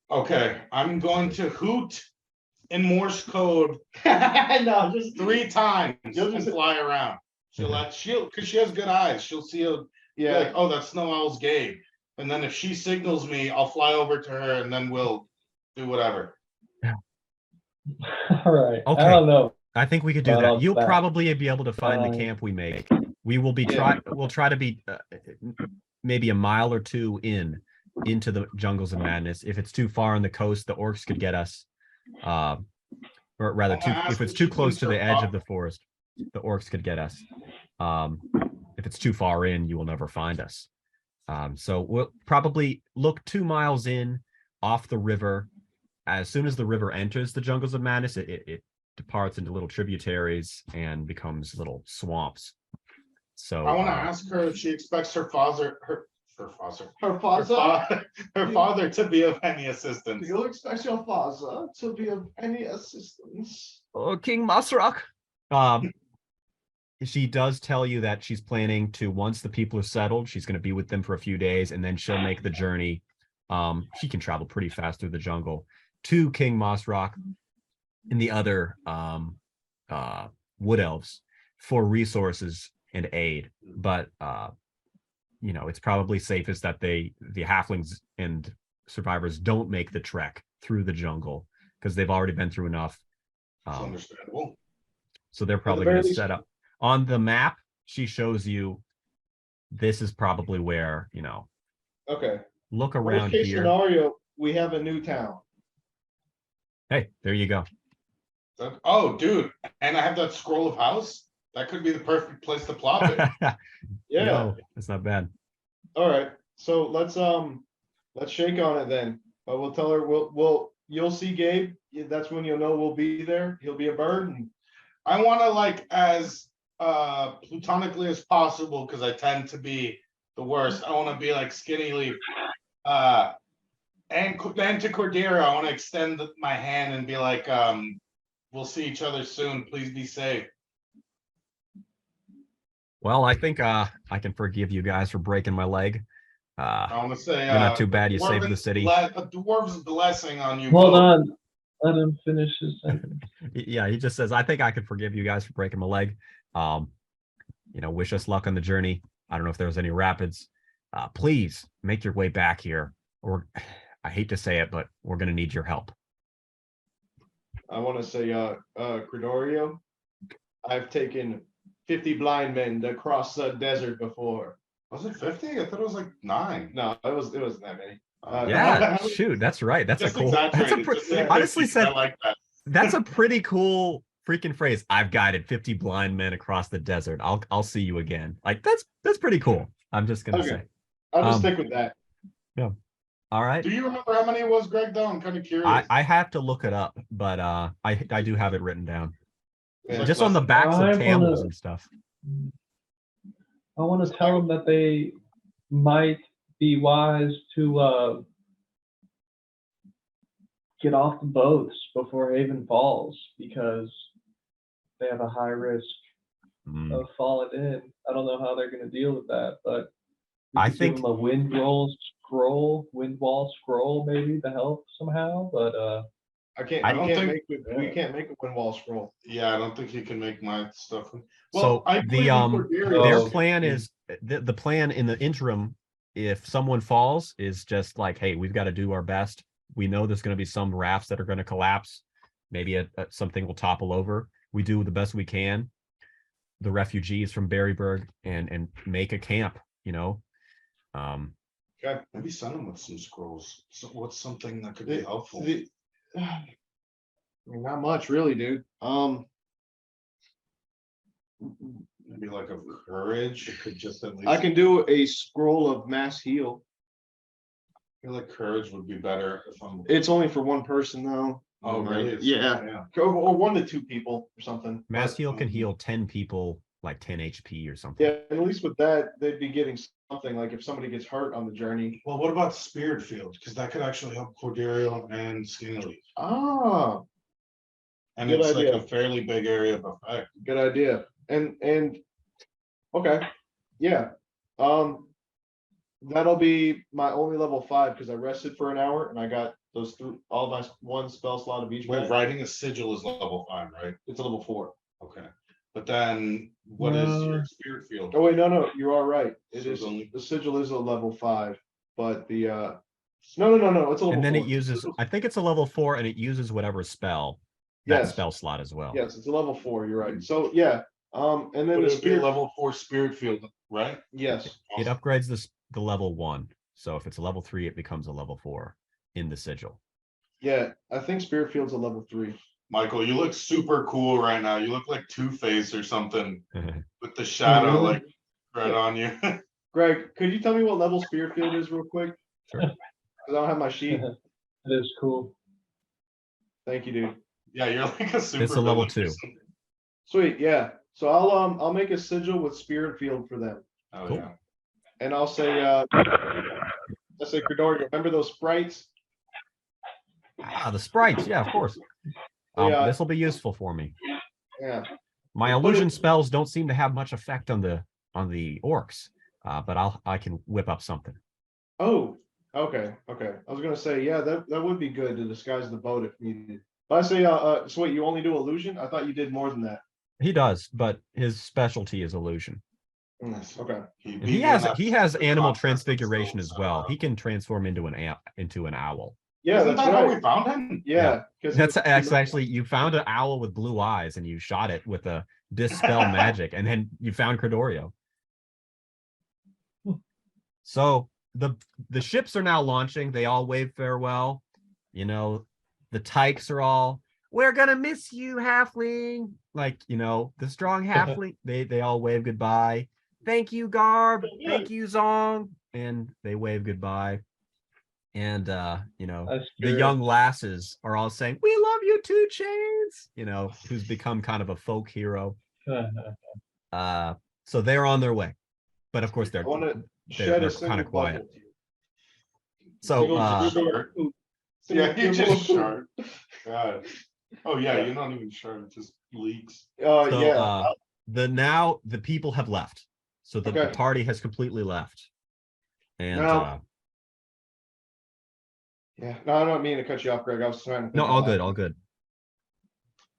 okay, I'm going to hoot in Morse code No, just 3 times You'll and just- fly around. She'll because she has good eyes. She'll see a yeah. like, oh, that snow owl's Gabe. And then if she signals me, I'll fly over to her and then we'll do whatever. All right. Okay. I don't know. I think we could do Well, that. You'll that- probably be able to find the Fine. camp we make. We will be Yeah. we'll try to be maybe a mile or two into the jungles of madness. If it's too far on the coast, the orcs could get us. Or rather, I'm gonna ask if it's if too she close thinks to her the edge fa- of the forest, the orcs could get us. If it's too far in, you will never find us. So we'll probably look 2 miles in off the river. As soon as the river enters the jungles of madness, it departs into little tributaries and becomes little swamps. So I want to ask her if she expects her father to be of any assistance. You expect your father to be of any assistance? Oh, King Masrak. She does tell you that she's planning to, once the people are settled, she's going to be with them for a few days, and then she'll make the journey. She can travel pretty fast through the jungle to King Masrak and the other wood elves for resources and aid. But it's probably safest that the halflings and survivors don't make the trek through the jungle because they've already been through enough. It's understandable. So they're probably very going to least- set up on the map. She shows you this is probably where, Okay. look Worst around case here. scenario, we have a new town. Hey, there you go. Oh, dude, and I have that scroll of house. That could be the perfect place to plop it. Yeah. No, that's not bad. All right. So let's shake on it then. But we'll tell her you'll see Gabe. That's when you'll know we'll be there. He'll be a bird. And I want to like as platonically as possible because I tend to be the worst. I want to be like Skinny Leaf. And then to Cordero, I want to extend my hand and be like, we'll see each other soon. Please be safe. Well, I think I can forgive you guys for breaking my leg. I want to say, You're not too bad. You saved the city. A dwarf's blessing on you. Hold both. on. Let him finish his sentence. Yeah, he just says, I think I could forgive you guys for breaking my leg. Wish us luck on the journey. I don't know if there was any rapids. Please make your way back here. Or I hate to say it, but we're going to need your help. I want to say, Credorio, I've taken 50 blind men to cross the desert before. Was it 50? I thought it was like 9. No, it was not many. Yeah, shoot, that's right. That's Just a cool. That's a exaggerated, pre- just say honestly 50, I said like that. that's a pretty cool freaking phrase. I've guided 50 blind men across the desert. I'll see you again. Like that's pretty cool. I'm just gonna Okay. say. I'll just Um, stick with that. All right. Do you remember how many it was, Greg? Though I'm kind of curious. I have to look it up, but I do have it written down. It's like Just on the less than- backs I of camels wanna- and stuff. I want to tell them that they might be wise to get off the boats before Haven falls because they have a high risk Mm. of falling in. I don't know how they're going to deal with that, but we I could think- give them a wind wall scroll maybe to help somehow. But I can't. I We don't can't think- make it. We can't make a win wall scroll. Yeah, I don't think you can make my stuff. So Well, I the believe in Corderio. their Oh. plan is the plan in the interim. If someone falls, is just like, hey, we've got to do our best. We know there's going to be some rafts that are going to collapse. Maybe something will topple over. We do the best we can. The refugees from Berryburg and make a camp. You know, Okay. Maybe send them with some scrolls. So what's something that could be helpful? I mean, not much really, dude. Maybe like a courage. It could just at least. I can do a scroll of mass heal. I feel like courage would be better if I'm. It's only for one person though. Oh, really? It's- Yeah. Or 1 to 2 people or something. Mass But, heal can heal 10 people like 10 HP or something. Yeah, and at least with that, they'd be getting something like if somebody gets hurt on the journey. Well, what about Spirit Field? Because that could actually help Corderio and Skinny. Ah, And Good it's idea. like a fairly big area of effect. good idea. And okay, yeah. That'll be my only level 5 because I rested for an hour and I got those all my 1 spell slot of each. Wait, guy. writing a sigil is level 5, right? It's a level 4. Okay. But then what is your Spirit Field? Oh wait, no, you are right. It So is it's only- the sigil is a level 5, but the no, it's a level And then 4. it uses, I think it's a level 4, and it uses whatever spell that Yes. spell slot as well. Yes, it's a level 4. You're right. So yeah, and then But the it'd be a spirit. level 4 Spirit Field, right? Yes. It upgrades the level 1. So if it's a level 3, it becomes a level 4 in the sigil. Yeah, I think spirit field's a level 3. Michael, you look super cool right now. You look like Two-Face or something with the shadow really? like right on you. Greg, could you tell me what level spirit field is real quick? Sure. Because I don't have my sheet. It is cool. Thank you, dude. Yeah, you're like a super. It's a level villain or 2. something. Sweet, yeah. So I'll make a sigil with spirit field for them, Oh Cool. yeah. and I'll say let's say Cordorio. Remember those sprites? Ah, the sprites. Yeah, of course. Yeah. This will be useful for me. Yeah. My Put illusion it- spells don't seem to have much effect on the orcs, but I can whip up something. Oh, okay. I was gonna say, yeah, that would be good to disguise the boat if needed. But I say, so wait, you only do illusion? I thought you did more than that. He does, but his specialty is illusion. Okay. And he has animal transfiguration as well. He can transform into an owl. Yeah, Isn't that's that how right. we found him? Yeah, because That's actually, you found an owl with blue eyes and you shot it with a dispel magic, and then you found Cordorio. So the ships are now launching. They all wave farewell. You know, the tykes are all, we're gonna miss you, halfling. Like, you know, the strong halfling. They all wave goodbye. Thank you, Garb. Thank you, Zong. And they wave goodbye. And you know, That's the true. young lasses are all saying, "We love you, 2 Chains." You know, who's become kind of a folk hero. So they're on their way, but of course I want to shed they're a single kind of quiet. bubble. So Single Short. single Yeah, you dribble. just short. God. Oh yeah, you're not even short. It just leaks. so Yeah. the people have left, so the Okay. party has completely left, and Now- Yeah. No, I don't mean to cut you off, Greg. I was trying to. no, think all out good, loud. all good.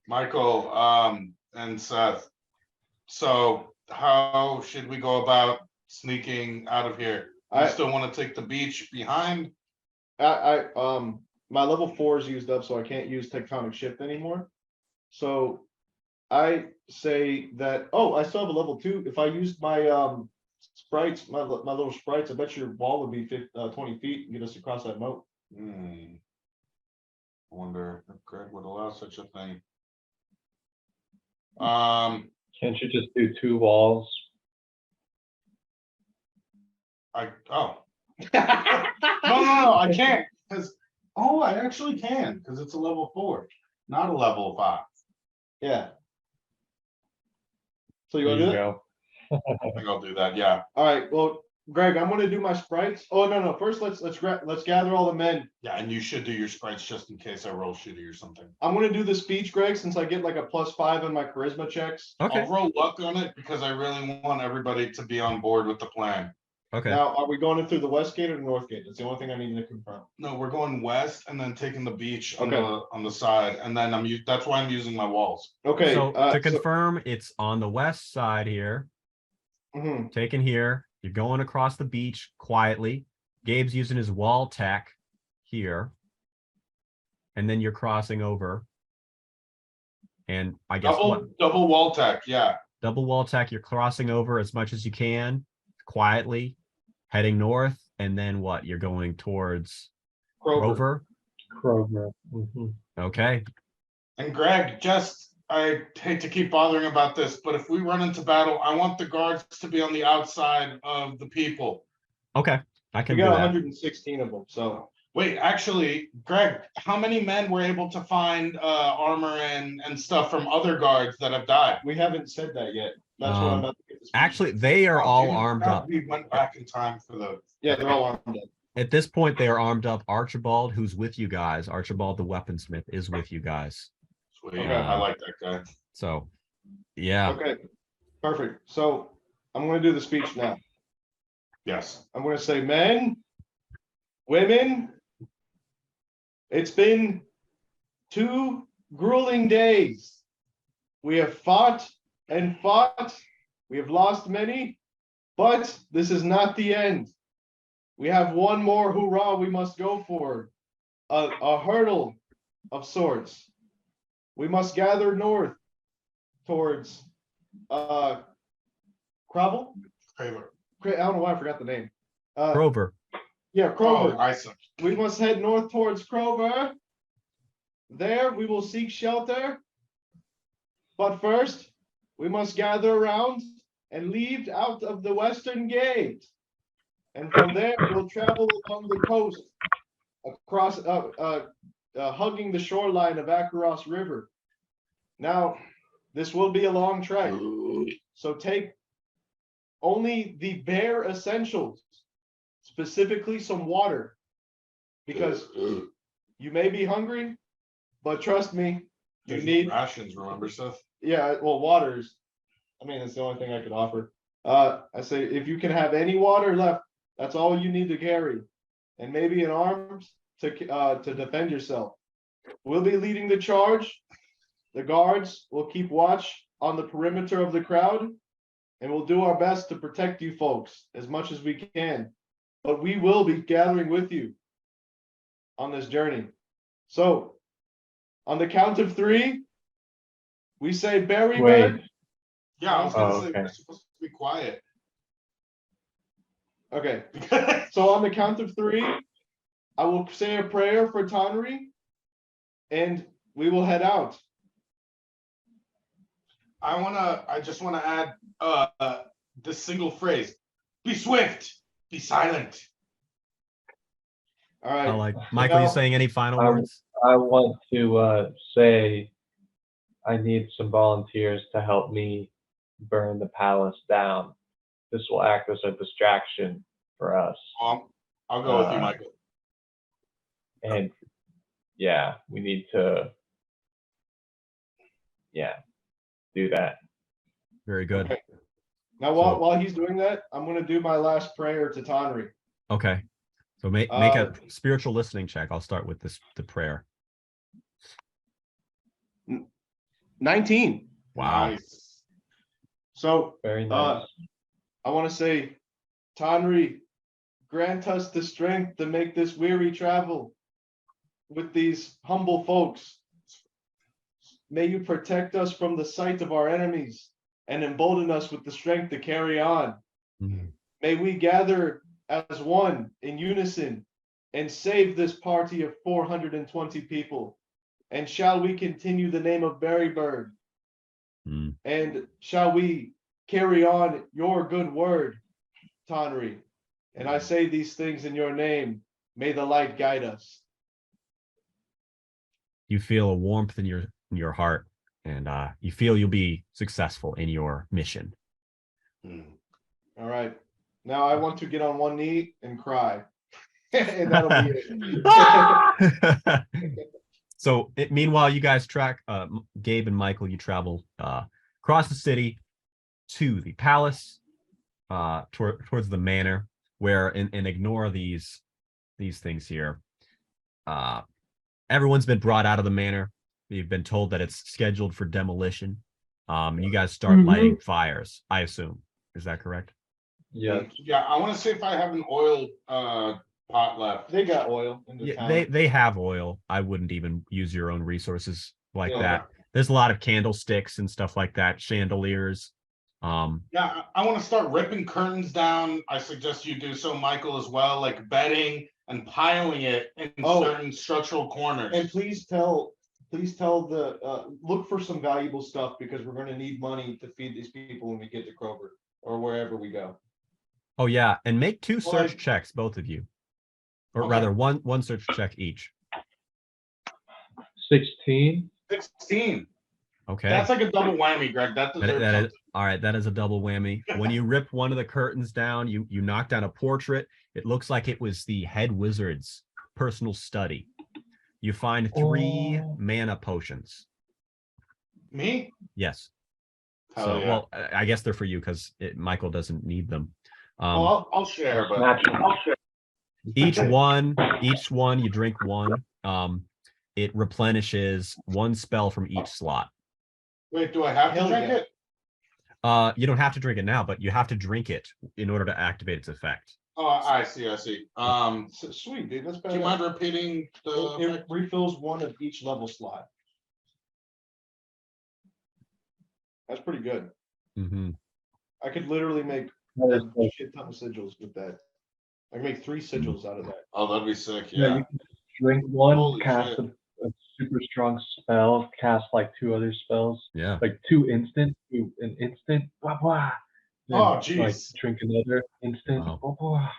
Michael, and Seth. So how should we go about sneaking out of here? I I- still want to take the beach behind. My level 4 is used up, so I can't use tectonic shift anymore. So I say that, I still have a level 2. If I used my sprites, my little sprites, I bet your wall would be 20 feet and get us across that moat. I wonder if Greg would allow such a thing. Can't you just do 2 walls? No, I can't, because, I actually can, because it's a level 4, not a level 5. Yeah. So you There want to you do that? go. I think I'll do that, yeah. All right. Well, Greg, I'm going to do my sprites. Oh no. First, let's gather all the men. Yeah, and you should do your sprites just in case I roll shitty or something. I'm going to do the speech, Greg, since I get like a +5 on my charisma checks. Okay. I'll roll luck on it because I really want everybody to be on board with the plan. Okay. Now, are we going in through the west gate or the north gate? That's the only thing I need to confirm. No, we're going west and then taking the beach on Okay. the side, and then that's why I'm using my walls. Okay. So to confirm, it's on the west side here. Mhm. Taken here. You're going across the beach quietly. Gabe's using his wall tack here. And then you're crossing over. And I guess Double wall tack, yeah. double wall tack, you're crossing over as much as you can, quietly, heading north, and then what? You're going towards Grover. Kroger. Okay. And Greg, I hate to keep bothering about this, but if we run into battle, I want the guards to be on the outside of the people. Okay. I We can do got that. 116 of them. So Wait, actually, Greg, how many men were able to find armor and stuff from other guards that have died? we haven't said that yet. That's what I'm about to get this. Actually, they are all Damn, armed up. We went back in time for the. Yeah, they're all armed up. At this point, they are armed up. Archibald, who's with you guys, Archibald the weaponsmith, is with you guys. Sweet. Okay. I like that guy. So, yeah. Okay, perfect. So I'm going to do the speech now. Yes. I'm going to say, men, women, it's been 2 grueling days. We have fought and fought. We have lost many, but this is not the end. We have one more hurrah we must go for, a hurdle of sorts. We must gather north towards Crabble. Taylor. I don't know why I forgot the name. Grover. Yeah, Kroger. Oh, I see. We must head north towards Kroger. There we will seek shelter. But first, we must gather around and leave out of the western gate. And from there, we'll travel along the coast, across, hugging the shoreline of Akaros River. Now, this will be a long trek, so take only the bare essentials, specifically some water, because you may be hungry, but trust me, you There's need rations, remember, Seth? yeah, well, waters. I mean, it's the only thing I could offer. I say if you can have any water left, that's all you need to carry, and maybe an arms to defend yourself. We'll be leading the charge. The guards will keep watch on the perimeter of the crowd, and we'll do our best to protect you folks as much as we can. But we will be gathering with you on this journey. So, on the count of 3, we say Berryburg. Wait. Yeah, I was gonna Oh, say okay. we're supposed to be quiet. Okay. So on the count of 3, I will say a prayer for Tonry, and we will head out. I just wanna add this single phrase. Be swift, be silent. All right. I like Michael. You Now- saying any final I- words? I want to say I need some volunteers to help me burn the palace down. This will act as a distraction for us. I'll go with you, Uh, Michael. And yeah, we need to, do that. Very good. Okay. Now, while he's doing that, I'm going to do my last prayer to Tonry. Okay. So make a spiritual listening check. I'll start with the prayer. 19. Wow. Nice. So Very nice. I want to say, Tonry, grant us the strength to make this weary travel with these humble folks. May you protect us from the sight of our enemies and embolden us with the strength to carry on. Mhm. May we gather as one in unison and save this party of 420 people. And shall we continue the name of Berryburg? Mm. And shall we carry on your good word, Tonry? And I say these things in your name. May the light guide us. You feel a warmth in your heart, and you feel you'll be successful in your mission. All right. Now I want to get on one knee and cry. And that'll be it. So meanwhile, you guys Gabe and Michael, you travel across the city to the palace, towards the manor. where and ignore these things here. Everyone's been brought out of the manor. You've been told that it's scheduled for demolition. You guys start lighting fires, I assume. Is that correct? Yeah. Yeah, I want to see if I have an oil pot left. They got oil in the Yeah, town. they have oil. I wouldn't even use your own resources like Yeah. that. There's a lot of candlesticks and stuff like that, chandeliers. Yeah, I want to start ripping curtains down. I suggest you do so, Michael, as well, like bedding and piling it in certain structural corners. And please tell the look for some valuable stuff because we're going to need money to feed these people when we get to Kroger or wherever we go. Oh yeah, and make 2 Well, search checks, both of you, or Okay. rather one search check each. 16. 16. Okay. That's like a double whammy, Greg. That deserves That is, something. all right, that is a double whammy. When you rip one of the curtains down, you knock down a portrait. It looks like it was the head wizard's personal study. You find 3 mana potions. Me? Yes. Hell So, yeah. well, I guess they're for you because Michael doesn't need them. I'll share, but Natural. I'll share. Each one, you drink one. It replenishes 1 spell from each slot. Wait, do I have to Hell drink yeah. it? You don't have to drink it now, but you have to drink it in order to activate its effect. Oh, I see. Sweet, dude. That's Do you better. mind repeating the It refills 1 of each level slot. That's pretty good. Mm-hmm. I could literally make That is a cool. shit ton of sigils with that. I can make 3 sigils out of that. Oh, that'd be sick. Yeah, Yeah. you can drink one, Holy cast shit. a super strong spell, cast like 2 other spells, Yeah. like 2 instant, an instant, blah blah. Then, Oh, like, jeez. drink another instant, Wow. blah blah.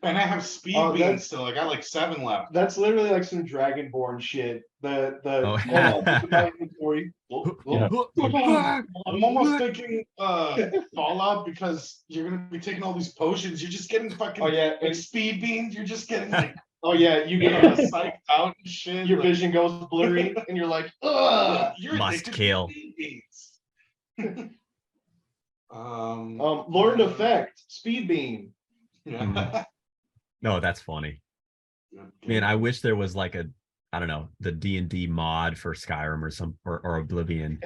And I have speed Oh, beans that's- still. I got like 7 left. That's literally like some Dragonborn shit. The Oh. hold on, look at my inventory. Yeah. I'm almost thinking Fallout because you're gonna be taking all these potions. You're just getting fucking Oh yeah, like and, speed beans. You're just getting like oh yeah, you getting get psyched out and shit. your like, vision goes blurry, and you're like, ugh. you're Must addicted to kill. speed beans. Learned effect, speed beam. Yeah. No, that's funny. Man, I wish there was like I don't know, the D&D mod for Skyrim or Oblivion,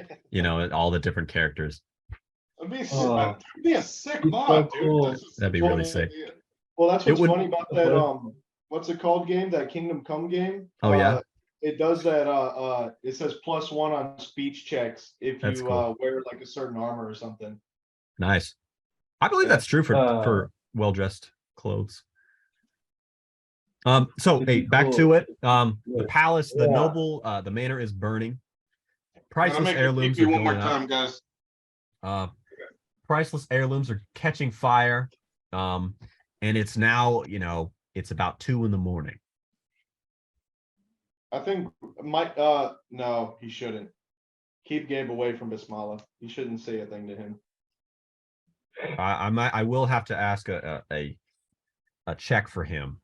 all the different characters. That'd be, Oh. that'd be a sick It's mod, so dude. cool. That's just That'd be a really cool sick. idea. Well, that's It what's would- funny about that. What's it called game? That Kingdom Come game. Oh, yeah? It does that. It says +1 on speech checks if That's you cool. wear like a certain armor or something. Nice. I believe Yeah. that's true for well-dressed clothes. So It'd hey, be back cool. to it. The palace, the Yeah. noble, the manor is burning. I'm gonna Priceless make it heirlooms are creepy one more going up. time, guys. Priceless heirlooms are catching fire. And it's now, it's about 2 a.m. I think Mike. No, he shouldn't. Keep Gabe away from Bismillah. He shouldn't say a thing to him. I will have to ask a check for him.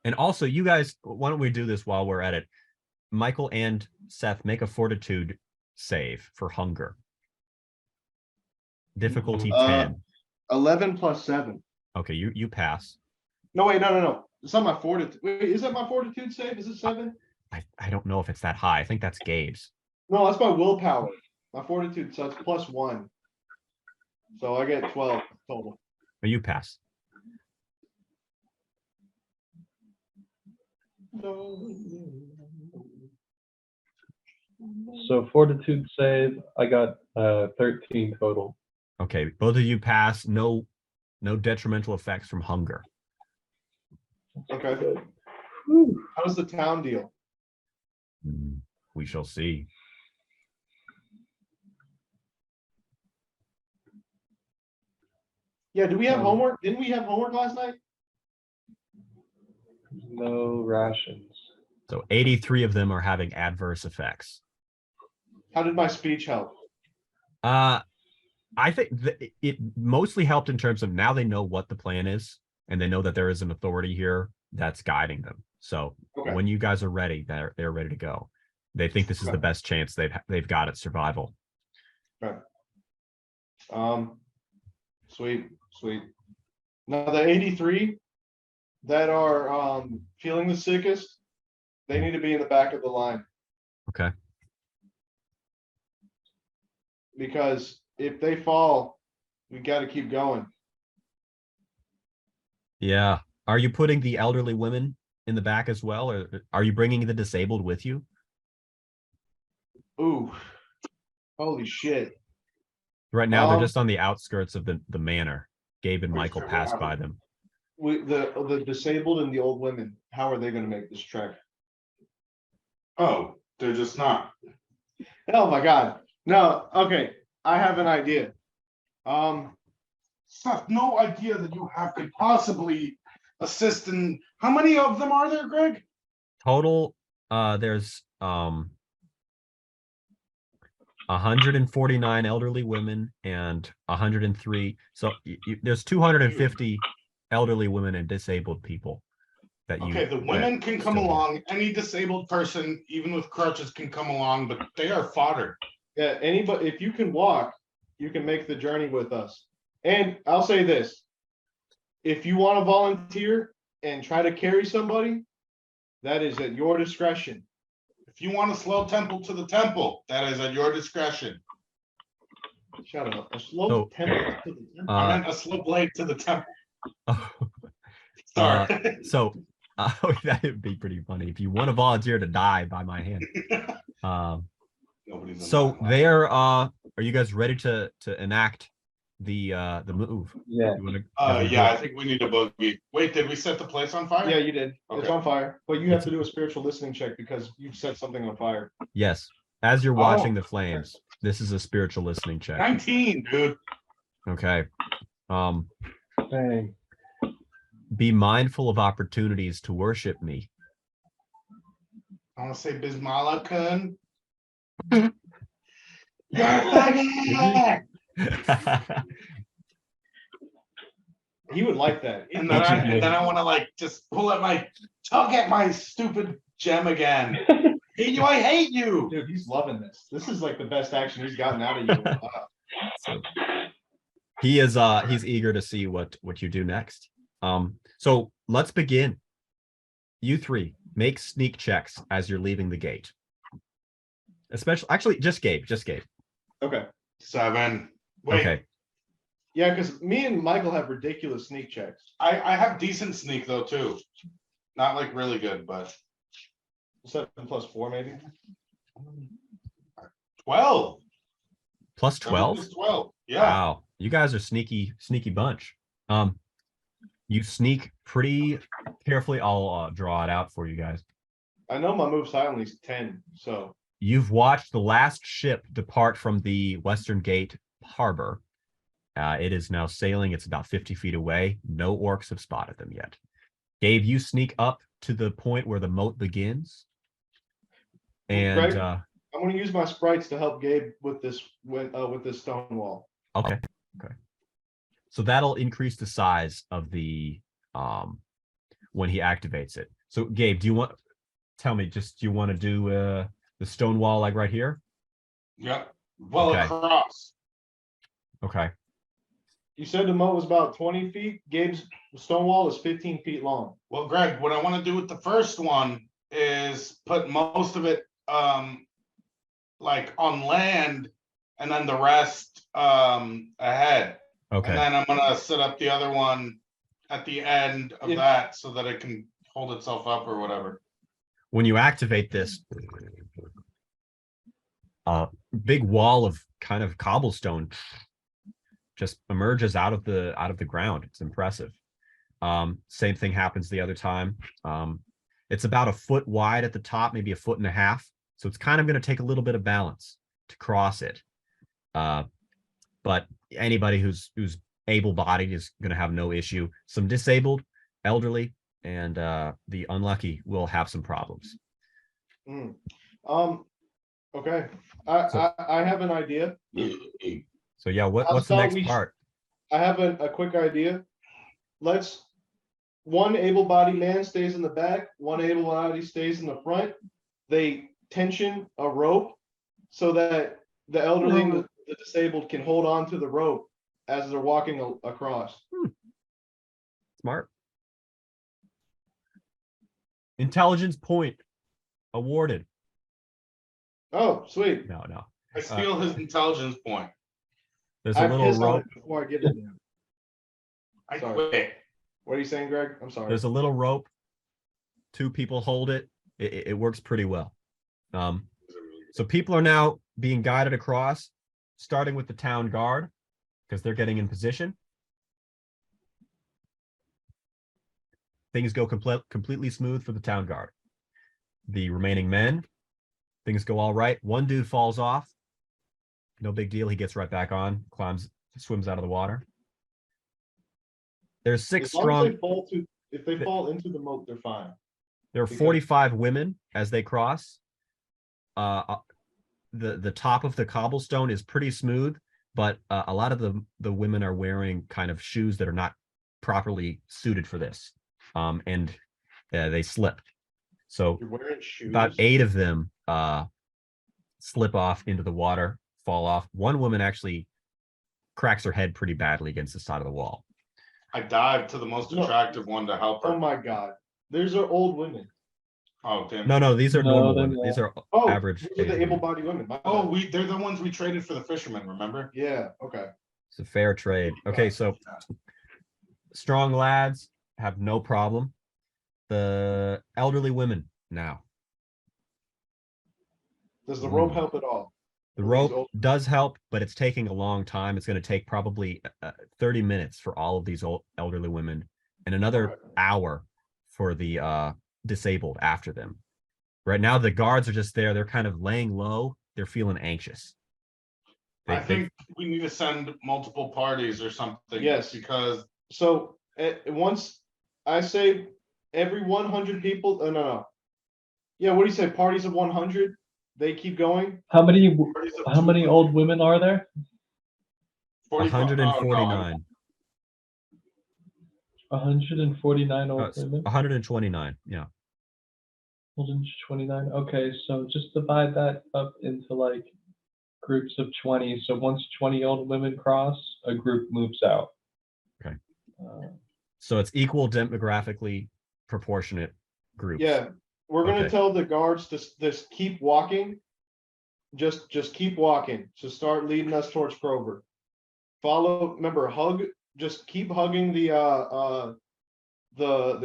And also, you guys, why don't we do this while we're at it? Michael and Seth, make a fortitude save for hunger. Difficulty 10. 11 + 7. Okay, you pass. No, wait, no. It's not my fortitude. Wait, is that my fortitude save? Is it 7? I don't know if it's that high. I think that's Gabe's. No, that's my willpower. My fortitude, so it's +1. So I get 12 total. But you pass. So fortitude save, I got 13 total. Okay, both of you pass. No detrimental effects from hunger. Okay. How's the town deal? We shall see. Yeah, do we have homework? Didn't we have homework last night? No rations. So 83 of them are having adverse effects. How did my speech help? I think it mostly helped in terms of now they know what the plan is, and they know that there is an authority here that's guiding them. So Okay. when you guys are ready, they're ready to go. They think this is the best chance they've got at survival. Sweet. Now the 83 that are feeling the sickest, they need to be in the back of the line. Okay. Because if they fall, we got to keep going. Yeah. Are you putting the elderly women in the back as well, or are you bringing the disabled with you? Ooh, holy shit! Right now, they're Um, just on the outskirts of the manor. Gabe and Michael passed by them. The disabled and the old women. How are they going to make this trek? Oh, they're just not. Oh my god! No, okay. I have an idea. Seth, no idea that you have could possibly assist in, how many of them are there, Greg? Total, there's 149 elderly women and 103. So there's 250 elderly women and disabled people that you. Okay, the that women can come still- along, any disabled person, even with crutches, can come along, but they are fodder. Yeah, anybody, if you can walk, you can make the journey with us. And I'll say this, if you want to volunteer and try to carry somebody, that is at your discretion. If you want a slow temple to the temple, that is at your discretion. Shut up. A slow So, tempo to the temple. I meant a slow blade to the temple. Oh, Sorry. so that would be pretty funny if you want to volunteer to die by my hand. Nobody's in So line. there, are you guys ready to enact the move? Yeah. You wanna- Yeah, I think we need a bogey. Wait, did we set the place on fire? Yeah, you did. It's Okay. on fire, but you have to do a spiritual listening check because you've set something on fire. Yes. As you're watching Oh. the flames, this is a spiritual listening check. 19, dude. Okay. Dang. Be mindful of opportunities to worship me. I want to say Bismillah Kun. You're a faggot! He would like that. And then I want to like just pull at my tug at my stupid gem again. Hate you, I hate you. Dude, he's loving this. This is like the best action he's gotten out of you. So, he's eager to see what you do next. So let's begin. You three make sneak checks as you're leaving the gate. Actually, just Gabe. Okay. 7. Wait, Okay. Yeah, because me and Michael have ridiculous sneak checks. I have decent sneak though too. Not like really good, but 7+4 maybe. 12. Plus 7 12. plus 12. Yeah. Wow. You guys are sneaky bunch. You sneak pretty carefully. I'll draw it out for you guys. I know my move silently is 10, so You've watched the last ship depart from the Western Gate harbor. It is now sailing. It's about 50 feet away. No orcs have spotted them yet. Gabe, you sneak up to the point where the moat begins. And Greg? I'm going to use my sprites to help Gabe with this stone wall. okay. So that'll increase the size of the when he activates it. So Gabe, do you want to do the stone wall like right here? Yep. Well, Okay. across. Okay. You said the moat was about 20 feet. Gabe's stone wall is 15 feet long. Well, Greg, what I want to do with the first one is put most of it like on land and then the rest ahead. Okay. And then I'm gonna set up the other one at the end of Yeah. that so that it can hold itself up or whatever. When you activate this, a big wall of kind of cobblestone just emerges out of the ground. It's impressive. Same thing happens the other time. It's about a foot wide at the top, maybe a foot and a half. So it's kind of going to take a little bit of balance to cross it. But anybody who's able-bodied is going to have no issue. Some disabled, elderly, and the unlucky will have some problems. Okay. I have an idea. So yeah, what's the thought next we- part? I have a quick idea. One able-bodied man stays in the back, one able-bodied stays in the front. They tension a rope so that the elderly and the disabled can hold on to the rope as they're walking across. Smart. Intelligence point awarded. Oh, sweet. No. I steal his intelligence point. There's I a little piss on rope. it before I give it to him. I Sorry. quit. What are you saying, Greg? I'm sorry. There's a little rope. 2 people hold it. It works pretty well. So people are now being guided across, starting with the town guard, because they're getting in position. Things go completely smooth for the town guard. The remaining men, things go all right. One dude falls off. No big deal. He gets right back on, swims out of the water. There's 6 As long strong. as they fall if they fall into the moat, they're fine. There are 45 women as they cross. The top of the cobblestone is pretty smooth, but a lot of the women are wearing kind of shoes that are not properly suited for this, and they slip. So You're wearing shoes. about 8 of them slip off into the water, fall off. One woman actually cracks her head pretty badly against the side of the wall. I dived to the most attractive one to help Oh her. my god. These are old women. Oh damn. No, these are No, normal they're women. not. These are Oh, average. these are the age women. able-bodied women. My Oh, bad. they're the ones we traded for the fishermen, remember? Yeah, okay. It's a fair trade. Okay, so strong lads have no problem. The elderly women now. Does the rope help at all? The These rope old- does help, but it's taking a long time. It's going to take probably 30 minutes for all of these elderly women, and another Alright. hour for the disabled after them. Right now, the guards are just there. They're kind of laying low. They're feeling anxious. I think we need to send multiple parties or something. Yes. Because So once I say every 100 people, no. Yeah, what do you say? Parties of 100? They keep going? How many parties of how many 200, old women are there? 45 149. 149 old women. 129. Yeah. 129. Okay, so just divide that up into like groups of 20. So once 20 old women cross, a group moves out. Okay. Uh, So it's equal demographically proportionate groups. Yeah. We're gonna Okay. tell the guards to just keep walking. Just keep walking. So start leading us towards Kroger. Follow, remember, just keep hugging the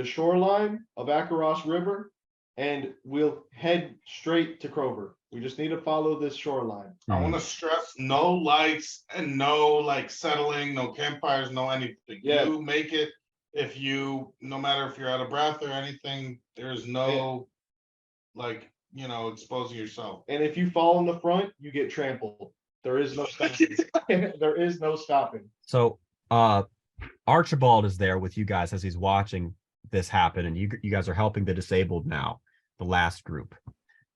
shoreline of Akaros River, and we'll head straight to Kroger. We just need to follow this shoreline. I want to stress no lights and no like settling, no campfires, no anything. Yeah. You make it no matter if you're out of breath or anything, there's no like, exposing yourself. And if you fall in the front, you get trampled. There is no stopping. There is no stopping. So Archibald is there with you guys as he's watching this happen, and you guys are helping the disabled now, the last group.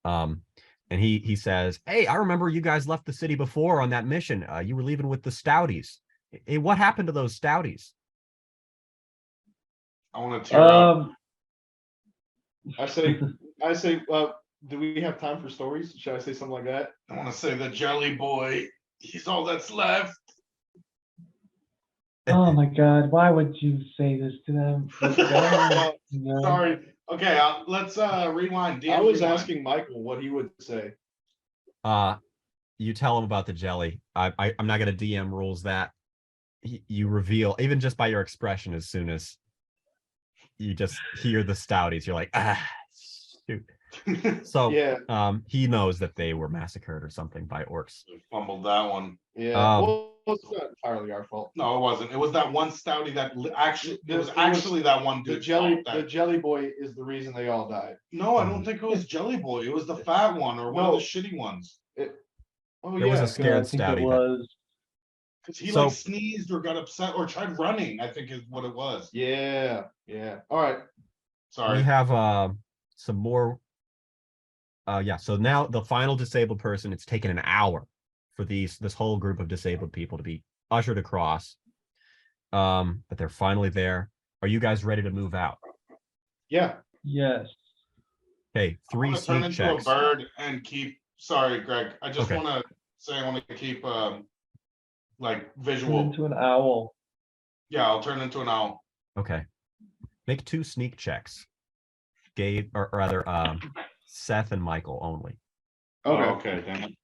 And he says, "Hey, I remember you guys left the city before on that mission. You were leaving with the Stouties. Hey, what happened to those Stouties?" I want to tear up. I say, do we have time for stories? Should I say something like that? I want to say the jelly boy, he's all that's left. oh my God! Why would you say this to them? No. Sorry. Okay, let's rewind. I was rewind. asking Michael what he would say. You tell him about the jelly. I'm not going to DM rules that. You reveal, even just by your expression, as soon as you just hear the Stouties, you're like, shoot. So Yeah. he knows that they were massacred or something by orcs. Fumbled that one. Yeah. Well, it's not entirely our fault. No, it wasn't. It was that one Stouty that actually. It was It was actually that one The dude. jelly boy is the reason they all died. No, I don't think it was Jelly Boy. It was the fat one or one of the shitty ones. Oh There was yeah. a scared I think Stouty. it was. Because he So- like sneezed or got upset or tried running, I think is what it was. Yeah. Yeah. All right. Sorry. We have some more. So now the final disabled person, it's taken an hour for this whole group of disabled people to be ushered across. But they're finally there. Are you guys ready to move out? Yeah. Yes. Okay, I wanna 3 turn sneak into checks. a bird and keep. Sorry, Greg. I just Okay. want to say I want to keep like Turn visual. into an owl. Yeah, I'll turn into an owl. Okay. Make 2 sneak checks. Gabe, or rather, Seth and Michael only. Oh, Okay. okay, damn it.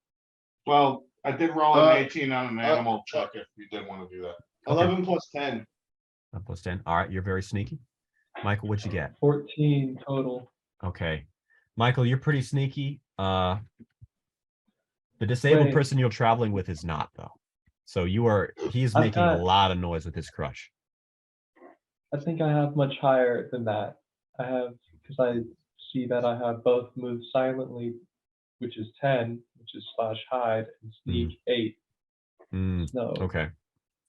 Well, I did roll Uh, an 18 on an animal check if you did want to do that. 11 plus 10. Up plus 10. All right, you're very sneaky. Michael, what'd you get? 14 total. Okay. Michael, you're pretty sneaky. The disabled Wait. person you're traveling with is not, though. So he's I've making a got- lot of noise with his crush. I think I have much higher than that. I have, because I see that I have both move silently, which is 10, which is /hide, and sneak 8. No. Okay.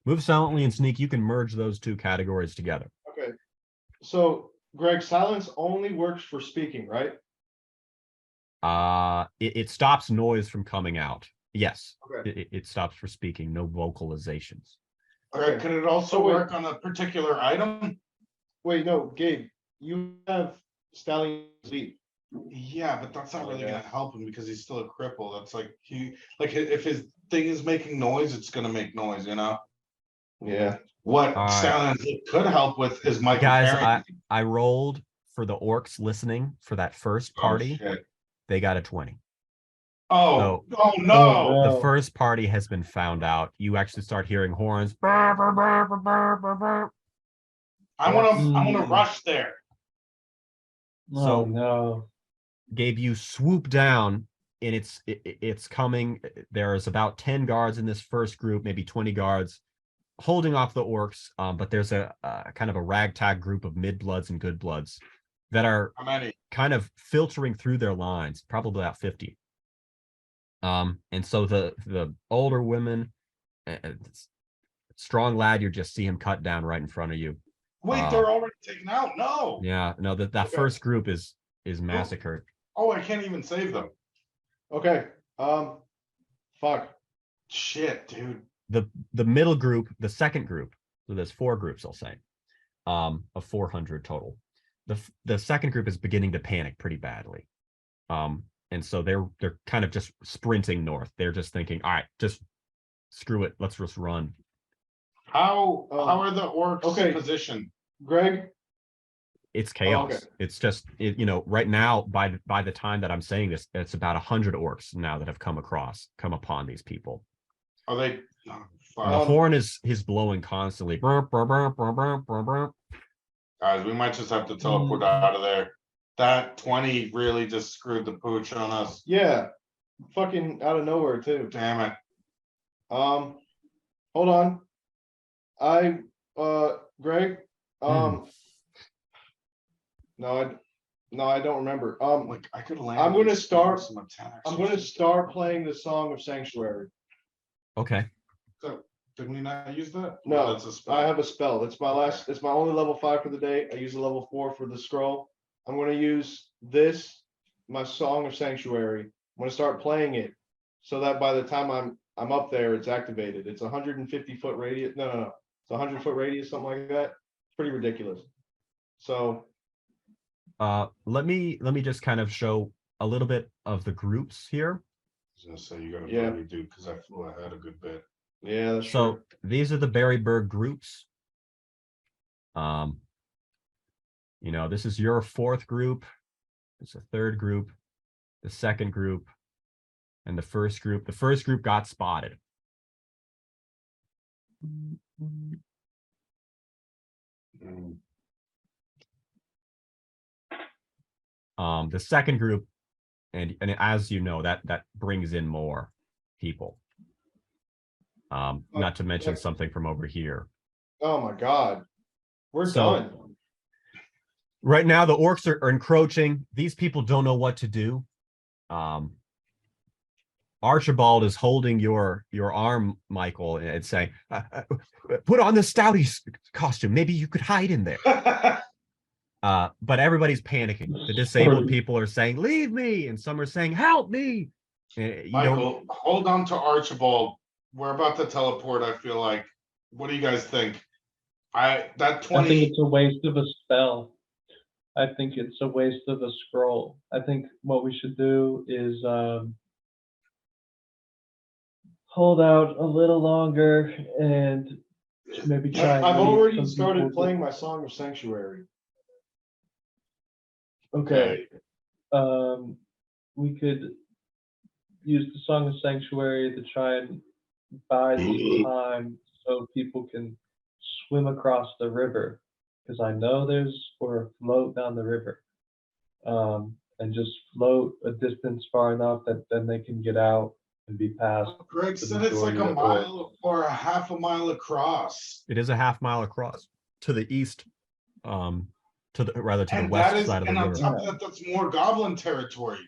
Move silently and sneak. You can merge those 2 categories together. Okay. So, Greg, silence only works for speaking, right? It stops noise from coming out. Yes. Okay. It stops for speaking. No vocalizations. Greg, could it also Oh, wait. work on a particular item? Wait, no, Gabe, you have Stallion Leap. Yeah, but that's not really Okay. gonna help him because he's still a cripple. That's like if his thing is making noise, it's gonna make noise, you know? Yeah. What All right. Stallion could help with is Michael Guys, carrying. I rolled for the orcs listening for that first Oh, party. shit. They got a 20. Oh, So- oh no! Oh, The no. first party has been found out. You actually start hearing horns. I wanna rush there. Oh, So- no. Gabe, you swoop down, and it's coming. There's about 10 guards in this first group, maybe 20 guards, holding off the orcs. But there's a kind of a ragtag group of mid-bloods and good bloods that are How many? kind of filtering through their lines, probably about 50. And so the older women, strong lad, you just see him cut down right in front of you. Wait, they're already taken out. No. Yeah, no, that Okay. first group is massacred. Oh, I can't even save them. Okay. Fuck. Shit, dude. The middle group, the second group, so there's 4 groups, I'll say, of 400 total. The second group is beginning to panic pretty badly. And so they're kind of just sprinting north. They're just thinking, all right, just screw it, let's just run. How are the orcs okay. positioned? Greg, It's chaos. okay. It's just right now, by the time that I'm saying this, it's about 100 orcs now that have come upon these people. Are they? Oh, And fuck. the horn is blowing constantly. Burp, burp, burp, burp, burp, burp, burp. Guys, we might just have to teleport out of there. That 20 really just screwed the pooch on us. Yeah. Fucking out of nowhere too. Damn it. Hold on. Greg, no, I don't remember. Like I could land. I'm gonna and start- some attacks. I'm gonna start playing the Song of Sanctuary. Okay. So, did we not use that? No, that's a spell. I have a spell. It's my last, it's my only level 5 for the day. I use a level 4 for the scroll. I'm gonna use this, my Song of Sanctuary. I'm gonna start playing it so that by the time I'm up there, it's activated. It's 150-foot radius. No. It's 100-foot radius, something like that. It's pretty ridiculous. So Let me just kind of show a little bit of the groups here. I was gonna say you gotta Yeah. really do because I flew ahead a good bit. yeah, that's So true. these are the Berryburg groups. This is your 4th group. It's a 3rd group, the 2nd group, and the 1st group. The 1st group got spotted. Mm. The 2nd group, and as you know, that brings in more people. Not to mention something from over here. Oh my god. We're So- done. Right now, the orcs are encroaching. These people don't know what to do. Archibald is holding your arm, Michael, and saying, "Put on the Stouty's costume. Maybe you could hide in there." But everybody's panicking. The disabled people are saying, "Leave me," and some are saying, "Help me." You don't- Michael, hold on to Archibald. We're about to teleport. I feel like. What do you guys think? That I think 20. it's a waste of a spell. I think it's a waste of a scroll. I think what we should do is hold out a little longer and maybe try. and I've lead already some started people to- playing my Song of Sanctuary. Okay. We could use the Song of Sanctuary to try and buy some time so people can swim across the river. Because I know or float down the river. And just float a distance far enough that then they can get out and be past. Greg the said it's like a majority of mile or a half a mile across. It is a half mile across to the east, to the And west that is, side of the and on river. top of that, that's more goblin territory.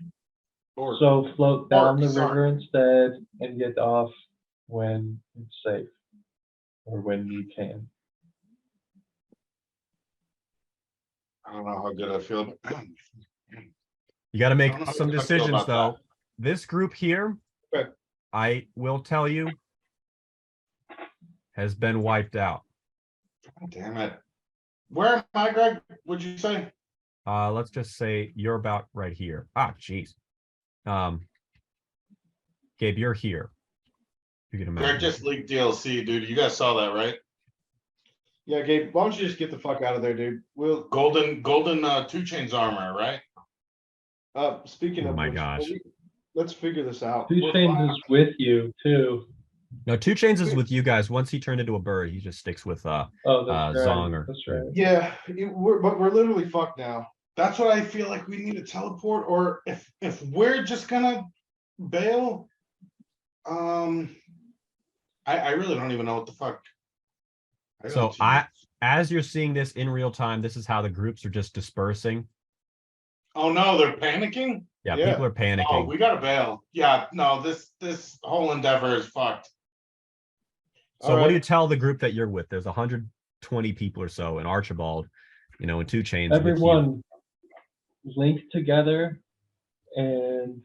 Or So float down the sorry. river instead and get off when it's safe or when you can. I don't know how good I feel. You got to I make don't know how some I feel decisions, about though. that. This group here, Okay. I will tell you, has been wiped out. God damn it. Where am I, Greg? Would you say? Let's just say you're about right here. Ah, jeez. Gabe, you're here. You can imagine. Greg just leaked DLC, dude. You guys saw that, right? Yeah, Gabe, why don't you just get the fuck out of there, dude? We'll Golden 2 chains armor, right? speaking Oh of my which, gosh. let's figure this out. Two We're Chains fine. is with you too. No, 2 Chains is with you guys. Once he turned into a bird, he just sticks with Oh, that's right. Zong or That's right. Yeah, but we're literally fucked now. That's what I feel like we need to teleport, or if we're just gonna bail, I really don't even know what the fuck. So as you're seeing this in real time, this is how the groups are just dispersing. Oh no, they're panicking. Yeah, Yeah. people are panicking. Oh, we gotta bail. Yeah, no, this whole endeavor is fucked. So All what do right. you tell the group that you're with? There's 120 people or so in Archibald, and 2 Chains with you. Everyone link together and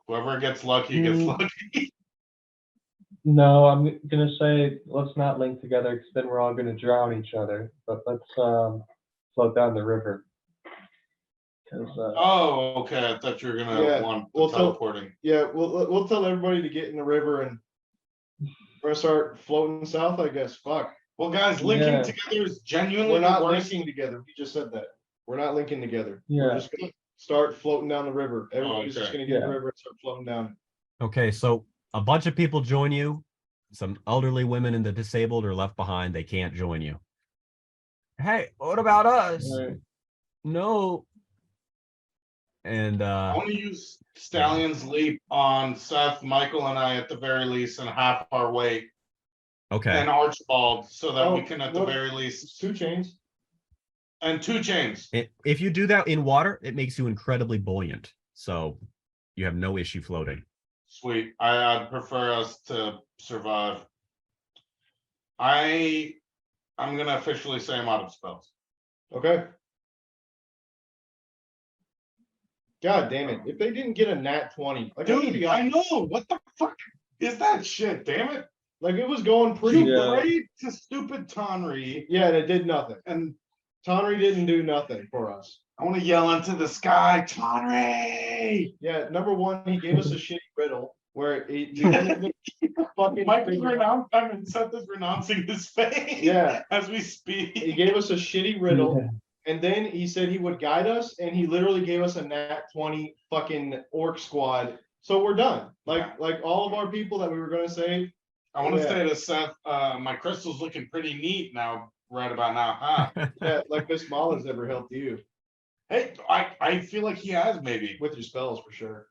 Whoever gets lucky gets lucky. no, I'm gonna say let's not link together because then we're all gonna drown each other. But let's float down the river. Because Oh, okay. I thought you were gonna Yeah, want the well, teleporting. Yeah, we'll tell everybody to get in the river and we're gonna start floating south, I guess. Fuck. Well, guys, linking Yeah. together is genuinely We're not the worst. linking together. We just said that. We're not linking together. Yeah. We're just gonna start floating down the river. Everybody's just okay. gonna get in the Yeah. river and start floating down. Okay, so a bunch of people join you. Some elderly women and the disabled are left behind. They can't join you. Hey, what about us? right. No. And I want to use Stallion's Leap on Seth, Michael, and I at the very least, and half our weight, okay. and Archibald, so that we Oh, can at the well, very It's least, 2 chains. and 2 chains. If you do that in water, it makes you incredibly buoyant. So you have no issue floating. Sweet. I'd prefer us to survive. I'm gonna officially say I'm out of spells. Okay. God damn it. If they didn't get a nat 20, like, Dude, I know. What the fuck is that shit? Damn it. like it was going pretty. You Yeah. prayed to stupid Tonri, Yeah, and it did nothing. and Tonri didn't do nothing for us. I want to yell into the sky, Tonri! Yeah, number one, he gave us a shitty riddle where he fucking Mike is Seth is renouncing his faith. Yeah. As we speak. he gave us a shitty riddle, Yeah. and then he said he would guide us, and he literally gave us a nat 20 fucking orc squad. So we're done. Like all of our people that we were gonna save. I want to Yeah. say to Seth, my crystal's looking pretty neat now, right about now, huh? Yeah, like Miss Mala's ever helped you Hey, I feel like he has maybe. with your spells for sure.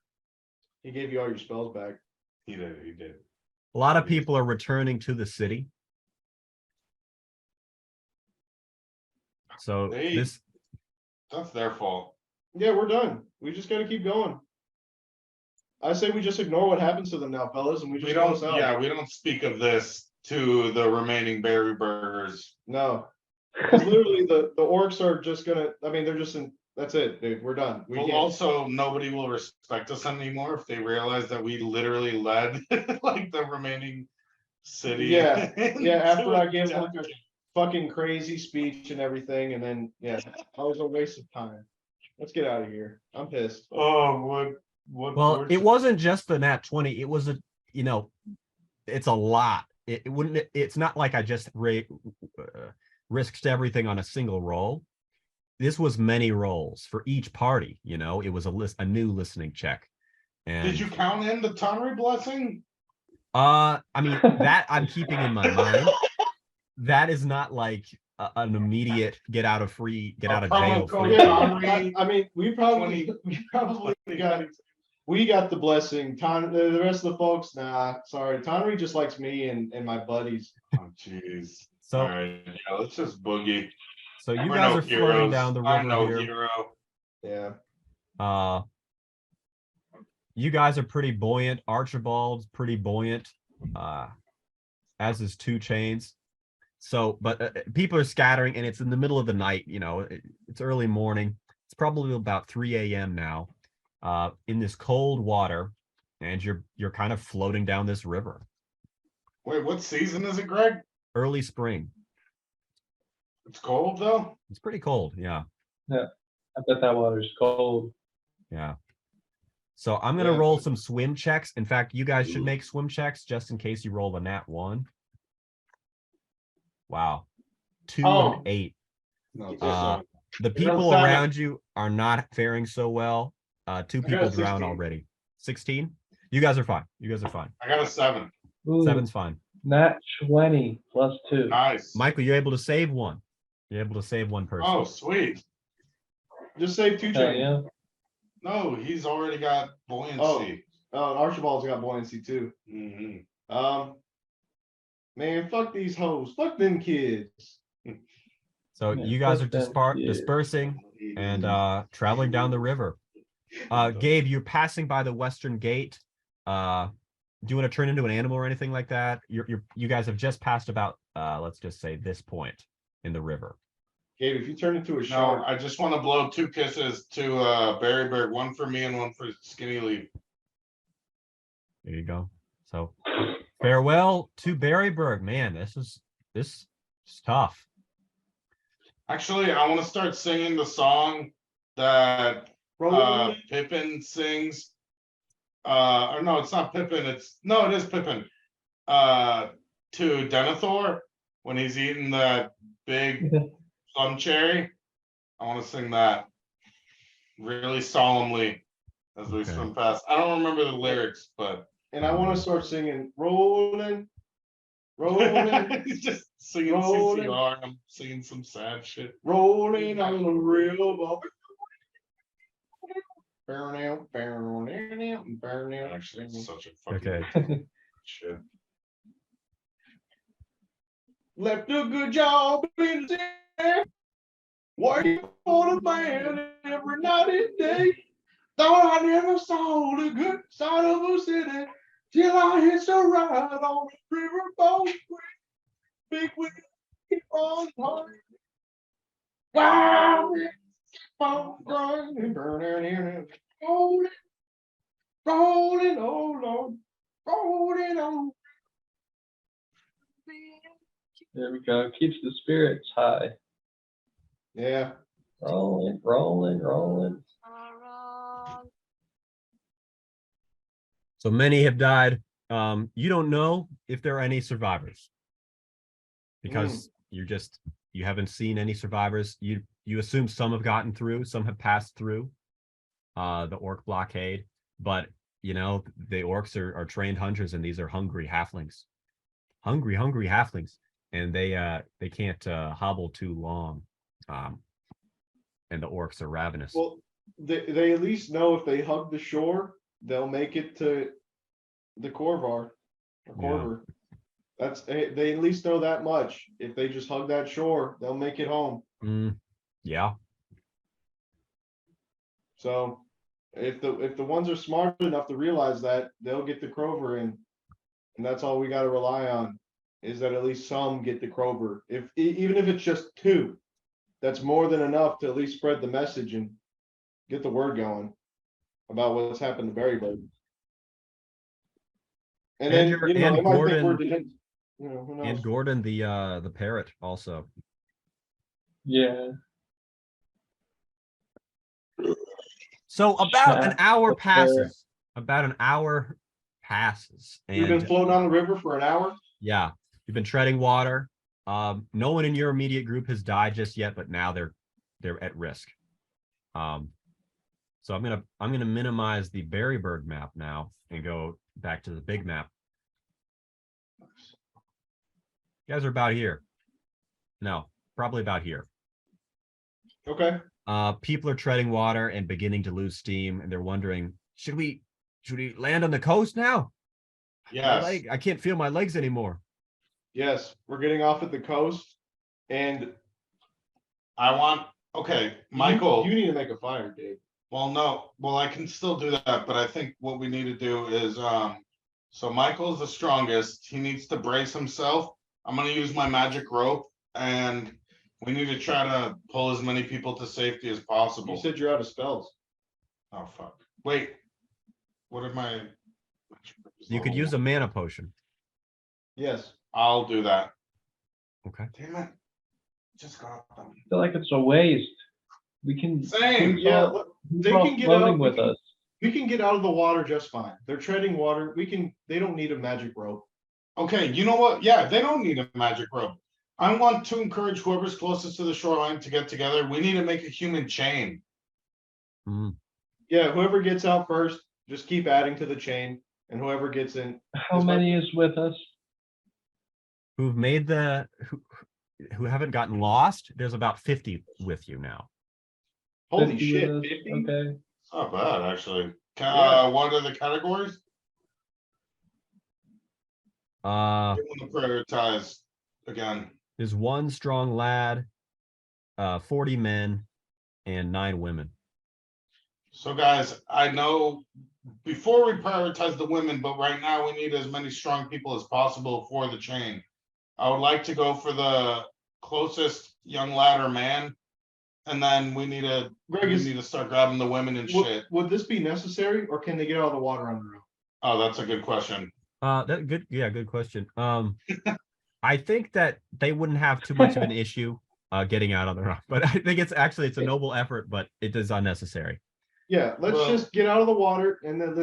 He gave you all your spells back. He did. A lot of people are returning to the city. So Hey. That's their fault. Yeah, we're done. We just gotta keep going. I say we just ignore what happens to them now, fellas, and we just We go don't, south. yeah, we don't speak of this to the remaining Berryburgas. No. Because literally the orcs are just gonna, I mean, they're just in, that's it, dude. We're done. We Well, can't. also, nobody will respect us anymore if they realize that we literally led like the remaining city. Yeah, yeah, after into I a give death like a trap. fucking crazy speech and everything, and then yeah, that was a waste of time. Let's get out of here. I'm pissed. Oh, what? Well, it wasn't just the nat 20. It was it's a lot. It wouldn't. It's not like I just risked everything on a single roll. this was many rolls for each party. You know, it was a new listening check. And Did you count in the Tonry blessing? I mean, that I'm keeping in my mind. That is not like an immediate get out of jail promo code, free Yeah, card. I mean, we probably got the blessing. The rest of the folks, nah, sorry. Tonry just likes me and my buddies. Oh, jeez. So All right, yeah, let's just boogie. so you We're guys no are floating heroes. down the I'm river no here. hero. Yeah. You guys are pretty buoyant. Archibald's pretty buoyant, as is Two Chains. So, but people are scattering, and it's in the middle of the night. You know, it's early morning. It's probably about 3 a.m. now, in this cold water, and you're kind of floating down this river. Wait, what season is it, Greg? Early spring. It's cold though. It's pretty cold. Yeah, I bet that water's cold. yeah. So I'm gonna Yeah. roll some swim checks. In fact, you guys should make swim checks just in case you roll a nat 1. Wow, 2 Oh. and 8. No, it's Uh, the got people 7. around you are not faring so well. 2 got people a drowned 16. already. 16. You guys are fine. You guys are fine. I got a 7. Ooh, 7's fine. nat 20 plus 2. Nice. Michael, you're able to save one. You're able to save one person. Oh, sweet. Just save 2 Hell chains. yeah. No, he's already got buoyancy. Archibald's got buoyancy too. Mhm. Man, fuck these hoes. Fuck them kids. So Yeah, you guys are fuck them kids. dispersing and traveling down the river. Gabe, you're passing by the western gate. Do you want to turn into an animal or anything like that? You guys have just passed about let's just say this point in the river. Gabe, if you turn into a No, shark, I just want to blow 2 kisses to Berryburg, one for me and one for Skinny Leaf. There you go. So farewell to Berryburg. Man, this is tough. Actually, I want to start singing the song that roll Pippin sings. Or no, it's not Pippin. It is Pippin. To Denethor when he's eating that big plum cherry. I want to sing that really solemnly as we Okay. swim past. I don't remember the lyrics, but and I want to start singing rolling, rolling, he's just singing Rolling. CCR. I'm singing some sad shit. rolling on the river. Burn out, burn out. Actually, it's such a fucking Okay. shit. Left a good job in the city, working for the man every night and day. Thought I never saw the good side of a city till I hitched a ride on the riverboat. Big wheel, keep on going. Wow, keep on grinding, burning, rolling, rolling, oh Lord, rolling on. There we go. Keeps the spirits high. Yeah. Rolling, rolling, rolling. So many have died. You don't know if there are any survivors because you haven't seen any survivors. You assume some have gotten through, some have passed through the orc blockade, but you know the orcs are trained hunters, and these are hungry halflings, hungry halflings, and they can't hobble too long, and the orcs are ravenous. Well, they at least know if they hug the shore, they'll make it to the Corvar or Corver. They at least know that much. If they just hug that shore, they'll make it home. Yeah. So if the ones are smart enough to realize that, they'll get the Crover in, and that's all we got to rely on, is that at least some get the Crover. Even if it's just 2, that's more than enough to at least spread the message and get the word going about what's happened to Berryburg. And then And they might think Gordon- we're dead. Who knows? And Gordon the parrot also. Yeah. So about an Yeah, hour the parrot. passes. You've been And floating on the river for an hour. yeah, you've been treading water. No one in your immediate group has died just yet, but now they're they're at risk. So I'm gonna minimize the Berryburg map now and go back to the big map. You guys are about here. No, probably about here. Okay. People are treading water and beginning to lose steam, and they're wondering, should we land on the coast now? Yes. I can't feel my legs anymore. Yes, we're getting off at the coast, and Okay, Michael. you need to make a fire, Dave. Well, no, well, I can still do that, but I think what we need to do is, so Michael's the strongest. He needs to brace himself. I'm gonna use my magic rope, and we need to try to pull as many people to safety as possible. You said you're out of spells. Oh, fuck. Wait. What am I? You could use a mana potion. Yes. I'll do that. Okay. Damn it. Just got them. I feel like it's a waste. We can. Same. who's Yeah, all- who's they all can get floating out- with us. We can get out of the water just fine. They're treading water. They don't need a magic rope. Okay, you know what? Yeah, they don't need a magic rope. I want to encourage whoever's closest to the shoreline to get together. We need to make a human chain. Mhm. Yeah, whoever gets out first, just keep adding to the chain, and whoever gets in. How This might- many is with us? Who've made who haven't gotten lost? There's about 50 with you now. Holy 50 shit, with us? 50? Okay. It's not bad, actually. Yeah. What are the categories? Uh, I want to prioritize again. there's one strong lad, 40 men, and 9 women. So guys, I know before we prioritize the women, but right now we need as many strong people as possible for the chain. I would like to go for the closest young lad or man. And then we need to start grabbing the women and shit. Would this be necessary, or can they get out of the water on their own? Oh, that's a good question. Good question. I think that they wouldn't have too much of an issue getting out on their own, but I think it's a noble effort, but it is unnecessary. Yeah, let's Well- just get out of the water, and then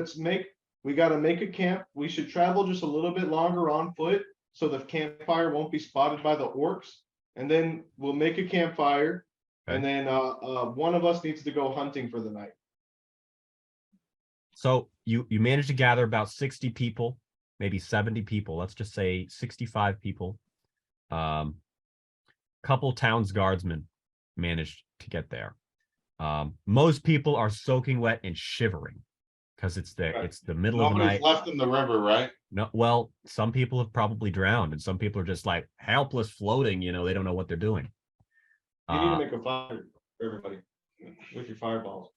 we gotta make a camp. We should travel just a little bit longer on foot, so the campfire won't be spotted by the orcs. And then we'll make a campfire, and then one of us needs to go hunting for the night. So you managed to gather about 60 people, maybe 70 people. Let's just say 65 people. Couple towns guardsmen managed to get there. Most people are soaking wet and shivering because it's the middle of the Nobody's night. left in the river, right? No, well, some people have probably drowned, and some people are just like helpless floating. They don't know what they're doing. You need to make a fire for everybody with your fireballs.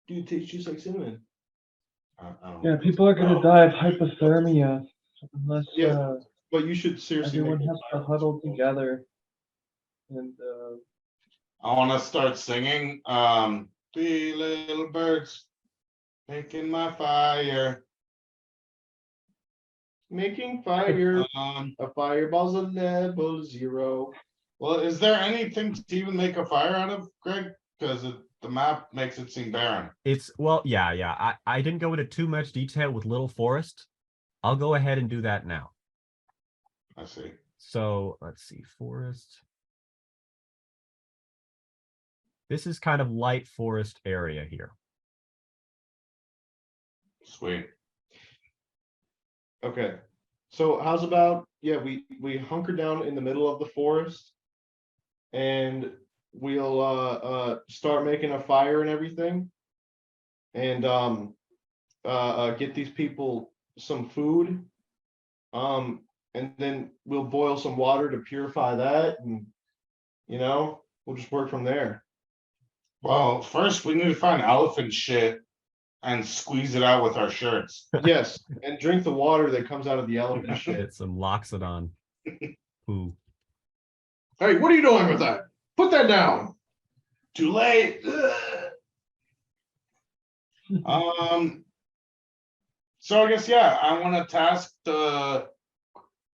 Dude, tastes just like cinnamon. Yeah, people are gonna die of hypothermia unless Yeah. But you should seriously. everyone make has to huddle together. And I want to start singing. 3 little birds making my fire. Making fire. Um, A fireball's a level 0. well, is there anything to even make a fire out of, Greg? Because the map makes it seem barren. Yeah. I didn't go into too much detail with Little Forest. I'll go ahead and do that now. I see. So let's see, forest. This is kind of light forest area here. Sweet. Okay. So how's about, we hunker down in the middle of the forest, and we'll start making a fire and everything, and get these people some food, and then we'll boil some water to purify that, and we'll just work from there. Well, first we need to find elephant shit and squeeze it out with our shirts. Yes, and drink the water that comes out of the elephant shit. Get some Loxodon poo. Hey, what are you doing with that? Put that down. Too late. So I guess, I want to task the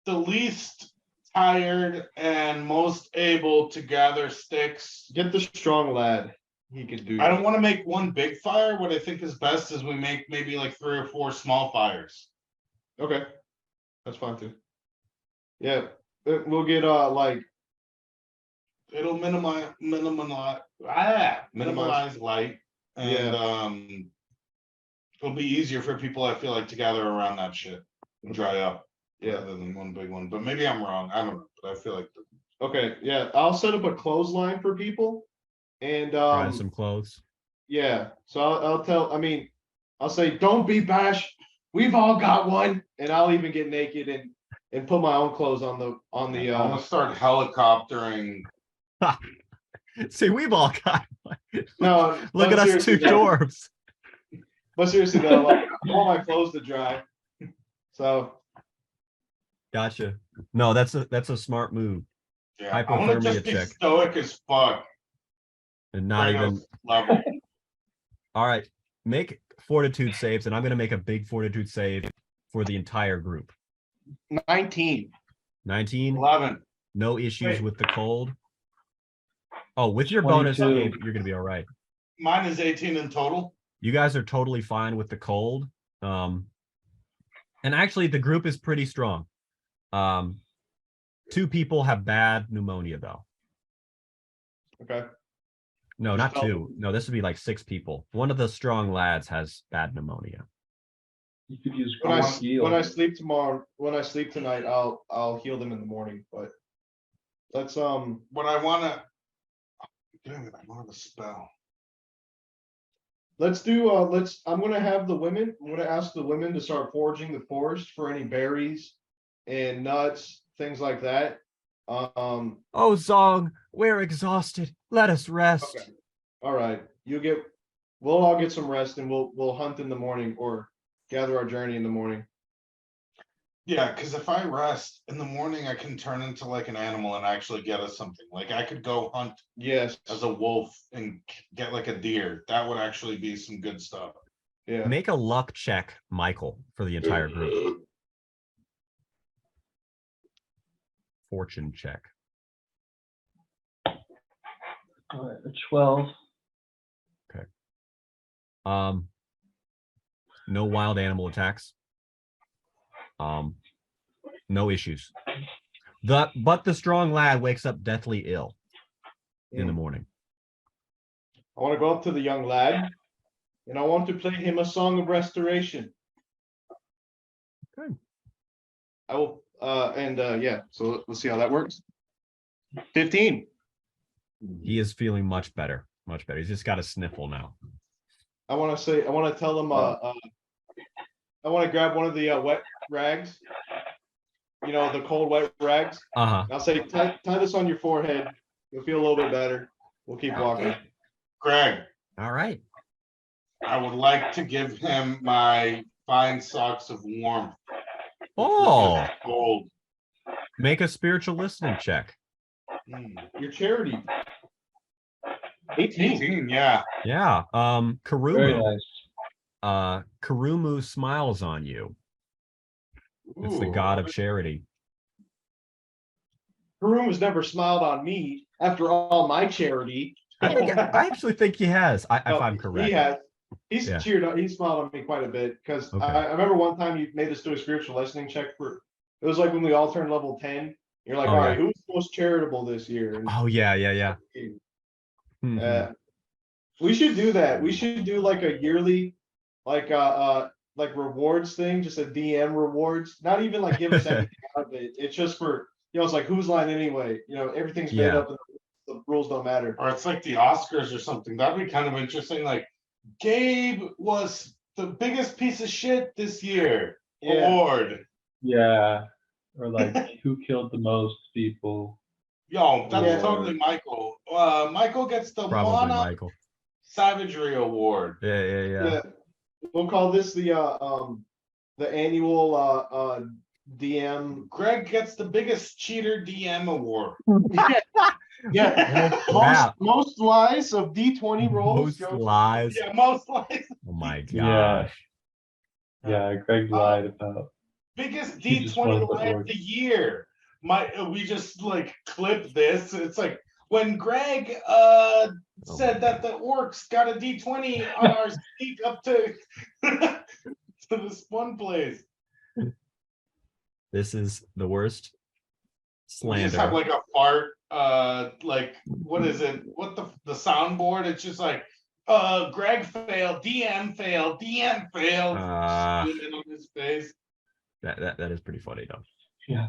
least tired and most able to gather sticks. Get the strong lad. He could do. I don't want to make one big fire. What I think is best is we make maybe like 3 or 4 small fires. Okay, that's fine too. Yeah, we'll get like It'll minimize light, and it'll be easier for people, I feel like, to gather around that shit and dry up rather than one big one. But maybe I'm wrong. I don't know, but I feel like okay, yeah. I'll set up a clothesline for people, and Try some clothes. yeah. So I'll tell. I mean, I'll say, don't be bash. We've all got one, and I'll even get naked and put my own clothes on the I'm gonna start helicoptering. See, we've all got. No, Look but at us two seriously, though. dwarves. But seriously though, like, I want my clothes to dry. So Gotcha. No, that's a smart move. Yeah, I want to Hypothermia just be check. stoic as fuck. And not Kratos even. level. All right. Make fortitude saves, and I'm going to make a big fortitude save for the entire group. 19. 19. 11. No issues Wait. with the cold. Oh, with your bonus, 22. Gabe, you're going to be all right. Mine is 18 in total. You guys are totally fine with the cold. And actually, the group is pretty strong. 2 people have bad pneumonia, though. Okay. No, Just not 2. No, this would be like 6 people. One of the strong lads has bad pneumonia. You could use When I heal. sleep tonight, I'll heal them in the morning. But let's What I want to. Damn it, I don't have a spell. let's do I'm gonna have the women. I'm gonna ask the women to start foraging the forest for any berries and nuts, things like that. Oh, Zong, we're exhausted. Let us rest. Okay. All right. We'll all get some rest and we'll hunt in the morning or gather our journey in the morning. Yeah, because if I rest in the morning, I can turn into like an animal and actually get us something. Like I could go hunt Yes. as a wolf and get like a deer. That would actually be some good stuff. Yeah. Make a luck check, Michael, for the entire group. Fortune check. All right, a 12. No wild animal attacks. No issues. But the strong lad wakes up deathly ill in the morning. I want to go up to the young lad and I want to play him a song of restoration. Good. I will yeah, so let's see how that works. 15. He is feeling much better. Much better. He's just got a sniffle now. I want to tell him I want to grab one of the wet rags. You know, the cold wet rags. Uh-huh. I'll say tie this on your forehead. You'll feel a little bit better. We'll keep walking. Greg, All right. I would like to give him my fine socks of warmth. Oh, Cold. make a spiritual listening check. Your charity. 18. 18, yeah. Yeah. Very Karumu. nice. Karumu smiles on you. It's the Ooh. god of charity. Karoom has never smiled on me after all my charity. I actually think he has. If I'm correct. He has. He's Yeah. cheered up. He smiled on me quite a bit because Okay. I remember one time you made us do a spiritual listening check for. It was like when we all turned level 10. You're like, Oh, all right, yeah. who's the most charitable this year? And, Oh yeah. Mhm. we should do that. We should do like a yearly, like rewards thing, just a DM rewards. Not even like give us anything out of it. It's just for it's like whose line anyway. Everything's made Yeah. up and the rules don't matter. Or it's like the Oscars or something. That'd be kind of interesting. Like, Gabe was the biggest piece of shit this year. Yeah. Award. Yeah. Or like who killed the most people? Yo, that's Yeah. totally Michael. Michael gets the Probably Monarch Michael. Savagery Award. Yeah. We'll call this the annual DM. Greg gets the biggest cheater DM award. Yeah. Wow. Most lies of D20 rolls. Most lies. Yeah, most likely. Oh my Yeah. gosh. Yeah, Greg lied about. Biggest He just won D20 the lie of award. the year. We just like clip this. It's like when Greg said that the orcs got a D20 on our sneak up to to this one place. This is the worst We just have slander. like a fart, like, what is it? What the soundboard? It's just like, Greg failed, DM failed, DM failed. Spitting on his face. That is pretty funny though. Yeah.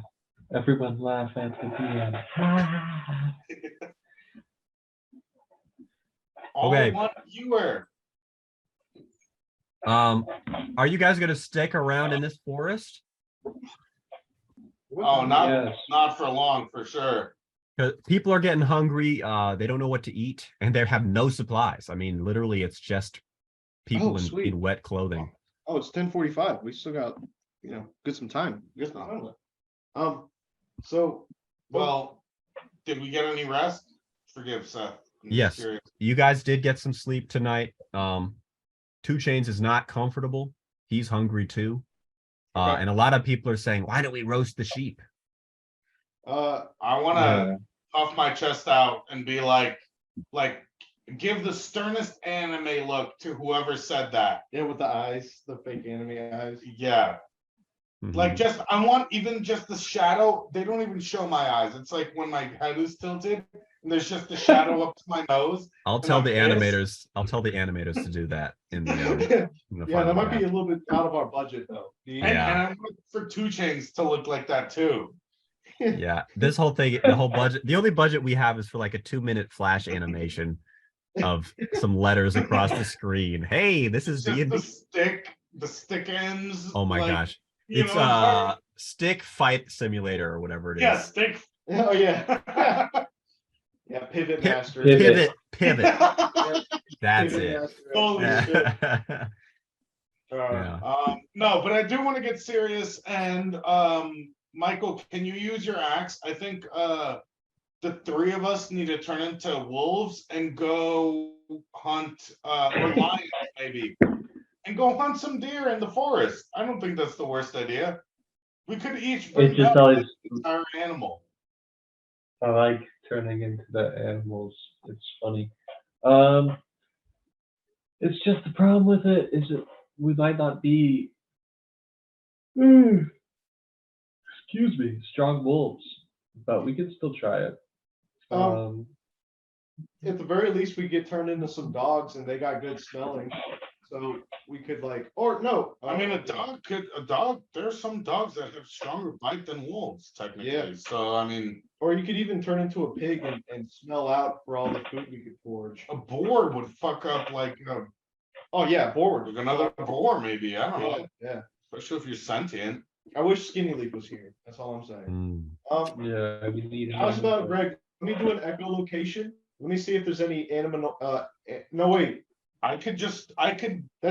Everyone laugh at the DM. All Okay. one viewer. Are you guys gonna stick around in this forest? Oh, not Yes. not for long, for sure. 'Cause people are getting hungry. They don't know what to eat, and they have no supplies. I mean, literally, it's just people sweet. in wet clothing. Oh, it's 10:45. We still got, get some time. Guess not. So Well, did we get any rest? Forgive Seth. I'm just Yes, curious. you guys did get some sleep tonight. 2 Chainz is not comfortable. He's hungry too. Okay. And a lot of people are saying, why don't we roast the sheep? I want to puff my chest out and be like, give the sternest anime look to whoever said that. yeah, with the eyes, the fake anime eyes. Yeah. Mhm. Like, just, I want even just the shadow. They don't even show my eyes. It's like when my head is tilted and there's just the shadow up to my nose. I'll and tell I'm the pissed. animators. I'll tell the animators to do that in the, in the Yeah, final that might be draft. a little bit out of our budget though. And, Yeah. and I want for 2 Chainz to look like that too. Yeah, this whole thing, the whole budget, the only budget we have is for like a 2-minute flash animation of some letters across the screen. Hey, this is Just D&D. the stick ends. Oh my like, gosh. you It's know, Stick Fight Simulator or whatever it is. yeah, stick. Oh yeah. Yeah, Pivot Pi- Master. Pivot. That's Pivot it. Master. Holy shit. Yeah. No, but I do want to get serious. And Michael, can you use your axe? I think the 3 of us need to turn into wolves and go hunt or lions maybe, and go hunt some deer in the forest. I don't think that's the worst idea. We could each bring It just down always, an entire animal. I like turning into the animals. It's funny. It's just the problem with it is that we might not be, excuse me, strong wolves, but we could still try it. At the very least, we get turned into some dogs and they got good smelling. So we could like, or no. I mean, a dog, there's some dogs that have stronger bite than wolves, technically. Yeah. So, I mean, Or you could even turn into a pig and smell out for all the food we could forage. a boar would fuck up like, Oh yeah, forward. like another boar, maybe. I don't Yeah, know. yeah. Especially if you're sentient. I wish Skinny Leaf was here. That's all I'm saying. Mm. Yeah, we need. How's about Greg? Let me do an echolocation. Let me see if there's any animal. No wait, I could. that's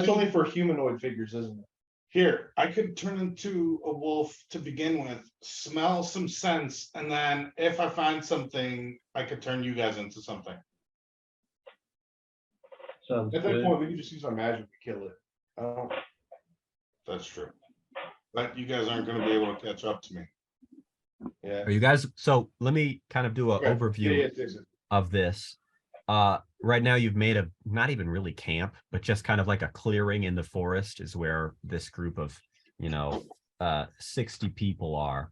do- only for humanoid figures, isn't it? Here, I could turn into a wolf to begin with, smell some scents, and then if I find something, I could turn you guys into something. Sounds At that good. point, we can just use our magic to kill it. I don't. That's true. But you guys aren't gonna be able to catch up to me. Yeah. Are you guys, so let me kind of do an Okay. overview Yeah, yeah, yeah. of this. Right now you've made a, not even really camp, but just kind of like a clearing in the forest is where this group of, 60 people are.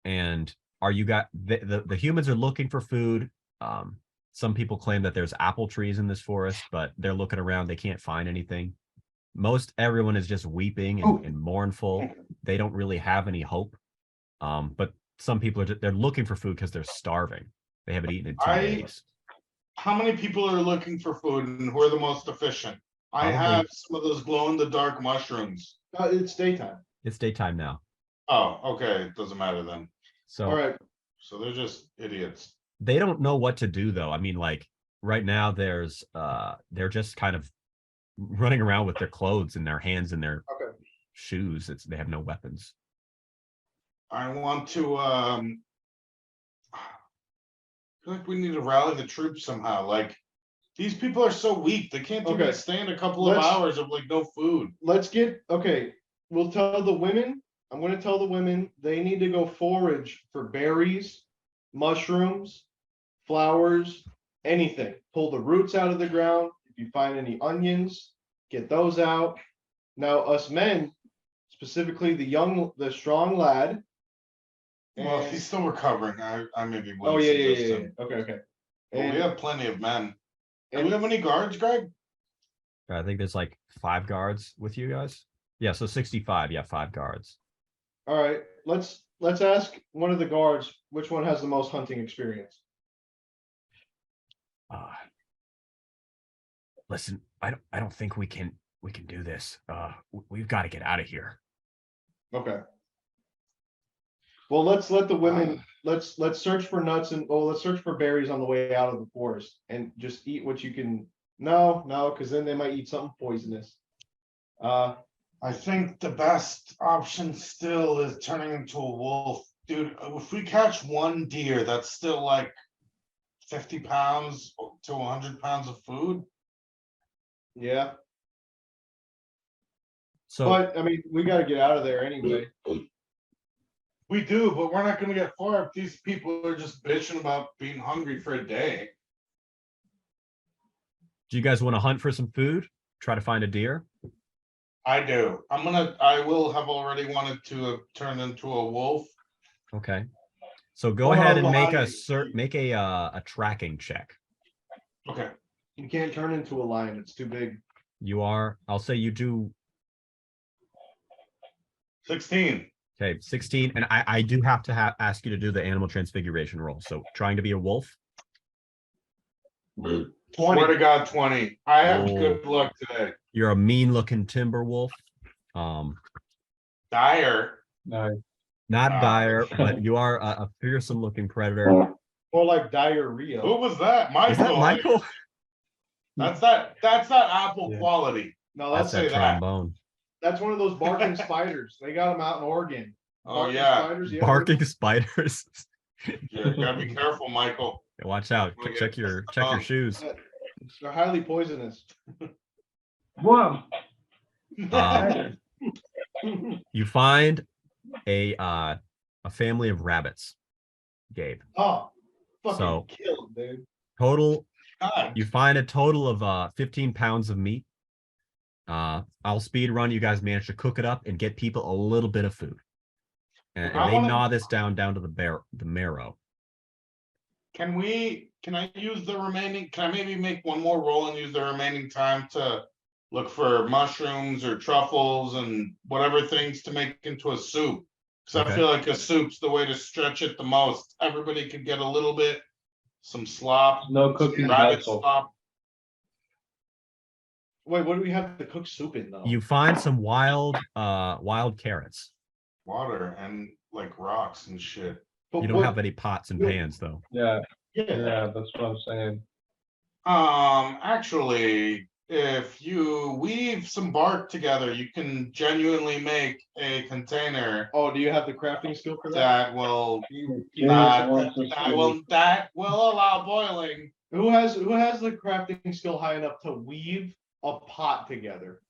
And are you got the humans are looking for food. Some people claim that there's apple trees in this forest, but they're looking around, they can't find anything. Most everyone is just weeping and mournful. They don't really have any hope. But some people are they're looking for food because they're starving. They haven't eaten in 2 days. How many people are looking for food and who are the most efficient? I Probably- have some of those glow in the dark mushrooms. It's daytime. It's daytime now. Oh, okay. It doesn't matter then. So All right. So they're just idiots. they don't know what to do though. I mean, like right now there's they're just kind of running around with their clothes in their hands and their Okay. shoes. They have no weapons. I want to I feel like we need to rally the troops somehow. Like, these people are so weak, they can't even Okay. stand a couple of Let's- hours of like no food. Let's get okay. We'll tell the women. I'm going to tell the women they need to go forage for berries, mushrooms, flowers, anything. Pull the roots out of the ground. If you find any onions, get those out. Now, us men, specifically the strong lad, Well, if And- he's still recovering, I maybe Oh, wouldn't yeah. suggest him. Okay. But we And, have plenty of men. Do and we have any guards, Greg? I think there's like 5 guards with you guys. Yeah, so 65. Yeah, 5 guards. all right, let's ask one of the guards which one has the most hunting experience. Listen, I don't think we can do this. We've got to get out of here. Okay. Well, let's let the women, let's search for nuts and, let's search for berries on the way out of the forest and just eat what you can. No, because then they might eat something poisonous. I think the best option still is turning into a wolf. Dude, if we catch one deer, that's still like 50 pounds to 100 pounds of food. Yeah, So but I mean, we gotta get out of there anyway. We do, but we're not gonna get far if these people are just bitching about being hungry for a day. do you guys want to hunt for some food? Try to find a deer? I do. I will have already wanted to turn into a wolf. Okay. So go Or ahead a and make lion. a tracking check. Okay. You can't turn into a lion, it's too big. I'll say you do 16. okay, 16. And I do have to ask you to do the animal transfiguration roll. So trying to be a wolf. Swear to God, 20. I have Oh. good luck today. You're a mean looking timber wolf. Dire. No, Not Ah. dire, but you are a fearsome looking predator. More like diarrhea. Who was that? Michael. Is that Michael? That's that apple Yeah. quality. No, That's say that that. trombone. that's one of those barking spiders. They got them out in Oregon. Oh Barking yeah. spiders, you ever- Barking spiders. You gotta be careful, Michael. Watch out. Oh, yeah. Check your shoes. They're highly poisonous. whoa. You find a family of rabbits, Gabe. Oh, fucking So- kill 'em, dude. Total God. You find a total of 15 pounds of meat. I'll speed run. You guys manage to cook it up and get people a little bit of food. And I they wanna- gnaw this down to the marrow. Can I use the remaining, can I maybe make one more roll and use the remaining time to look for mushrooms or truffles and whatever things to make into a soup? Cause Okay. I feel like a soup's the way to stretch it the most. Everybody could get a little bit, some slop, No cooking rabbit vessel. slop. Wait, what do we have to cook soup in though? You find some wild carrots. Water and like rocks and shit. But You don't what- have any pots and what- pans though. Yeah, Yeah, yeah, that's what I'm saying. Actually, if you weave some bark together, you can genuinely make a container oh, do you have the crafting skill for that? that will James that, wants us to- that will allow boiling. Who has the crafting skill high enough to weave a pot together?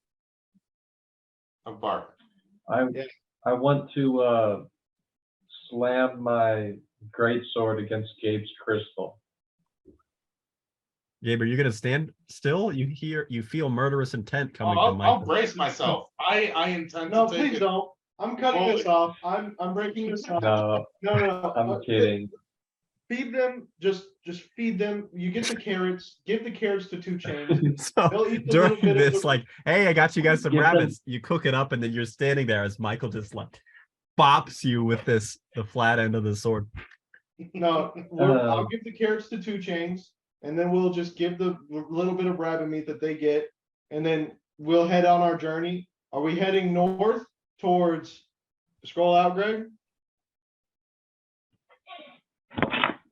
Of bark. I want to slam my greatsword against Gabe's crystal. Gabe, are you gonna stand still? You feel murderous intent coming from I'll Michael. brace myself. I intend No, to take please it. don't. I'm cutting this off. I'm breaking this off. No, No. I'm kidding. Feed them. Just feed them. You get the carrots. Give the carrots to 2 Chains. So They'll eat the during little bit of this, the- like, hey, I got you guys some Give them- rabbits. You cook it up, and then you're standing there as Michael just like bops you with the flat end of the sword. No, I'll give the carrots to 2 Chains, and then we'll just give the little bit of rabbit meat that they get, and then we'll head on our journey. Are we heading north towards? Scroll out, Greg.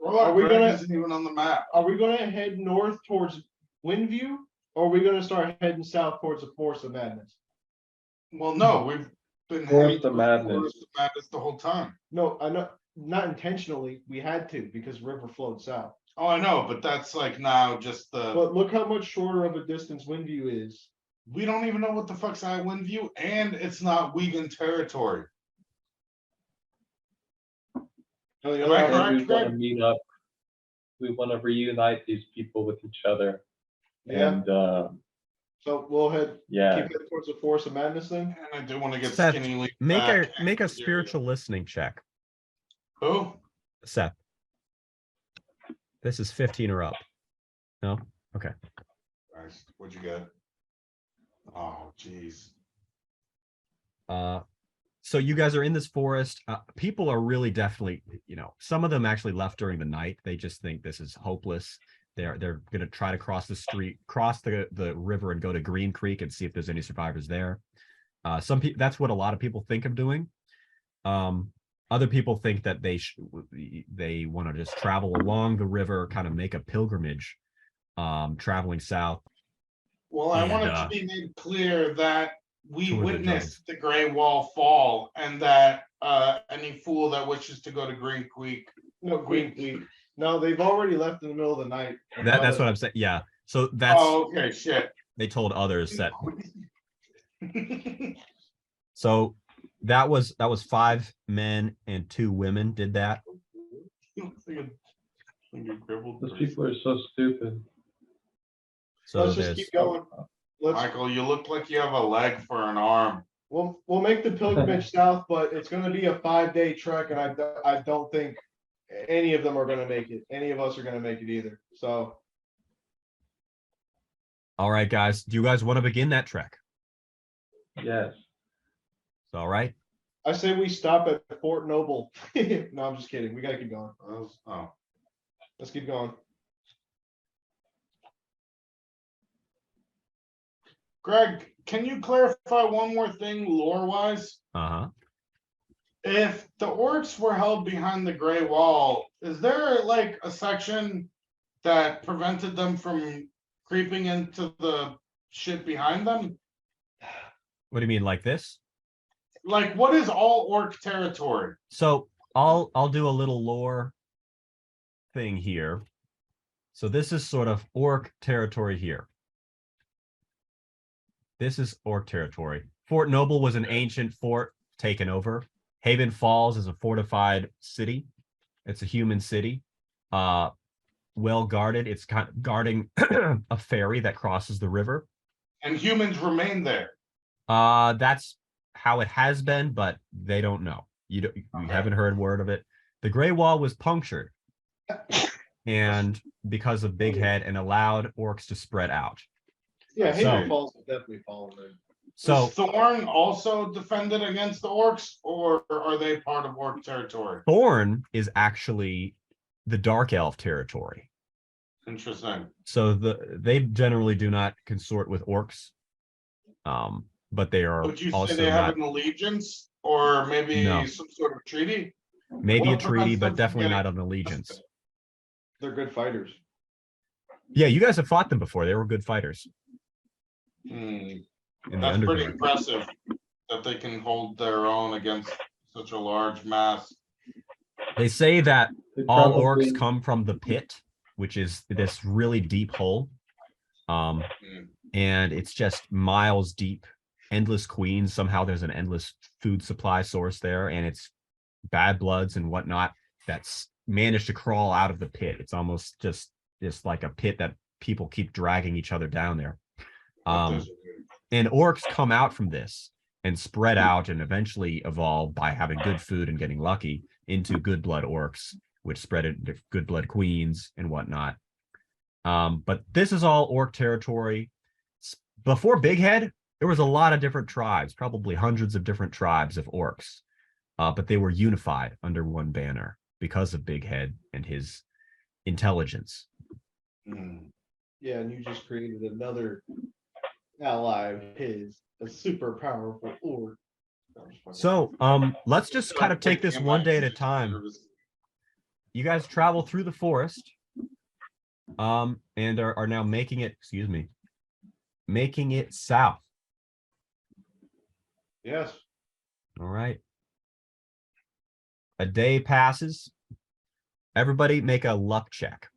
Are we Greg gonna- isn't even on the map. Are we going to head north towards Windview, or are we going to start heading south towards the Forest of Madness? Well, no, we've been Forest heading of Madness. Forest of Madness the whole time. No, I know, not intentionally. We had to because river flowed south. Oh, I know, but that's like now just the. But look how much shorter of a distance Windview is. We don't even know what the fuck's at Windview, and it's not Wigan territory. No, the Am I other- correct? And we want to Greg? meet up. We want to reunite these people with each other. Yeah, And so we'll head yeah, keep heading towards the Forest of Madness then. And I do want to get Seth, skinny leaf Make back a and- spiritual listening check. Who? Seth. This is 15 or up. No? Okay. Christ, what'd you get? Oh, jeez. So you guys are in this forest. People are really definitely, some of them actually left during the night. They just think this is hopeless. They're going to try to cross the street, cross the river and go to Green Creek and see if there's any survivors there. Some people, that's what a lot of people think of doing. Other people think that they want to just travel along the river, kind of make a pilgrimage, traveling south. Well, I want it to be made clear that we Toward the witnessed the Gray Wall fall, and that any fool that wishes to go to Green Creek. No, Green Creek. No, they've already left in the middle of the night. That's what I'm saying. Yeah. So that's Oh, okay, shit. they told others that. So that was 5 men and 2 women did that. Those people are so stupid. So Let's just there's keep going. Michael, you look like you have a leg for an arm. We'll make the pilgrimage south, but it's going to be a 5-day trek, and I don't think any of them are going to make it. Any of us are going to make it either. So, all right, guys. Do you guys want to begin that trek? Yes. All right. I say we stop at Fort Noble. No, I'm just kidding. We got to keep going. Oh, Let's keep going. Greg, can you clarify one more thing lore-wise? Uh-huh. If the orcs were held behind the Gray Wall, is there like a section that prevented them from creeping into the shit behind them? What do you mean, like this? Like, what is all orc territory? So I'll do a little lore thing here. So this is sort of orc territory here. This is orc territory. Fort Noble was an ancient fort taken over. Haven Falls is a fortified city. It's a human city. Well guarded. It's kind of guarding a ferry that crosses the river. And humans remain there. That's how it has been, but they don't know. You haven't heard word of it. The Gray Wall was punctured, and because of Big Head, and allowed orcs to spread out. Yeah, So- Haven Falls will definitely fall in there. So Is Thorn also defended against the orcs, or are they part of orc territory? Thorn is actually the Dark Elf territory. Interesting. So they generally do not consort with orcs, but they are Would you say also they have not an allegiance, or maybe No. some sort of treaty? maybe a What treaty, prevents them but from definitely getting- not an allegiance. They're good fighters. Yeah, you guys have fought them before. They were good fighters Hmm, in the that's pretty underground. impressive that they can hold their own against such a large mass. They say that They all probably- orcs come from the pit, which is this really deep hole. And it's just miles deep, endless queens. Somehow there's an endless food supply source there, and it's bad bloods and whatnot that's managed to crawl out of the pit. It's almost just like a pit that people keep dragging each other down there. And orcs come out from this and spread out and eventually evolve by having good food and getting lucky into good blood orcs, which spread into good blood queens and whatnot. But this is all orc territory. Before Big Head, there was a lot of different tribes, probably hundreds of different tribes of orcs, but they were unified under one banner because of Big Head and his intelligence. Hmm. Yeah, and you just created another ally of his, a super powerful orc. So let's just kind of take this one day at a time. You guys travel through the forest, and are now making it south. Yes. All right. A day passes. Everybody make a luck check.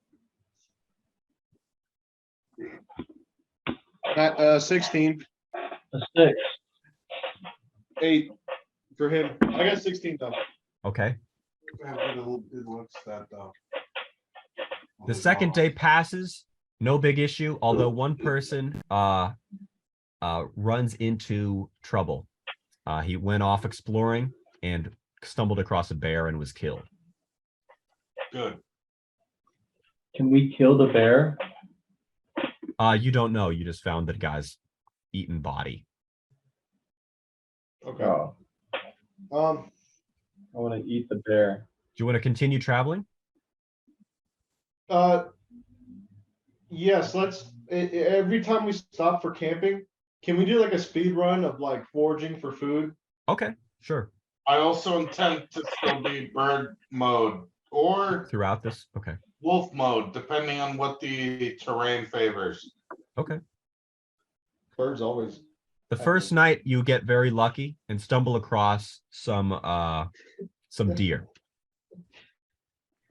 At 16, A 6. 8 for him. I got 16 though. Okay. Good looks that The second day passes. No big issue, although one person runs into trouble. He went off exploring and stumbled across a bear and was killed. good. Can we kill the bear? You don't know. You just found the guy's eaten body. Okay. Oh, Um, I want to eat the bear. Do you want to continue traveling? yes, every time we stop for camping, can we do like a speed run of like foraging for food? Okay, sure. I also intend to still be bird mode or Throughout this? Okay. wolf mode, depending on what the terrain favors. Okay. Birds always. The first night you get very lucky and stumble across some deer.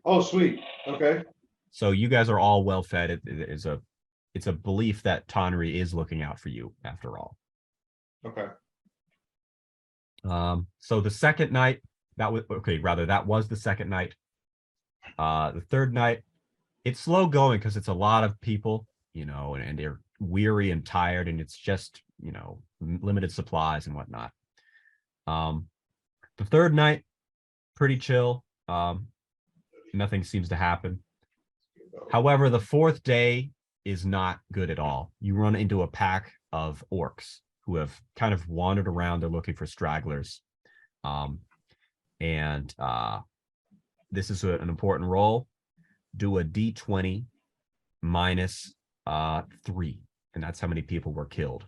Oh, sweet. Okay. So you guys are all well fed. It's a belief that Tonri is looking out for you after all. Okay. So the second night, that was the second night. The third night, it's slow going because it's a lot of people, and they're weary and tired, and it's just, limited supplies and whatnot. The third night, pretty chill. Nothing seems to happen. However, the fourth day is not good at all. You run into a pack of orcs who have kind of wandered around. They're looking for stragglers. This is an important roll. Do a D20 minus 3, and that's how many people were killed.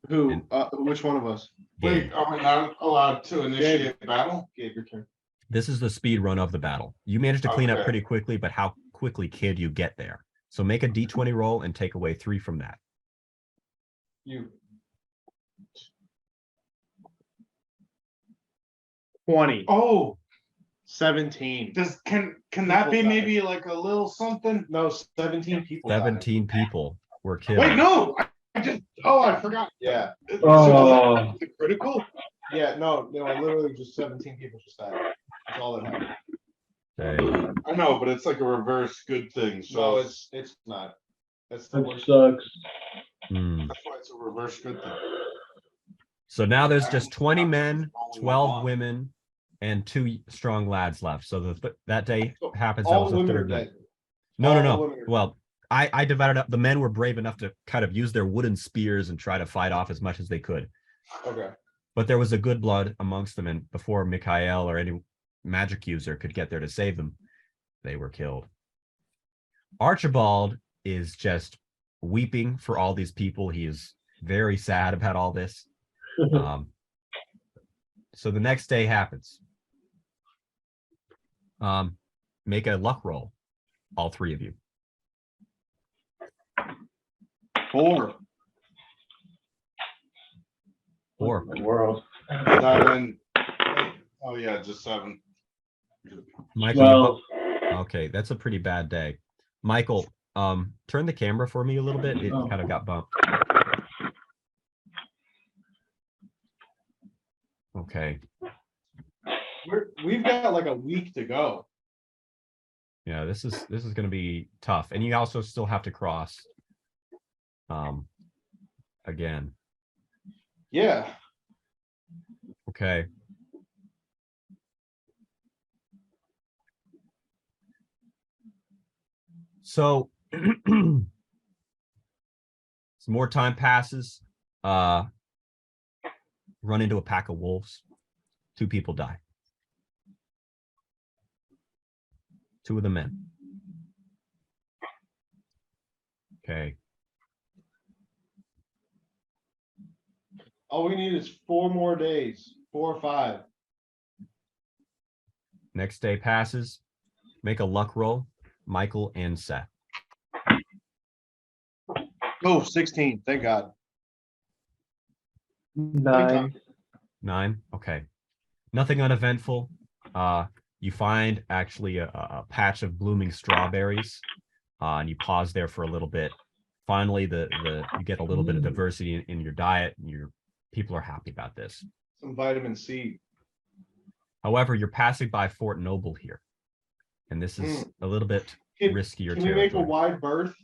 Who? And- Which one of us? Wait, are we not allowed to initiate battle? Gabe, your turn. This is the speed run of the battle. You managed to clean up Okay. pretty quickly, but how quickly can you get there? So make a D20 roll and take away 3 from that. You. 20, Oh, 17. can that be People died. maybe like a little something? No, 17 people. died. 17 people were killed. Wait, no, I forgot. Yeah. Oh, The critical? Yeah. No. Literally, just 17 people just died. That's all that happened. Okay. I know, but it's like a reverse good thing, so No, it's not. That's the that worst. sucks. Hmm. that's why it's a reverse good thing. So now there's just 20 men, 12 women, and 2 strong lads left. So that day happens. That All was the women are third night. dead. No. all women are- Well, I divided up. The men were brave enough to kind of use their wooden spears and try to fight off as much as they could. Okay. But there was a good blood amongst them, and before Mikhail or any magic user could get there to save them, they were killed. Archibald is just weeping for all these people. He is very sad about all this. So the next day happens. Make a luck roll, all 3 of you. 4. 4. The world. 7. Oh yeah, just 7. Michael, Well, okay, that's a pretty bad day. Michael, turn the camera for me a little bit. It Oh. kind of got bumped. Okay. We've got like a week to go. Yeah, this is going to be tough, and you also still have to cross. Again. Yeah. Okay. So some more time passes. Run into a pack of wolves. 2 people die. 2 of the men. Okay. All we need is 4 more days. 4 or 5. Next day passes. Make a luck roll. Michael and Seth. Oh, 16. Thank God. 9. 9. Okay. Nothing uneventful. You find actually a patch of blooming strawberries, and you pause there for a little bit. Finally, you get a little bit of diversity in your diet, and your people are happy about this. Some vitamin C. However, you're passing by Fort Noble here, and this is a little bit riskier Can we make a territory. wide berth?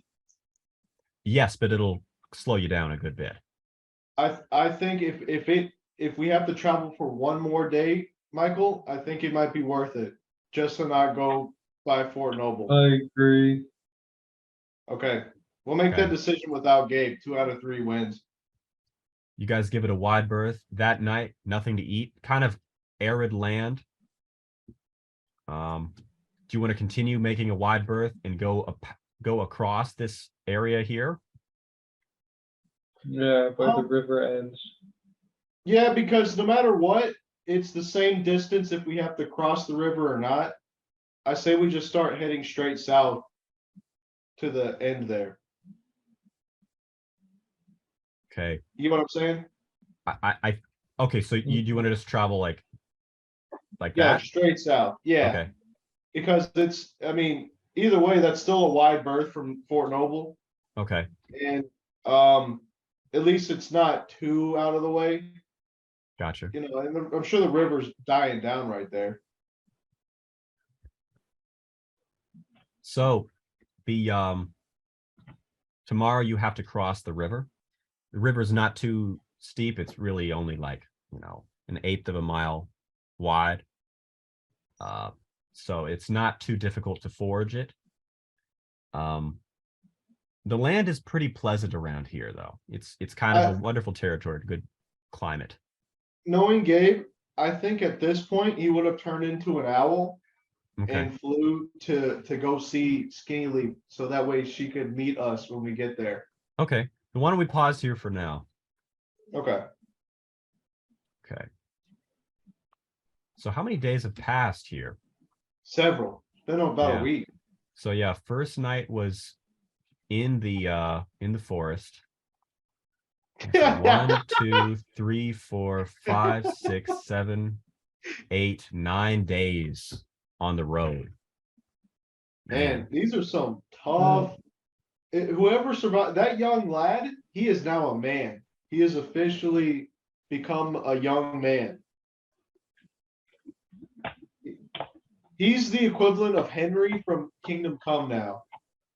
Yes, but it'll slow you down a good bit. I think if we have to travel for 1 more day, Michael, I think it might be worth it just to not go by Fort Noble. I agree. Okay, we'll make that Okay. decision without Gabe. 2 out of 3 wins. You guys give it a wide berth that night. Nothing to eat. Kind of arid land. Do you want to continue making a wide berth and go across this area here? Yeah, where the Oh. river ends. Yeah, because no matter what, it's the same distance if we have to cross the river or not. I say we just start heading straight south to the end there. Okay. You know what I'm saying? I okay, so you do want to just travel like Yeah, that? straight south. Yeah, Okay. because it's, I mean, either way, that's still a wide berth from Fort Noble, Okay. and at least it's not too out of the way. Gotcha. You know, and I'm sure the river's dying down right there. So the tomorrow you have to cross the river. The river's not too steep. It's really only like, you know, 1/8 of a mile wide. So it's not too difficult to forage it. The land is pretty pleasant around here, though. It's kind of a wonderful territory, good climate. Knowing Gabe, I think at this point he would have turned into an owl Okay. and flew to go see Skinny Leaf, so that way she could meet us when we get there. Okay. Then why don't we pause here for now? Okay. Okay. So how many days have passed here? Several. Been about Yeah. a week. So yeah, first night was in the forest. So 1, 2, 3, 4, 5, 6, 7, 8, 9 days on the road. Man, these are some tough. Whoever survived, that young lad, he is now a man. He has officially become a young man. He's the equivalent of Henry from Kingdom Come now.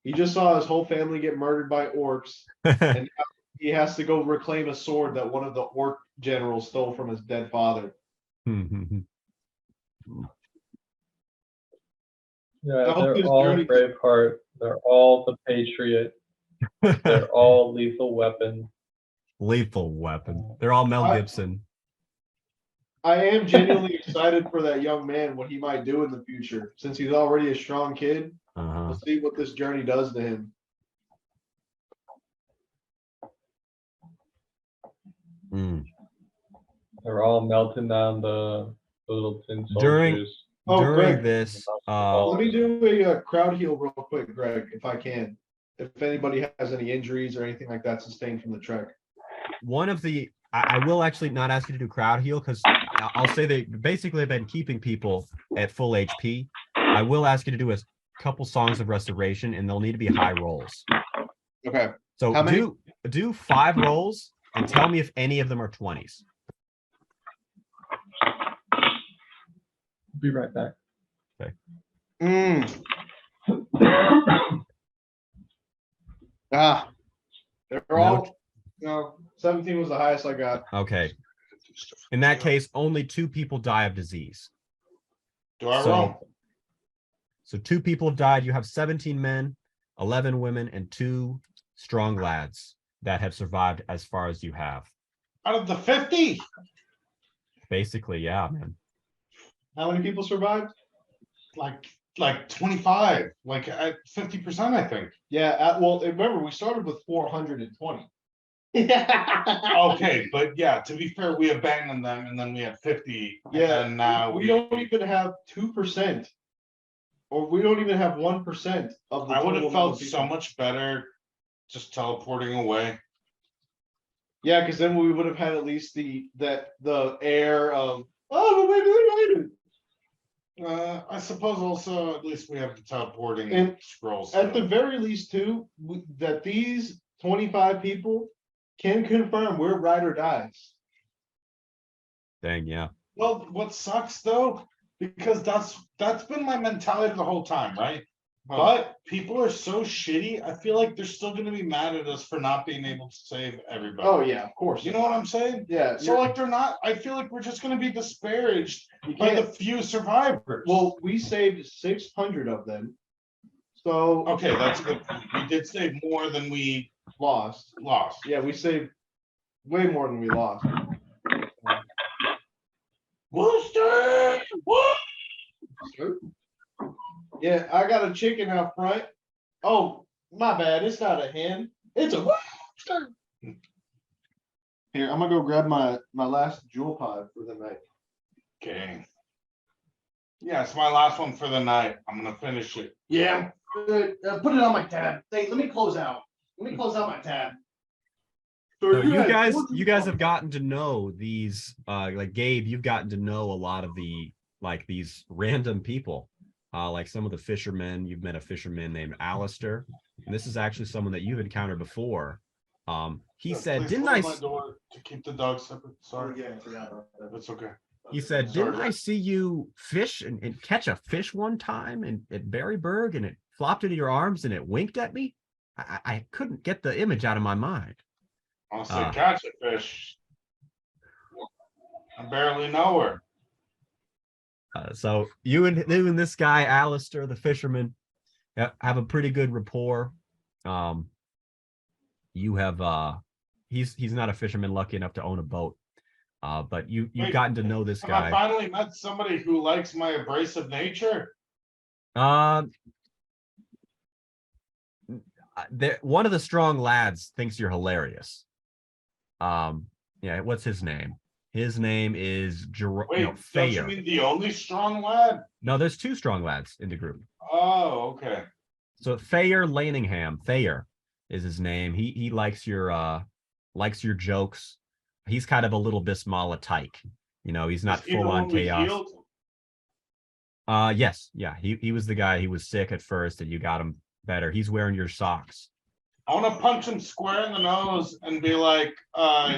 He just saw his whole family get murdered by orcs, and now he has to go reclaim a sword that one of the orc generals stole from his dead father. Yeah, I hope they're this all journey- Braveheart. They're all the Patriot. They're all Lethal Weapon. Lethal Weapon. They're all Mel Gibson. I am genuinely excited for that young man, what he might do in the future. Since he's already a strong kid, Uh-huh. we'll see what this journey does to him. Mm. They're all melting down the little tin During- soldiers. Oh, During Greg, this, let me do a crowd heal real quick, Greg, if I can. If anybody has any injuries or anything like that sustained from the trek. one of the I will actually not ask you to do crowd heal because I'll say they basically have been keeping people at full HP. I will ask you to do a couple songs of restoration, and they'll need to be high rolls. Okay. So How many? do 5 rolls and tell me if any of them are 20s. Be right back. They're all, no, 17 was the highest I got. Okay. In that case, only 2 people die of disease. Do I So- roll? So 2 people have died. You have 17 men, 11 women, and 2 strong lads that have survived as far as you have. Out of the 50? Basically, yeah, man. How many people survived? Like 25, like at 50%, I think. Yeah, well, remember, we started with 420. Okay, but yeah, to be fair, we abandoned them and then we had 50. Yeah, And now we don't even have 2%, or we don't even have 1% of the I would total have felt amount of so people. much better just teleporting away. Yeah, because then we would have had at least the air of, oh, but we made it. I suppose also at least we have the teleporting And scrolls. At the still. very least, too, that these 25 people can confirm we're ride or dies. Dang, yeah. Well, what sucks though, because that's been my mentality the whole time, right? But people are so shitty. I feel like they're still gonna be mad at us for not being able to save everybody. Oh yeah, of course. You know what I'm saying? Yeah. So like they're not. I feel like we're just gonna be disparaged you by the can't. few survivors. Well, we saved 600 of them. So okay, that's a good point. We did save more than we lost. lost. Yeah, we saved way more than we lost. Wooster! Woo! Yeah, I got a chicken out front. Oh, my bad. It's not a hen. It's a rooster. Here, I'm gonna go grab my last jewel pod for the night. Okay. Yeah, it's my last one for the night. I'm gonna finish it. Yeah, put it on my tab. Hey, let me close out. Let me close out my tab. So you guys have gotten to know these, like Gabe, you've gotten to know a lot of the, like these random people, like some of the fishermen. You've met a fisherman named Alistair, and this is actually someone that you've encountered before. He said, Please "Didn't close I?" my door to keep the dogs separate. Sorry. Yeah, I forgot about that. That's okay. He said, Sorry. "Didn't I see you fish and catch a fish one time at Berryburg, and it flopped into your arms and it winked at me? I couldn't get the image out of my mind." Honestly, catch a fish. I barely know her. So you and this guy, Alistair, the fisherman, have a pretty good rapport. You have he's not a fisherman lucky enough to own a boat. But you've Wait, gotten to know this Have I guy. finally met somebody who likes my abrasive nature? One of the strong lads thinks you're hilarious. Yeah, what's his name? His name is Wait, don't you mean the only strong lad? No, there's two strong lads in the group. Oh, okay. So Thayer Laningham, Thayer is his name. He likes your jokes. He's kind of a little Bismillah tyke. You know, he's not full on chaos. Yes, yeah. He was the guy. He was sick at first, and you got him better. He's wearing your socks. I want to punch him square in the nose and be like,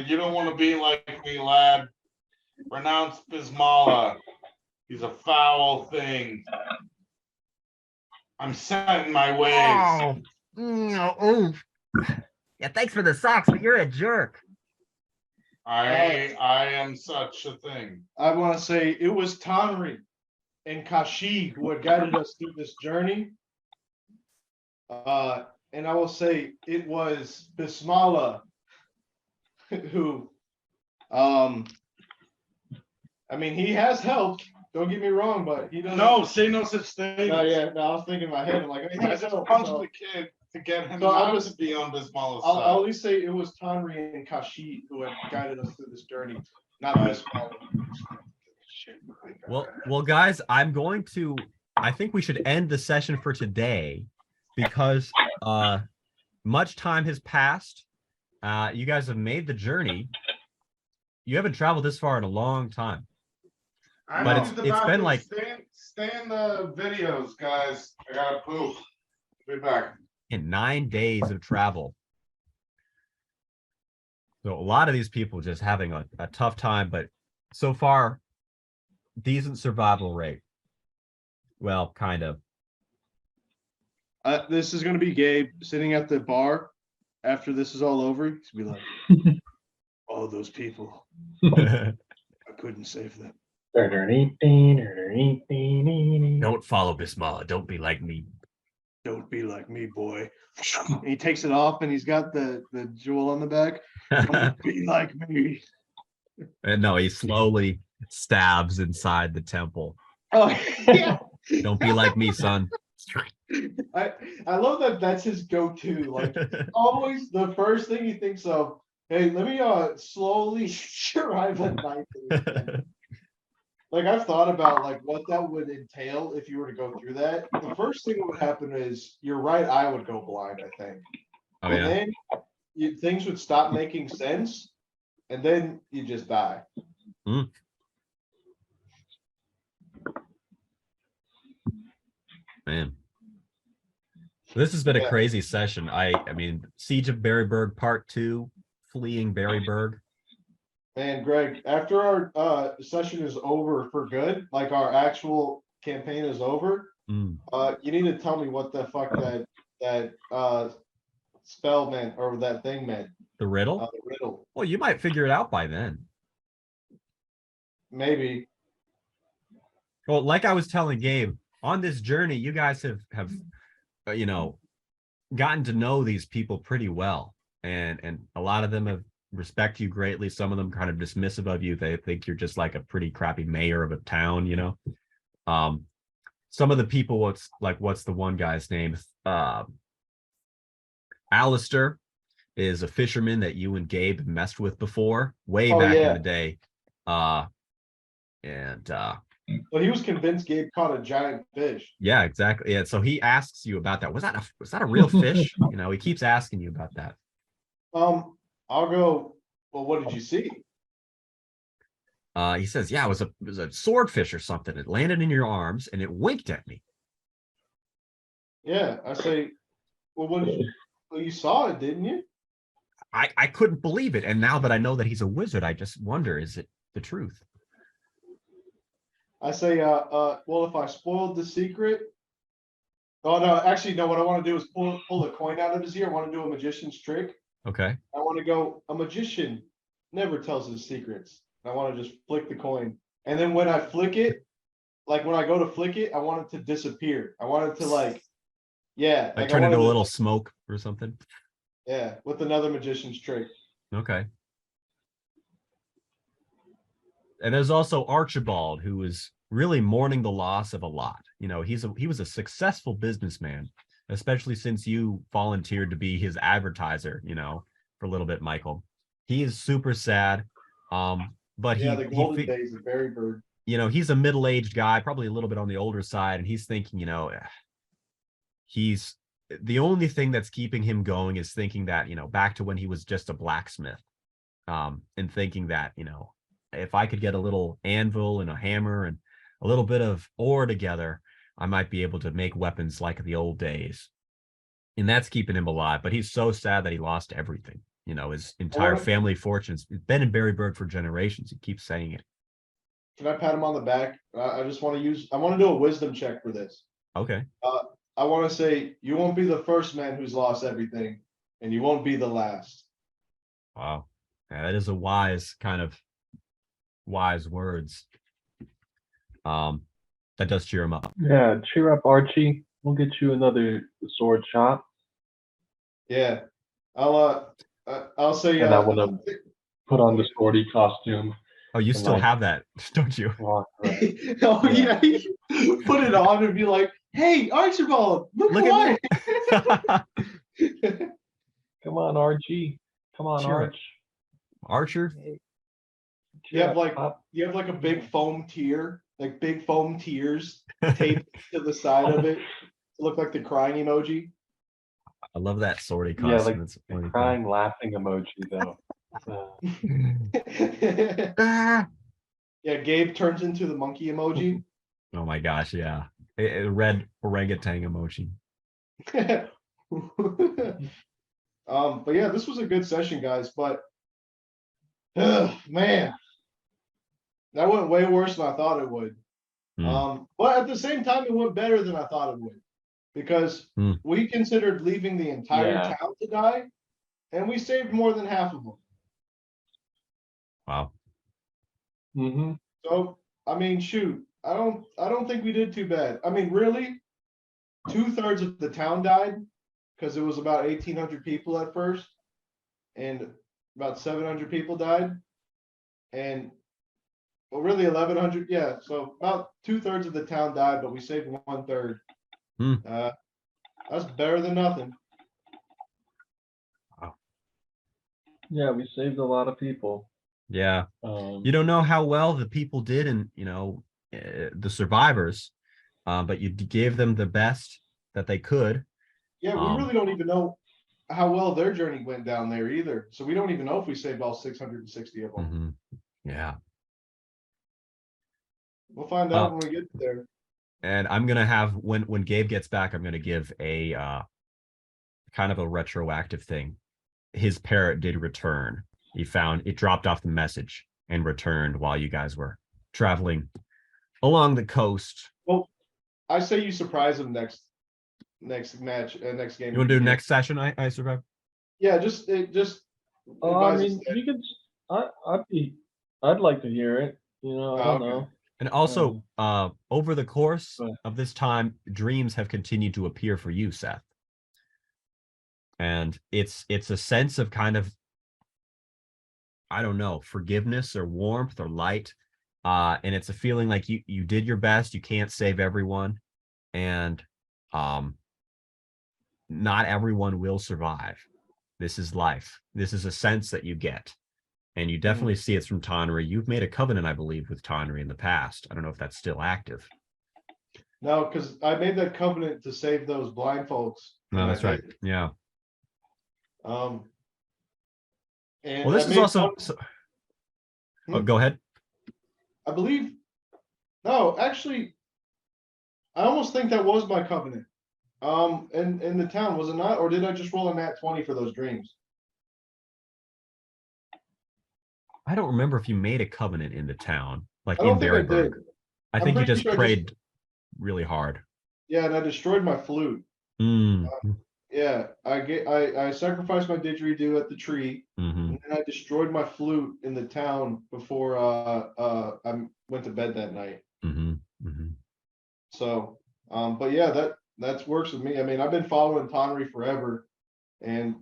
you don't want to be like me, lad. Renounce Bismillah. He's a foul thing. I'm set in my ways. Oh. Yeah, thanks for the socks, but you're a jerk. I am such a thing. I want to say it was Tanri and Kashi who had guided us through this journey. And I will say it was Bismillah who, I mean, he has helped. Don't get me wrong, but he doesn't. No, say no such thing. Oh yeah, no, I was thinking in my head. I'm like, I just punched the kid to get him not to be on Bismillah's I'll side. at least say it was Tanri and Kashi who had guided us through this journey, not Bismillah. Well, guys, I think we should end the session for today because much time has passed. You guys have made the journey. You haven't traveled this far in a long time. But it's been like stay in the videos, guys. I gotta poop. Be back. in 9 days of travel. So a lot of these people just having a tough time, but so far, decent survival rate. Well, kind of. This is going to be Gabe sitting at the bar after this is all over. He's going to be like, all those people, I couldn't save them. Don't follow Bismillah. Don't be like me. Don't be like me, boy. And he takes it off and he's got the jewel on the back. Don't be like me. And no, he slowly stabs inside the temple. Oh, yeah. Don't be like me, son. I love that that's his go-to. Like always the first thing he thinks of, hey, let me slowly drive a knife in his head. Like I've thought about like what that would entail if you were to go through that. The first thing that would happen is your right eye would go blind, I think. Oh, And yeah. then things would stop making sense, and then you just die. Man. This has been a crazy session. I mean, Siege of Berryburg Part 2, Fleeing Berryburg. And Greg, after our session is over for good, like our actual campaign is over, Mm, You need to tell me what the fuck that spell meant or that thing meant. the riddle? The riddle. Well, you might figure it out by then. Maybe. Well, like I was telling Gabe, on this journey, you guys have you know, gotten to know these people pretty well, and a lot of them have respect you greatly. Some of them kind of dismissive of you. They think you're just like a pretty crappy mayor of a town, you know. Some of the people, what's the one guy's name? Alistair is a fisherman that you and Gabe messed with before, way back in the day. But he was convinced Gabe caught a giant fish. Yeah, exactly. Yeah, so he asks you about that. Was that a real fish? You know, he keeps asking you about that. I'll go. Well, what did you see? He says, yeah, it was a swordfish or something. It landed in your arms and it winked at me. Yeah, I say. Well, what did you? Well, you saw it, didn't you? I couldn't believe it. And now that I know that he's a wizard, I just wonder, is it the truth? I say, well, if I spoiled the secret. Oh no, actually, no, what I want to do is pull a coin out of his ear. I want to do a magician's trick. Okay. I want to go, a magician never tells his secrets. I want to just flick the coin. And then when I flick it, like when I go to flick it, I want it to disappear. I want it to Like turn into a little smoke or something. Yeah, with another magician's trick. Okay. And there's also Archibald, who is really mourning the loss of a lot. You know, he was a successful businessman, especially since you volunteered to be his advertiser, you know, for a little bit, Michael. He is super sad. But the golden days of Berryburg. You know, he's a middle-aged guy, probably a little bit on the older side, and he's thinking, you know, he's the only thing that's keeping him going is thinking that, you know, back to when he was just a blacksmith, and thinking that, you know, if I could get a little anvil and a hammer and a little bit of ore together, I might be able to make weapons like the old days. And that's keeping him alive. But he's so sad that he lost everything. You know, his entire family fortunes. He's been in Berryburg for generations. He keeps saying it. Can I pat him on the back? I just want to I want to do a wisdom check for this. Okay. I want to say, you won't be the first man who's lost everything, and you won't be the last. Wow. Yeah, that is a wise words. That does cheer him up. Yeah, cheer up, Archie. We'll get you another sword shop. Yeah, I'll say. And I want to put on the sporty costume. Oh, you still have that, don't you? Oh yeah, put it on and be like, "Hey, Archibald, look at me!" Come on, Archie. Come on, Cheer Archer. You have like a big foam tear, like big foam tears taped to the side of it to look like the crying emoji. I love that sortie Yeah, costume. like It's really the crying, laughing emoji though. Yeah, Gabe turns into the monkey emoji. Oh my gosh, yeah. A red orangutan emoji. But yeah, this was a good session, guys. But man, that went way worse than I thought it would. But at the same time, it went better than I thought it would, because we considered leaving the entire town to die, and we saved more than half of them. Wow. Mm-hmm. So I mean, shoot, I don't think we did too bad. I mean, really, 2/3 of the town died because it was about 1,800 people at first, and about 700 people died, and well, really 1,100. Yeah, so about 2/3 of the town died, but we saved 1/3. That's better than nothing. Wow. Yeah, we saved a lot of people. Yeah. You don't know how well the people did, and you know, the survivors, but you gave them the best that they could. Yeah, we really don't even know how well their journey went down there either. So we don't even know if we saved all 660 of them. Yeah. We'll find out when we get there. And I'm gonna have when Gabe gets back, I'm gonna give a kind of a retroactive thing. His parrot did return. It dropped off the message and returned while you guys were traveling along the coast. Well, I say you surprise him next match, next game. You want to do next session? I survive. Yeah, just Oh, I advise us mean, that- you could. I'd like to hear it. You know, I Oh, don't okay. know. And also, over the course Right. of this time, dreams have continued to appear for you, Seth. And it's a sense of kind of, I don't know, forgiveness or warmth or light. And it's a feeling like you did your best. You can't save everyone, and not everyone will survive. This is life. This is a sense that you get. And you definitely see it from Tonry. You've made a covenant, I believe, with Tonry in the past. I don't know if that's still active. No, because I made that covenant to save those blind folks. No, and that's I right. did. Yeah. And Well, this I is made also. Oh, go ahead. I believe. No, actually, I almost think that was my covenant. In the town, was it not? Or did I just roll a nat 20 for those dreams? I don't remember if you made a covenant in the town, like I in don't think I Berryburg. did. I I'm think you pretty just sure I prayed really hard. Yeah, and I destroyed my flute. Mm. Yeah, I sacrificed my didgeridoo at the tree, Hmm. and then I destroyed my flute in the town before I went to bed that night. Hmm. Hmm. So, but yeah, that works with me. I mean, I've been following Tonry forever, and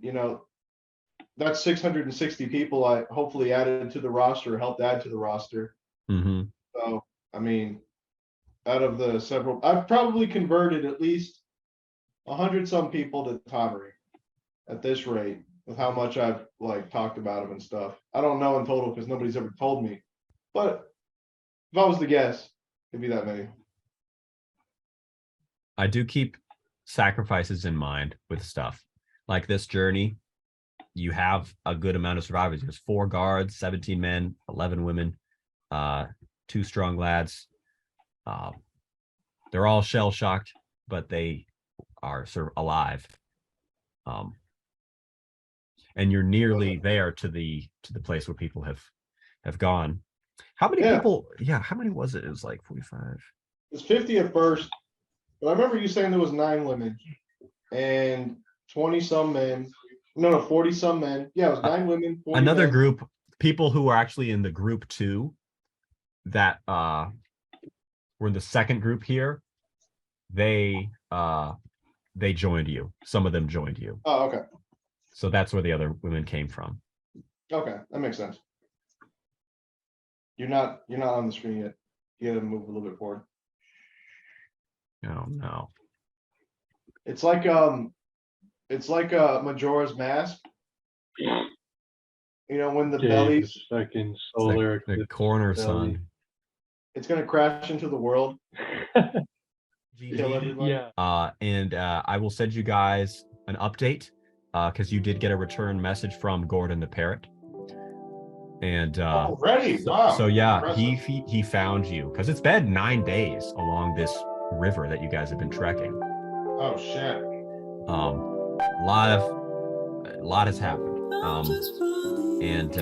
that's 660 people I hopefully added to the roster, helped add to the roster. Hmm. So, I mean, out of the several, I've probably converted at least 100 some people to Tonry at this rate with how much I've like talked about him and stuff. I don't know in total because nobody's ever told me, but if I was to guess, it'd be that many. I do keep sacrifices in mind with stuff like this journey. You have a good amount of survivors. There's 4 guards, 17 men, 11 women, 2 strong lads. They're all shell shocked, but they are sort of alive. And you're nearly there to the place where people have gone. How many people? Yeah, how many was it? It was like 45. It was 50 at first, but I remember you saying there was 9 women and 20 some men. No, 40 some men. Yeah, it was 9 women. 40 Another men. group, people who are actually in the group 2 that were in the second group here, they joined you. Some of them joined you. Oh, okay. So that's where the other women came from. Okay, that makes sense. You're not on the screen yet. You gotta move a little bit forward. Oh no. It's like Majora's Mask. When the bellies, Second It's solar the eclipse corner belly. sun. it's gonna crash into the world. Kill everybody. Yeah. And I will send you guys an update because you did get a return message from Gordon the Parrot. And Already, so, wow. so yeah, Impressive. he found you because it's been 9 days along this river that you guys have been trekking. Oh shit. A lot has happened. And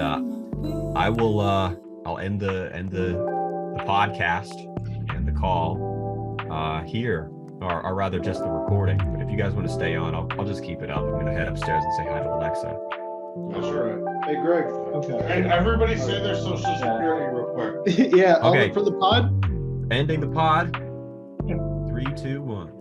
I will I'll end the podcast and the call here, or rather just the recording. But if you guys want to stay on, I'll just keep it up. I'm gonna head upstairs and say hi to Alexa. That's right. Hey, Greg. Okay. And everybody say their social security real quick. Yeah, I'll Okay. look for the pod. Ending the pod. 3, 2, 1.